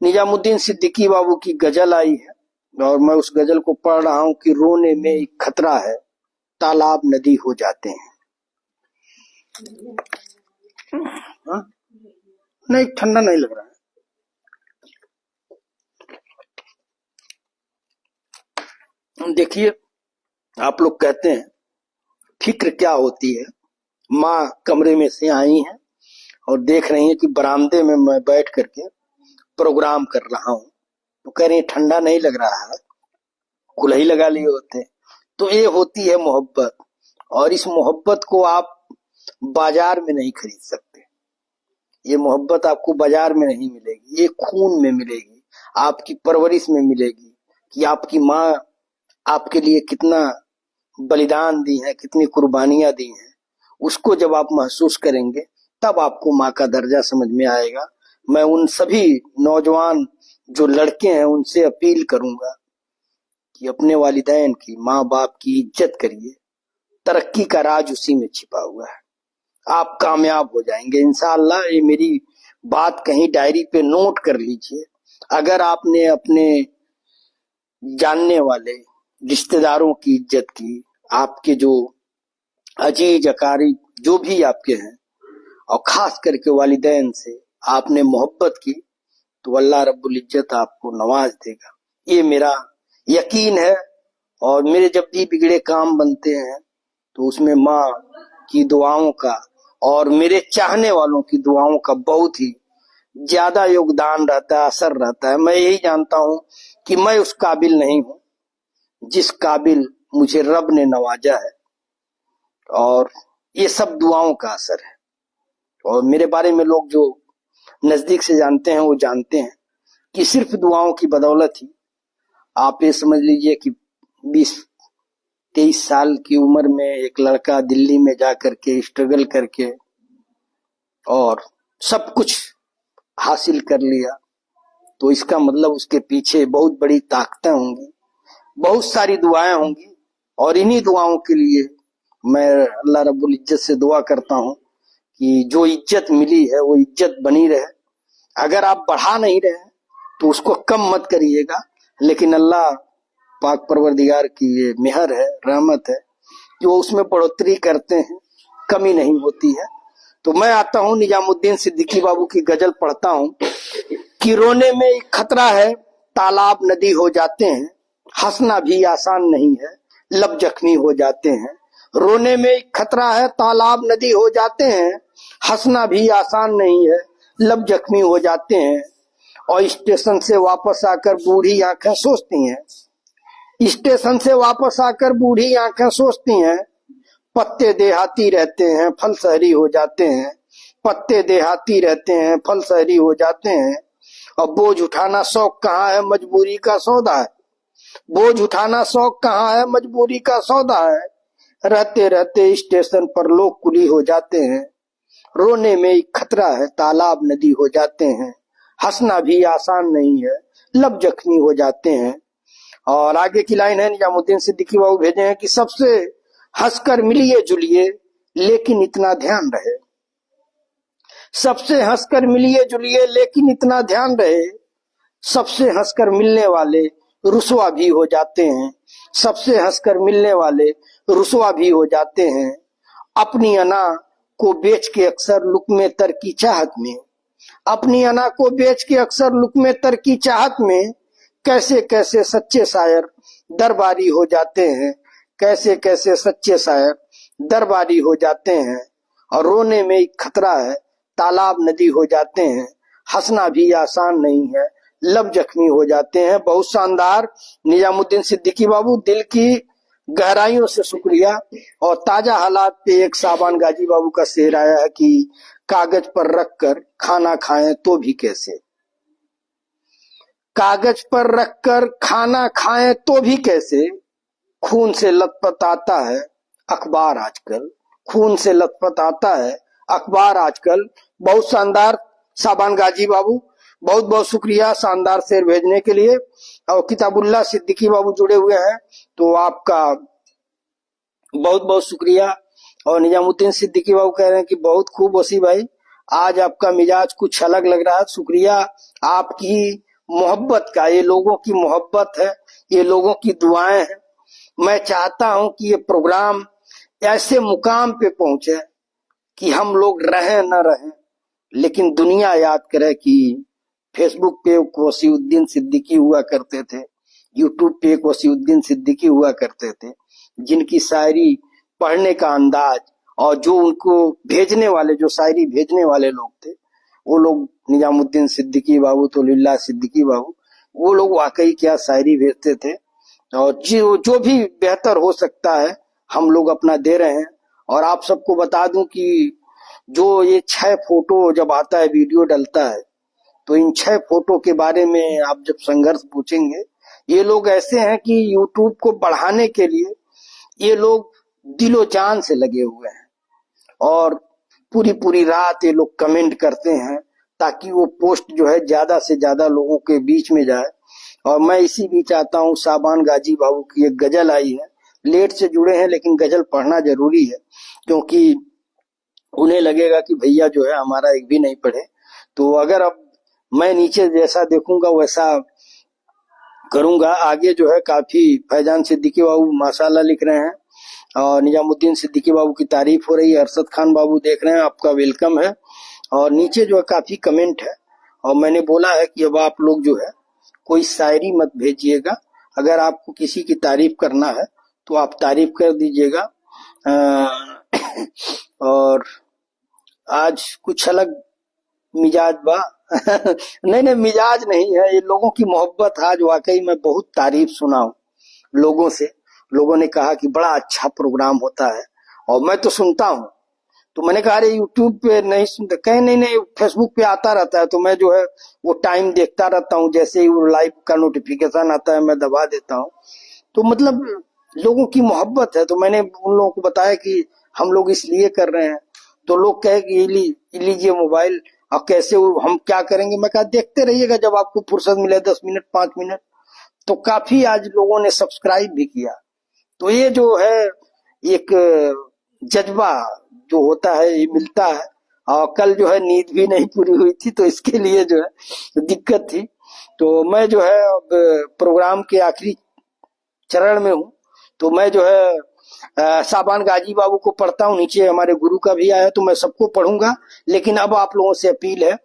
निजामुद्दीन सिद्दीकी बाबू की गजल आई है, और मैं उस गजल को पढ़ रहा हूँ कि रोने में एक खतरा है, तालाब नदी हो जाते हैं। हा? नहीं, ठंडा नहीं लग रहा है। देखिए, आप लोग कहते हैं फिक्र क्या होती है। माँ कमरे में से आई हैं और देख रही हैं कि बरामदे में मैं बैठ करके प्रोग्राम कर रहा हूँ, तो कह रही ठंडा नहीं लग रहा है, कुल्हाड़ी लगा लिए होते। तो ये होती है मोहब्बत, और इस मोहब्बत को आप बाजार में नहीं खरीद सकते, ये मोहब्बत आपको बाजार में नहीं मिलेगी, ये खून में मिलेगी, आपकी परवरिश में मिलेगी कि आपकी माँ आपके लिए कितना बलिदान दी है, कितनी कुर्बानियां दी हैं। उसको जब आप महसूस करेंगे तब आपको माँ का दर्जा समझ में आएगा। मैं उन सभी नौजवान जो लड़के हैं उनसे अपील करूंगा कि अपने वालिदैन की, माँ बाप की इज्जत करिए। तरक्की का राज उसी में छिपा हुआ है। आप कामयाब हो जाएंगे इंशाअल्लाह। ये मेरी बात कहीं डायरी पे नोट कर लीजिए। अगर आपने अपने जानने वाले रिश्तेदारों की इज्जत की, आपके जो अजीज अकारीब जो भी आपके हैं, और खास करके वालिदैन से आपने मोहब्बत की, तो अल्लाह रब्बुल इज्जत आपको नवाज देगा। ये मेरा यकीन है। और मेरे जब भी बिगड़े काम बनते हैं तो उसमें माँ की दुआओं का और मेरे चाहने वालों की दुआओं का बहुत ही ज्यादा योगदान रहता है, असर रहता है। मैं यही जानता हूं कि मैं उस काबिल नहीं हूं जिस काबिल मुझे रब ने नवाजा है, और ये सब दुआओं का असर है। और मेरे बारे में लोग जो नजदीक से जानते हैं वो जानते हैं कि सिर्फ दुआओं की बदौलत ही आप ये समझ लीजिए कि 20-23 साल की उम्र में एक लड़का दिल्ली में जाकर के स्ट्रगल करके और सब कुछ हासिल कर लिया, तो इसका मतलब उसके पीछे बहुत बड़ी ताकतें होंगी, बहुत सारी दुआएं होंगी। और इन्हीं दुआओं के लिए मैं अल्लाह रब्बुल इज्जत से दुआ करता हूं कि जो इज्जत मिली है वो इज्जत बनी रहे। अगर आप बढ़ा नहीं रहे तो उसको कम मत करिएगा, लेकिन अल्लाह पाक परवरदिगार की ये मेहर है, रहमत है कि वो उसमें बढ़ोतरी करते हैं, कमी नहीं होती है। तो मैं आता हूं, निजामुद्दीन सिद्दीकी बाबू की गजल पढ़ता हूं कि रोने में एक खतरा है, तालाब नदी हो जाते हैं, हंसना भी आसान नहीं है, लब जख्मी हो जाते हैं। रोने में एक खतरा है, तालाब नदी हो जाते हैं, हंसना भी आसान नहीं है, लब जख्मी हो जाते हैं। और स्टेशन से वापस आकर बूढ़ी आंखें सोचती हैं, स्टेशन से वापस आकर बूढ़ी आंखें सोचती हैं, पत्ते देहाती रहते हैं, फल शहरी हो जाते हैं, पत्ते देहाती रहते हैं, फल शहरी हो जाते हैं। और बोझ उठाना शौक कहाँ है, मजबूरी का सौदा है, बोझ उठाना शौक कहाँ है, मजबूरी का सौदा है। रहते रहते स्टेशन पर लोग कुली हो जाते हैं, रोने में एक खतरा है, तालाब नदी हो जाते हैं, हंसना भी आसान नहीं है, लब जख्मी हो जाते हैं। और आगे की लाइन है, निजामुद्दीन सिद्दीकी बाबू भेजे हैं कि सबसे हंसकर मिलिए जुलिए लेकिन इतना ध्यान रहे, सबसे हंसकर मिलिए जुलिए लेकिन इतना ध्यान रहे, सबसे हंसकर मिलने वाले रुसवा भी हो जाते हैं, सबसे हंसकर मिलने वाले रुसवा भी हो जाते हैं। अपनी अना को बेच के अक्सर लुक्मे तर की चाहत में, अपनी अना को बेच के अक्सर लुक्मे तर की चाहत में, कैसे कैसे सच्चे शायर दरबारी हो जाते हैं, कैसे कैसे सच्चे शायर दरबारी हो जाते हैं। और रोने में एक खतरा है, तालाब नदी हो जाते हैं, हंसना भी आसान नहीं है, लब जख्मी हो जाते हैं। बहुत शानदार निजामुद्दीन सिद्दीकी बाबू, दिल की गहराइयों से शुक्रिया। और ताजा हालात पे एक साबान गाजी बाबू का शेर आया है कि कागज पर रखकर खाना खाएं तो भी कैसे, कागज पर रखकर खाना खाएं तो भी कैसे, खून से लथपथ आता है अखबार आजकल, खून से लथपथ आता है अखबार आजकल। बहुत शानदार साबान गाजी बाबू, बहुत बहुत शुक्रिया शानदार शेर भेजने के लिए। और किताबुल्लाह सिद्दीकी बाबू जुड़े हुए हैं, तो आपका बहुत बहुत शुक्रिया। और निजामुद्दीन सिद्दीकी बाबू कह रहे हैं कि बहुत खूब वसी भाई, आज आपका मिजाज कुछ अलग लग रहा है। शुक्रिया आपकी मोहब्बत का, ये लोगों की मोहब्बत है, ये लोगों की दुआएं हैं। मैं चाहता हूं कि ये प्रोग्राम ऐसे मुकाम पे पहुंचे कि हम लोग रहें न रहें, लेकिन दुनिया याद करे कि फेसबुक पे एक वसीउद्दीन सिद्दीकी हुआ करते थे, यूट्यूब पे एक वसीउद्दीन सिद्दीकी हुआ करते थे, जिनकी शायरी पढ़ने का अंदाज और जो उनको भेजने वाले, जो शायरी भेजने वाले लोग थे, वो लोग निजामुद्दीन सिद्दीकी बाबू, तौलील्लाह सिद्दीकी बाबू, वो लोग वाकई क्या शायरी भेजते थे। और जो भी बेहतर हो सकता है हम लोग अपना दे रहे हैं। और आप सबको बता दूं कि जो ये 6 फोटो जब आता है, वीडियो डलता है, तो इन 6 फोटो के बारे में आप जब संघर्ष पूछेंगे, ये लोग ऐसे हैं कि यूट्यूब को बढ़ाने के लिए ये लोग दिलो जान से लगे हुए हैं और पूरी पूरी रात ये लोग कमेंट करते हैं ताकि वो पोस्ट जो है ज्यादा से ज्यादा लोगों के बीच में जाए। और मैं इसी बीच आता हूँ, साबान गाजी बाबू की एक गजल आई है, लेट से जुड़े हैं लेकिन गजल पढ़ना जरूरी है, क्योंकि उन्हें लगेगा कि भैया जो है हमारा एक भी नहीं पढ़े। तो अगर अब मैं नीचे जैसा देखूंगा वैसा करूंगा। आगे जो है काफी फैजान सिद्दीकी बाबू माशाल्लाह लिख रहे हैं और निजामुद्दीन सिद्दीकी बाबू की तारीफ हो रही है। अरशद खान बाबू देख रहे हैं, आपका वेलकम है। और नीचे जो है काफी कमेंट है और मैंने बोला है कि अब आप लोग जो है कोई शायरी मत भेजिएगा, अगर आपको किसी की तारीफ करना है तो आप तारीफ कर दीजिएगा। और आज कुछ अलग मिजाज बा नहीं नहीं, मिजाज नहीं है, ये लोगों की मोहब्बत। आज वाकई में बहुत तारीफ सुना हूं लोगों से, लोगों ने कहा कि बड़ा अच्छा प्रोग्राम होता है और मैं तो सुनता हूं। तो मैंने कहा अरे यूट्यूब पे नहीं सुनते, कहीं नहीं नहीं, फेसबुक पे आता रहता है, तो मैं जो है वो टाइम देखता रहता हूँ, जैसे ही वो लाइव का नोटिफिकेशन आता है मैं दबा देता हूँ। तो मतलब लोगों की मोहब्बत है। तो मैंने उन लोगों को बताया कि हम लोग इसलिए कर रहे हैं, तो लोग कहे कि लीजिए मोबाइल, अब कैसे हम क्या करेंगे। मैं कहा देखते रहिएगा, जब आपको फुर्सत मिले 10 मिनट 5 मिनट। तो काफी आज लोगों ने सब्सक्राइब भी किया। तो ये जो है एक जज्बा जो होता है ये मिलता है। और कल जो है नींद भी नहीं पूरी हुई थी, तो इसके लिए जो है दिक्कत थी। तो मैं जो है अब प्रोग्राम के आखिरी चरण में हूँ, तो मैं जो है साबान गाजी बाबू को पढ़ता हूँ, नीचे हमारे गुरु का भी आया, तो मैं सबको पढ़ूंगा। लेकिन अब आप लोगों से अपील है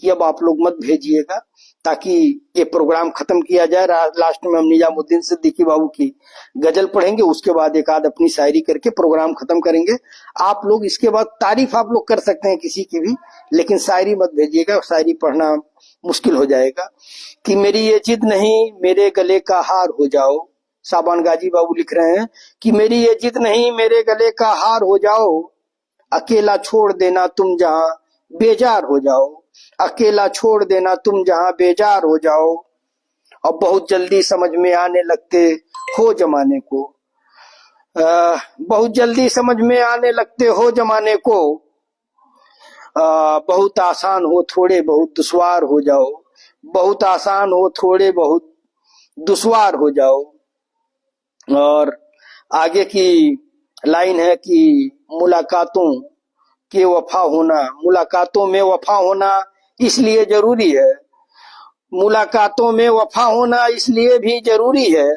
कि अब आप लोग मत भेजिएगा, ताकि ये प्रोग्राम खत्म किया जाए। लास्ट में हम निजामुद्दीन सिद्दीकी बाबू की गजल पढ़ेंगे, उसके बाद एक आध अपनी शायरी करके प्रोग्राम खत्म करेंगे। आप लोग इसके बाद तारीफ आप लोग कर सकते हैं किसी की भी, लेकिन शायरी मत भेजिएगा, शायरी पढ़ना मुश्किल हो जाएगा। कि मेरी ये जिद नहीं, मेरे गले का हार हो जाओ। साबान गाजी बाबू लिख रहे हैं कि मेरी ये जिद नहीं, मेरे गले का हार हो जाओ। अकेला छोड़ देना तुम जहां बेजार हो जाओ। अकेला छोड़ देना तुम जहां बेजार हो जाओ। अब बहुत जल्दी समझ में आने लगते हो जमाने को। बहुत जल्दी समझ में आने लगते हो जमाने को। बहुत आसान हो थोड़े बहुत दुश्वार हो जाओ। बहुत आसान हो थोड़े बहुत दुश्वार हो जाओ। और आगे की लाइन है कि मुलाकातों के वफा होना, मुलाकातों में वफा होना इसलिए जरूरी है। मुलाकातों में वफा होना इसलिए भी जरूरी है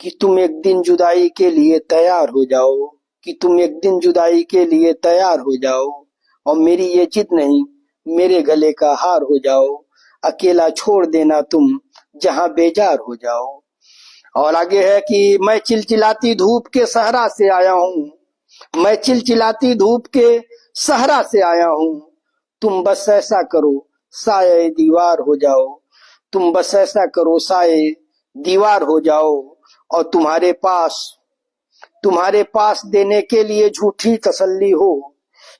कि तुम एक दिन जुदाई के लिए तैयार हो जाओ। कि तुम एक दिन जुदाई के लिए तैयार हो जाओ। और मेरी ये जिद नहीं, मेरे गले का हार हो जाओ। अकेला छोड़ देना तुम जहां बेजार हो जाओ। और आगे है कि मैं चिलचिलाती धूप के सहरा से आया हूँ। मैं चिलचिलाती धूप के सहरा से आया हूँ। तुम बस ऐसा करो साये दीवार हो जाओ। तुम बस ऐसा करो साये दीवार हो जाओ। और तुम्हारे पास देने के लिए झूठी तसल्ली हो।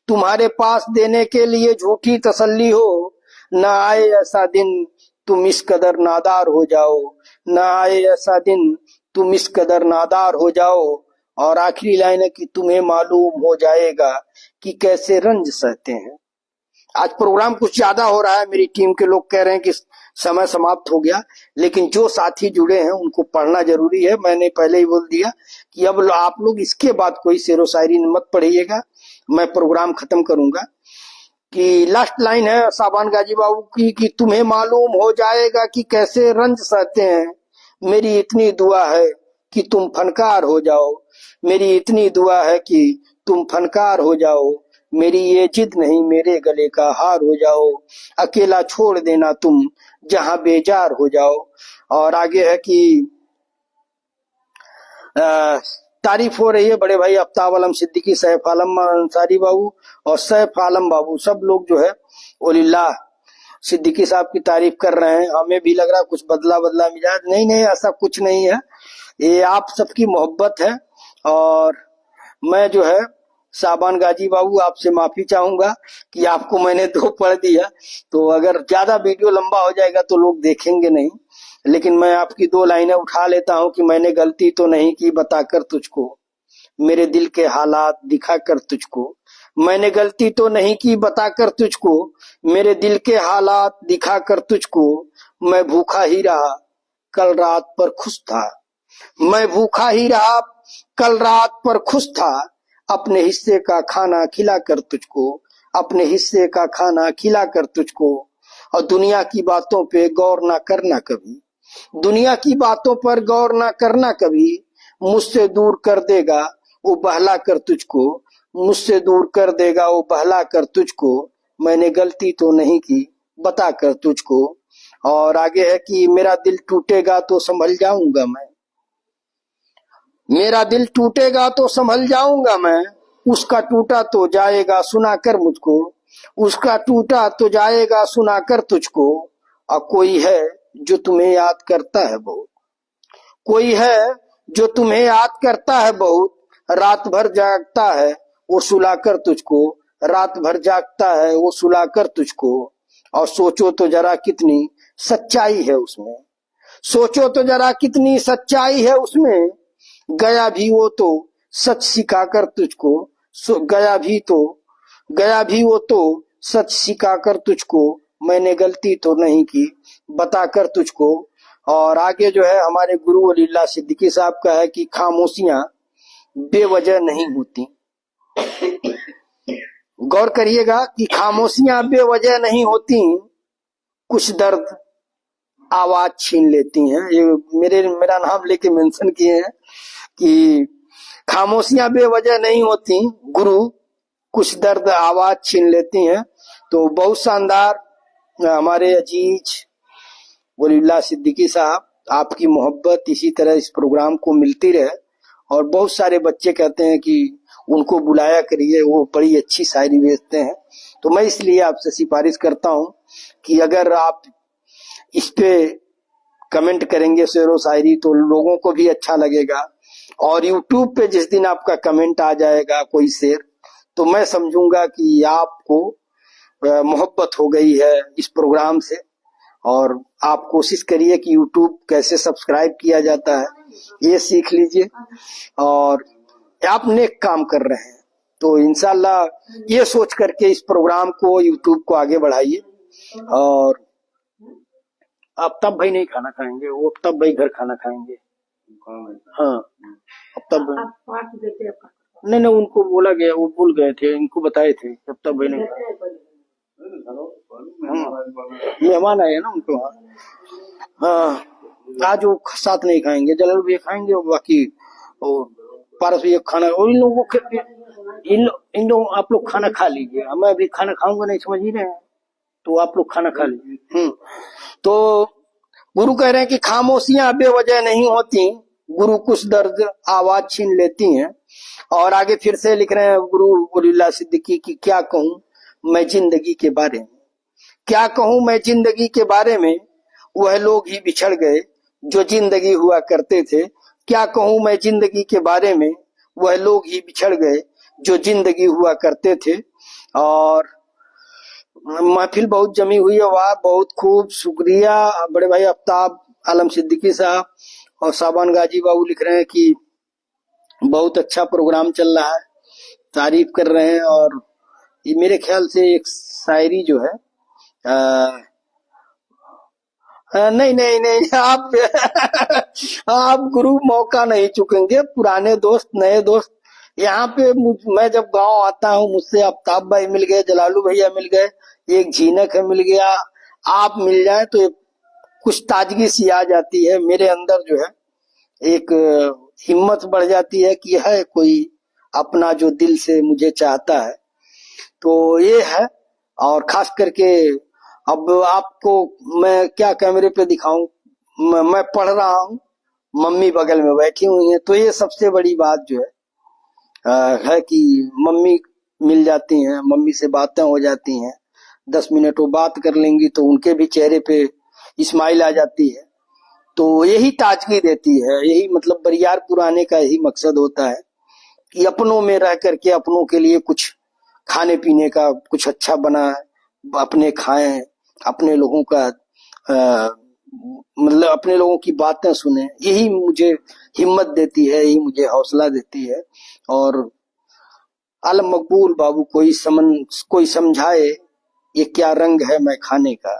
तुम्हारे पास देने के लिए झूठी तसल्ली हो। न आए ऐसा दिन तुम इस कदर नादार हो जाओ। न आए ऐसा दिन तुम इस कदर नादार हो जाओ। और आखिरी लाइन है कि तुम्हें मालूम हो जाएगा कि कैसे रंज सहते हैं। आज प्रोग्राम कुछ ज्यादा हो रहा है, मेरी टीम के लोग कह रहे हैं कि समय समाप्त हो गया, लेकिन जो साथी जुड़े हैं उनको पढ़ना जरूरी है। मैंने पहले ही बोल दिया कि अब आप लोग इसके बाद कोई शेरो शायरी मत पढ़िएगा, मैं प्रोग्राम खत्म करूंगा। कि लास्ट लाइन है साबान गाजी बाबू की कि तुम्हें मालूम हो जाएगा कि कैसे रंज सहते हैं। मेरी इतनी दुआ है कि तुम फनकार हो जाओ। मेरी इतनी दुआ है कि तुम फनकार हो जाओ। मेरी ये जिद नहीं, मेरे गले का हार हो जाओ। अकेला छोड़ देना तुम जहां बेजार हो जाओ। और आगे है कि तारीफ हो रही है बड़े भाई आफ्ताब आलम सिद्दीकी, सैफ आलम अंसारी बाबू और सैफ आलम बाबू, सब लोग जो है ओलिल्लाह सिद्दीकी साहब की तारीफ कर रहे हैं। हमें भी लग रहा कुछ बदला बदला मिजाज, नहीं नहीं ऐसा कुछ नहीं है, ये आप सबकी मोहब्बत है। और मैं जो है साबान गाजी बाबू, आपसे माफी चाहूंगा कि आपको मैंने दो पढ़ दिया, तो अगर ज्यादा वीडियो लंबा हो जाएगा तो लोग देखेंगे नहीं, लेकिन मैं आपकी दो लाइनें उठा लेता हूं कि मैंने गलती तो नहीं की बताकर तुझको, मेरे दिल के हालात दिखाकर तुझको, मैंने गलती तो नहीं की बताकर तुझको, मेरे दिल के हालात दिखाकर तुझको, मैं भूखा ही रहा कल रात पर खुश था, मैं भूखा ही रहा कल रात पर खुश था, अपने हिस्से का खाना खिलाकर तुझको, अपने हिस्से का खाना खिलाकर तुझको, और दुनिया की बातों पे गौर ना करना कभी, दुनिया की बातों पर गौर ना करना कभी, मुझसे दूर कर देगा वो बहला कर तुझको, मुझसे दूर कर देगा वो बहला कर तुझको, मैंने गलती तो नहीं की बता कर तुझको। और आगे है कि मेरा दिल टूटेगा तो संभल जाऊंगा मैं, मेरा दिल टूटेगा तो संभल जाऊंगा मैं, उसका टूटा तो जाएगा सुनाकर मुझको, उसका टूटा तो जाएगा सुनाकर तुझको, और कोई है जो तुम्हें याद करता है बहुत, कोई है जो तुम्हें याद करता है बहुत, रात भर जागता है वो सुलाकर तुझको, रात भर जागता है वो सुलाकर तुझको, और सोचो तो जरा कितनी सच्चाई है उसमें, सोचो तो जरा कितनी सच्चाई है उसमें, गया भी वो तो सच सिखाकर तुझको, गया भी वो तो सच सिखाकर तुझको, मैंने गलती तो नहीं की बताकर तुझको। और आगे जो है हमारे गुरु वलील्लाह सिद्दीकी साहब का है कि खामोशियां बेवजह नहीं होती, गौर करिएगा कि खामोशियां बेवजह नहीं होती, कुछ दर्द आवाज छीन लेती हैं, ये मेरा नाम लेके मेंशन किए हैं कि खामोशियां बेवजह नहीं होती गुरु, कुछ दर्द आवाज छीन लेती हैं। तो बहुत शानदार हमारे अजीज वलीउल्लाह सिद्दीकी साहब, आपकी मोहब्बत इसी तरह इस प्रोग्राम को मिलती रहे, और बहुत सारे बच्चे कहते हैं कि उनको बुलाया करिए, वो बड़ी अच्छी शायरी भेजते हैं, तो मैं इसलिए आपसे सिफारिश करता हूं कि अगर आप इस पे कमेंट करेंगे शेरो शायरी तो लोगों को भी अच्छा लगेगा, और यूट्यूब पे जिस दिन आपका कमेंट आ जाएगा कोई शेर, तो मैं समझूंगा कि आपको मोहब्बत हो गई है इस प्रोग्राम से, और आप कोशिश करिए कि यूट्यूब कैसे सब्सक्राइब किया जाता है ये सीख लीजिए, और आप नेक काम कर रहे हैं तो इंशाल्लाह ये सोच करके इस प्रोग्राम को यूट्यूब को आगे बढ़ाइए। और आप तब भाई नहीं खाना खाएंगे, वो तब भाई घर खाना खाएंगे, हाँ अब तब नहीं नहीं उनको बोला गया, वो भूल गए थे, इनको बताए थे तब तब भाई नहीं, मेहमान आए ना उनको, हाँ आज वो साथ नहीं खाएंगे, जलाल भैया खाएंगे और बाकी पारस भैया खाना, और इन लोगों को इन लोग आप लोग खाना खा लीजिए, मैं अभी खाना खाऊंगा नहीं, समझ ही रहे हैं, तो आप लोग खाना खा लीजिए। तो गुरु कह रहे हैं कि खामोशियां बेवजह नहीं होती, गुरु कुछ दर्द आवाज छीन लेती हैं। और आगे फिर से लिख रहे हैं गुरु वलीउल्लाह सिद्दीकी की, क्या कहूं मैं जिंदगी के बारे में, क्या कहूं मैं जिंदगी के बारे में, वह लोग ही बिछड़ गए जो जिंदगी हुआ करते थे, क्या कहूं मैं जिंदगी के बारे में, वह लोग ही बिछड़ गए जो जिंदगी हुआ करते थे। और महफिल बहुत जमी हुई है, वाह बहुत खूब, शुक्रिया बड़े भाई आफ्ताब आलम सिद्दीकी साहब, और साबान गाजी बाबू लिख रहे हैं कि बहुत अच्छा प्रोग्राम चल रहा है, तारीफ कर रहे हैं। और ये मेरे ख्याल से एक शायरी जो है नहीं नहीं नहीं आप आप गुरु मौका नहीं चुकेंगे, पुराने दोस्त नए दोस्त यहाँ पे, मैं जब गांव आता हूँ मुझसे आफ्ताब भाई मिल गए, जलालू भैया मिल गए, एक झीनक है मिल गया, आप मिल जाए तो कुछ ताजगी सी आ जाती है मेरे अंदर, जो है एक हिम्मत बढ़ जाती है कि है कोई अपना जो दिल से मुझे चाहता है, तो ये है। और खास करके अब आपको मैं क्या कैमरे पे दिखाऊं, मैं पढ़ रहा हूँ, मम्मी बगल में बैठी हुई है, तो ये सबसे बड़ी बात जो है कि मम्मी मिल जाती हैं, मम्मी से बातें हो जाती हैं, 10 मिनट वो बात कर लेंगी तो उनके भी चेहरे पे स्माइल आ जाती है, तो यही ताजगी देती है, यही मतलब बरियार पुराने का यही मकसद होता है कि अपनों में रह करके अपनों के लिए कुछ खाने पीने का कुछ अच्छा बनाए, अपने खाएं, अपने लोगों का मतलब अपने लोगों की बातें सुने। यही मुझे हिम्मत देती है, यही मुझे हौसला देती है। और आलम मकबूल बाबू, कोई समझाए ये क्या रंग है मैं खाने का,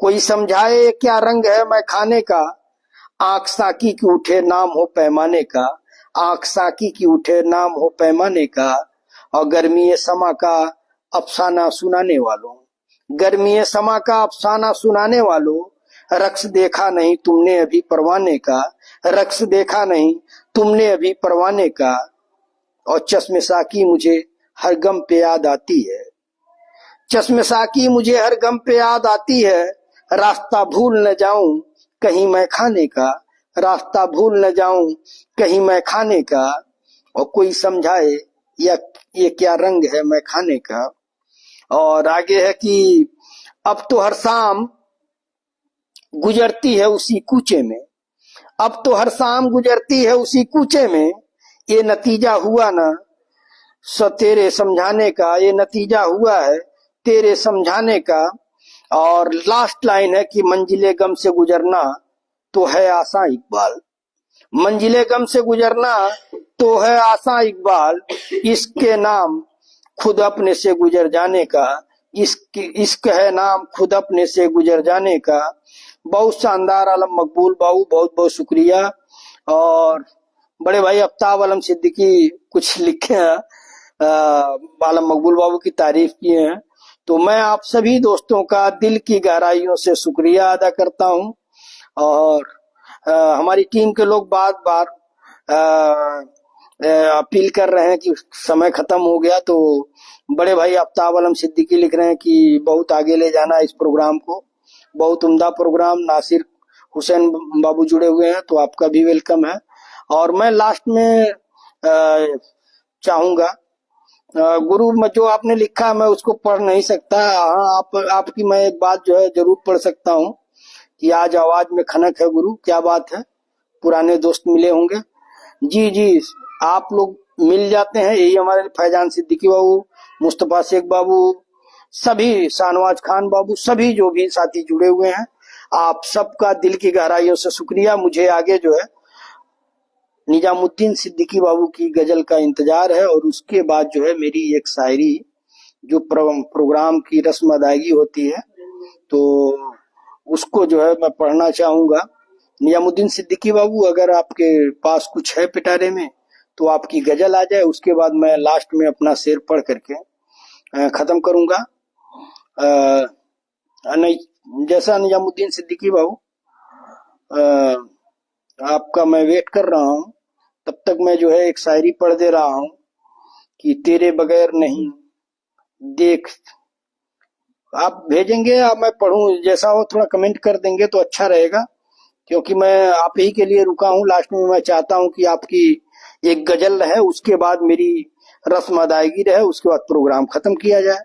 कोई समझाए ये क्या रंग है मैं खाने का, आंख साकी की उठे नाम हो पैमाने का, आंख साकी की उठे नाम हो पैमाने का। और गर्मी समा का अफसाना सुनाने वालों, गर्मी समा का अफसाना सुनाने वालों, रक्स देखा नहीं तुमने अभी परवाने का, रक्स देखा नहीं तुमने अभी परवाने का। और चश्मे साकी मुझे हर गम पे याद आती है, चश्मे साकी मुझे हर गम पे याद आती है, रास्ता भूल न जाऊं कहीं मैं खाने का, रास्ता भूल न जाऊं कहीं मैं खाने का। और कोई समझाए या ये क्या रंग है मैं खाने का। और आगे है कि अब तो हर शाम गुजरती है उसी कूचे में, अब तो हर शाम गुजरती है उसी कूचे में, ये नतीजा हुआ ना सो तेरे समझाने का, ये नतीजा हुआ है तेरे समझाने का। और लास्ट लाइन है कि मंजिले गम से गुजरना तो है आसा इकबाल, मंजिले गम से गुजरना तो है आसा इकबाल, इसके नाम खुद अपने से गुजर जाने का, इश्क है नाम खुद अपने से गुजर जाने का। बहुत शानदार आलम मकबूल बाबू, बहुत बहुत शुक्रिया। और बड़े भाई आफ्ताब आलम सिद्दीकी कुछ लिखे हैं, आलम मकबूल बाबू की तारीफ किए हैं। तो मैं आप सभी दोस्तों का दिल की गहराइयों से शुक्रिया अदा करता हूं। और हमारी टीम के लोग बार बार अपील कर रहे हैं कि समय खत्म हो गया, तो बड़े भाई आफ्ताब आलम सिद्दीकी लिख रहे हैं कि बहुत आगे ले जाना इस प्रोग्राम को, बहुत उम्दा प्रोग्राम। नासिर हुसैन बाबू जुड़े हुए हैं, तो आपका भी वेलकम है। और मैं लास्ट में चाहूंगा, गुरु में जो आपने लिखा मैं उसको पढ़ नहीं सकता। हाँ, आपकी मैं एक बात जो है जरूर पढ़ सकता हूँ कि आज आवाज में खनक है गुरु, क्या बात है, पुराने दोस्त मिले होंगे। जी जी, आप लोग मिल जाते हैं, यही हमारे फैजान सिद्दीकी बाबू, मुस्तफा शेख बाबू, सभी शाहनवाज खान बाबू, सभी जो भी साथी जुड़े हुए हैं, आप सबका दिल की गहराइयों से शुक्रिया। मुझे आगे जो है निजामुद्दीन सिद्दीकी बाबू की गजल का इंतजार है, और उसके बाद जो है मेरी एक शायरी जो प्रोग्राम की रस्म अदायगी होती है, तो उसको जो है मैं पढ़ना चाहूंगा। निजामुद्दीन सिद्दीकी बाबू, अगर आपके पास कुछ है पिटारे में तो आपकी गजल आ जाए, उसके बाद मैं लास्ट में अपना शेर पढ़ करके खत्म करूंगा। नहीं, जैसा निजामुद्दीन सिद्दीकी बाबू, आपका मैं वेट कर रहा हूं, तब तक मैं जो है एक शायरी पढ़ दे रहा हूं कि तेरे बगैर नहीं देख। आप भेजेंगे या मैं पढ़ूं, जैसा हो थोड़ा कमेंट कर देंगे तो अच्छा रहेगा, क्योंकि मैं आप ही के लिए रुका हूं। लास्ट में मैं चाहता हूं कि आपकी एक गजल रहे, उसके बाद मेरी रस्म अदायगी रहे, उसके बाद प्रोग्राम खत्म किया जाए।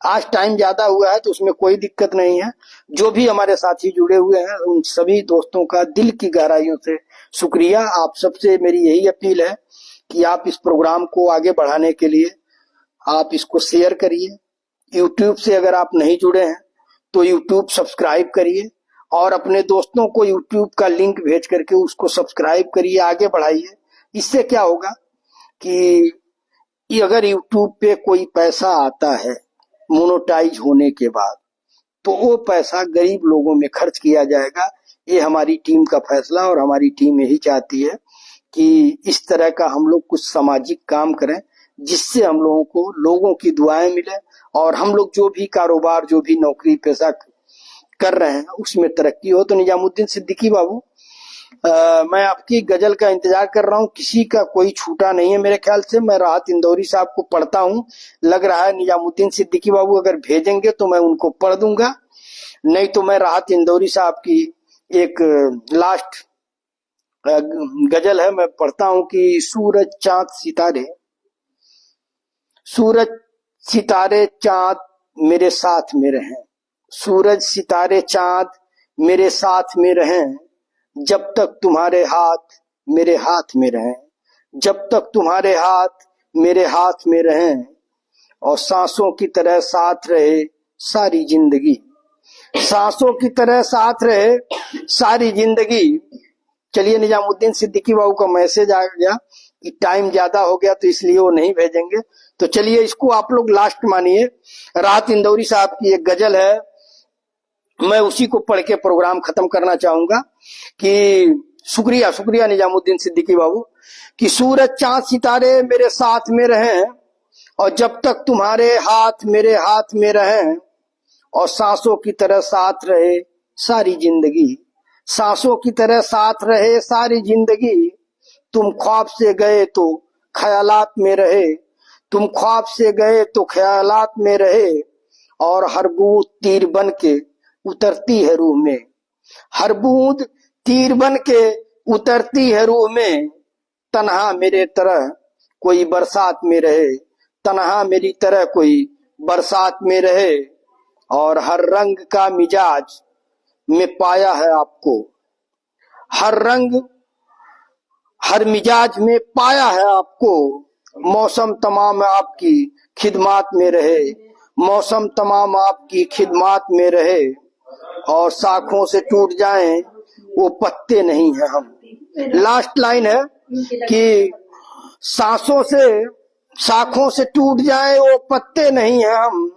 आज टाइम ज्यादा हुआ है तो उसमें कोई दिक्कत नहीं है। जो भी हमारे साथी जुड़े हुए हैं उन सभी दोस्तों का दिल की गहराइयों से शुक्रिया। आप सबसे मेरी यही अपील है कि आप इस प्रोग्राम को आगे बढ़ाने के लिए आप इसको शेयर करिए। यूट्यूब से अगर आप नहीं जुड़े हैं तो यूट्यूब सब्सक्राइब करिए, और अपने दोस्तों को यूट्यूब का लिंक भेज करके उसको सब्सक्राइब करिए, आगे बढ़ाइए। इससे क्या होगा कि अगर यूट्यूब पे कोई पैसा आता है मोनेटाइज होने के बाद, तो वो पैसा गरीब लोगों में खर्च किया जाएगा। ये हमारी टीम का फैसला, और हमारी टीम यही चाहती है कि इस तरह का हम लोग कुछ सामाजिक काम करें जिससे हम लोगों को लोगों की दुआएं मिले, और हम लोग जो भी कारोबार, जो भी नौकरी पेशा कर रहे हैं उसमें तरक्की हो। तो निजामुद्दीन सिद्दीकी बाबू, मैं आपकी गजल का इंतजार कर रहा हूँ, किसी का कोई छूटा नहीं है मेरे ख्याल से। मैं राहत इंदौरी साहब को पढ़ता हूँ, लग रहा है निजामुद्दीन सिद्दीकी बाबू अगर भेजेंगे तो मैं उनको पढ़ दूंगा, नहीं तो मैं राहत इंदौरी साहब की एक लास्ट गजल है मैं पढ़ता हूँ कि सूरज चांद सितारे, सूरज सितारे चांद मेरे साथ में रहें, सूरज सितारे चांद मेरे साथ में रहें, जब तक तुम्हारे हाथ मेरे हाथ में रहें, जब तक तुम्हारे हाथ मेरे हाथ में रहें और सांसों की तरह साथ रहे सारी जिंदगी, सांसों की तरह साथ रहे सारी जिंदगी। चलिए, निजामुद्दीन सिद्दीकी बाबू का मैसेज आ गया कि टाइम ज्यादा हो गया तो इसलिए वो नहीं भेजेंगे, तो चलिए इसको आप लोग लास्ट मानिए। राहत इंदौरी साहब की एक गजल है, मैं उसी को पढ़ के प्रोग्राम खत्म करना चाहूंगा कि शुक्रिया शुक्रिया निजामुद्दीन सिद्दीकी बाबू, कि सूरज चांद सितारे मेरे साथ में रहें और जब तक तुम्हारे हाथ मेरे हाथ में रहें और सांसों की तरह साथ रहे सारी जिंदगी, सांसों की तरह साथ रहे सारी जिंदगी। तुम ख्वाब से गए तो ख्यालात में रहे, तुम ख्वाब से गए तो ख्यालात में रहे और हर बूंद तीर बन के उतरती है रूह में, हर बूंद तीर बन के उतरती है रूह में। तन्हा मेरे तरह कोई बरसात में रहे, तन्हा मेरी तरह कोई बरसात में रहे और हर रंग का मिजाज में पाया है आपको, हर रंग हर मिजाज में पाया है आपको। मौसम तमाम आपकी खिदमात में रहे, मौसम तमाम आपकी खिदमात में रहे और शाखों से टूट जाएं वो पत्ते नहीं है हम। लास्ट लाइन है कि सांसों से शाखों से टूट जाए वो पत्ते नहीं है हम।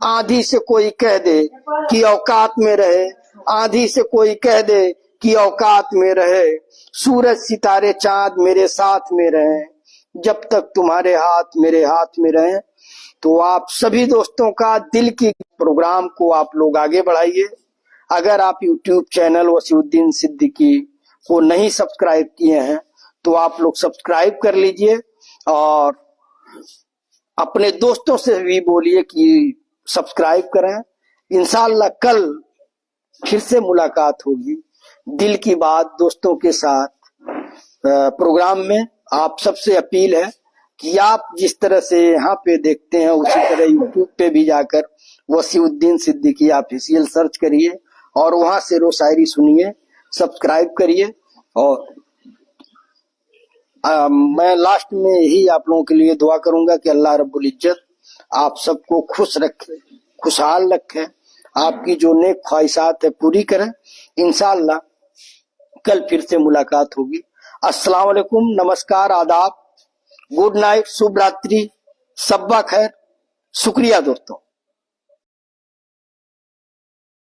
आंधी से कोई कह दे कि औकात में रहे, आंधी से कोई कह दे कि औकात में रहे, सूरज सितारे चांद मेरे साथ में रहे जब तक तुम्हारे हाथ मेरे हाथ में रहे। तो आप सभी दोस्तों का दिल की प्रोग्राम को आप लोग आगे बढ़ाइए। अगर आप YouTube चैनल वसीउद्दीन सिद्दीकी को नहीं सब्सक्राइब किए हैं तो आप लोग सब्सक्राइब कर लीजिए और अपने दोस्तों से भी बोलिए कि सब्सक्राइब करें। इंशाअल्लाह कल फिर से मुलाकात होगी दिल की बात दोस्तों के साथ प्रोग्राम में। आप सबसे अपील है कि आप जिस तरह से यहाँ पे देखते हैं उसी तरह YouTube पे भी जाकर वसीउद्दीन सिद्दीकी ऑफिशियल सर्च करिए और वहां से रोज शायरी सुनिए, सब्सक्राइब करिए। और मैं लास्ट में यही आप लोगों के लिए दुआ करूंगा कि अल्लाह रब्बुल इज्जत आप सबको खुश रखे, खुशहाल रखे, आपकी जो नेक ख्वाहिशात है पूरी करें। इंशाअल्लाह कल फिर से मुलाकात होगी। अस्सलाम वालेकुम, नमस्कार, आदाब, गुड नाइट, शुभ रात्रि, सब्बा खैर, शुक्रिया दोस्तों।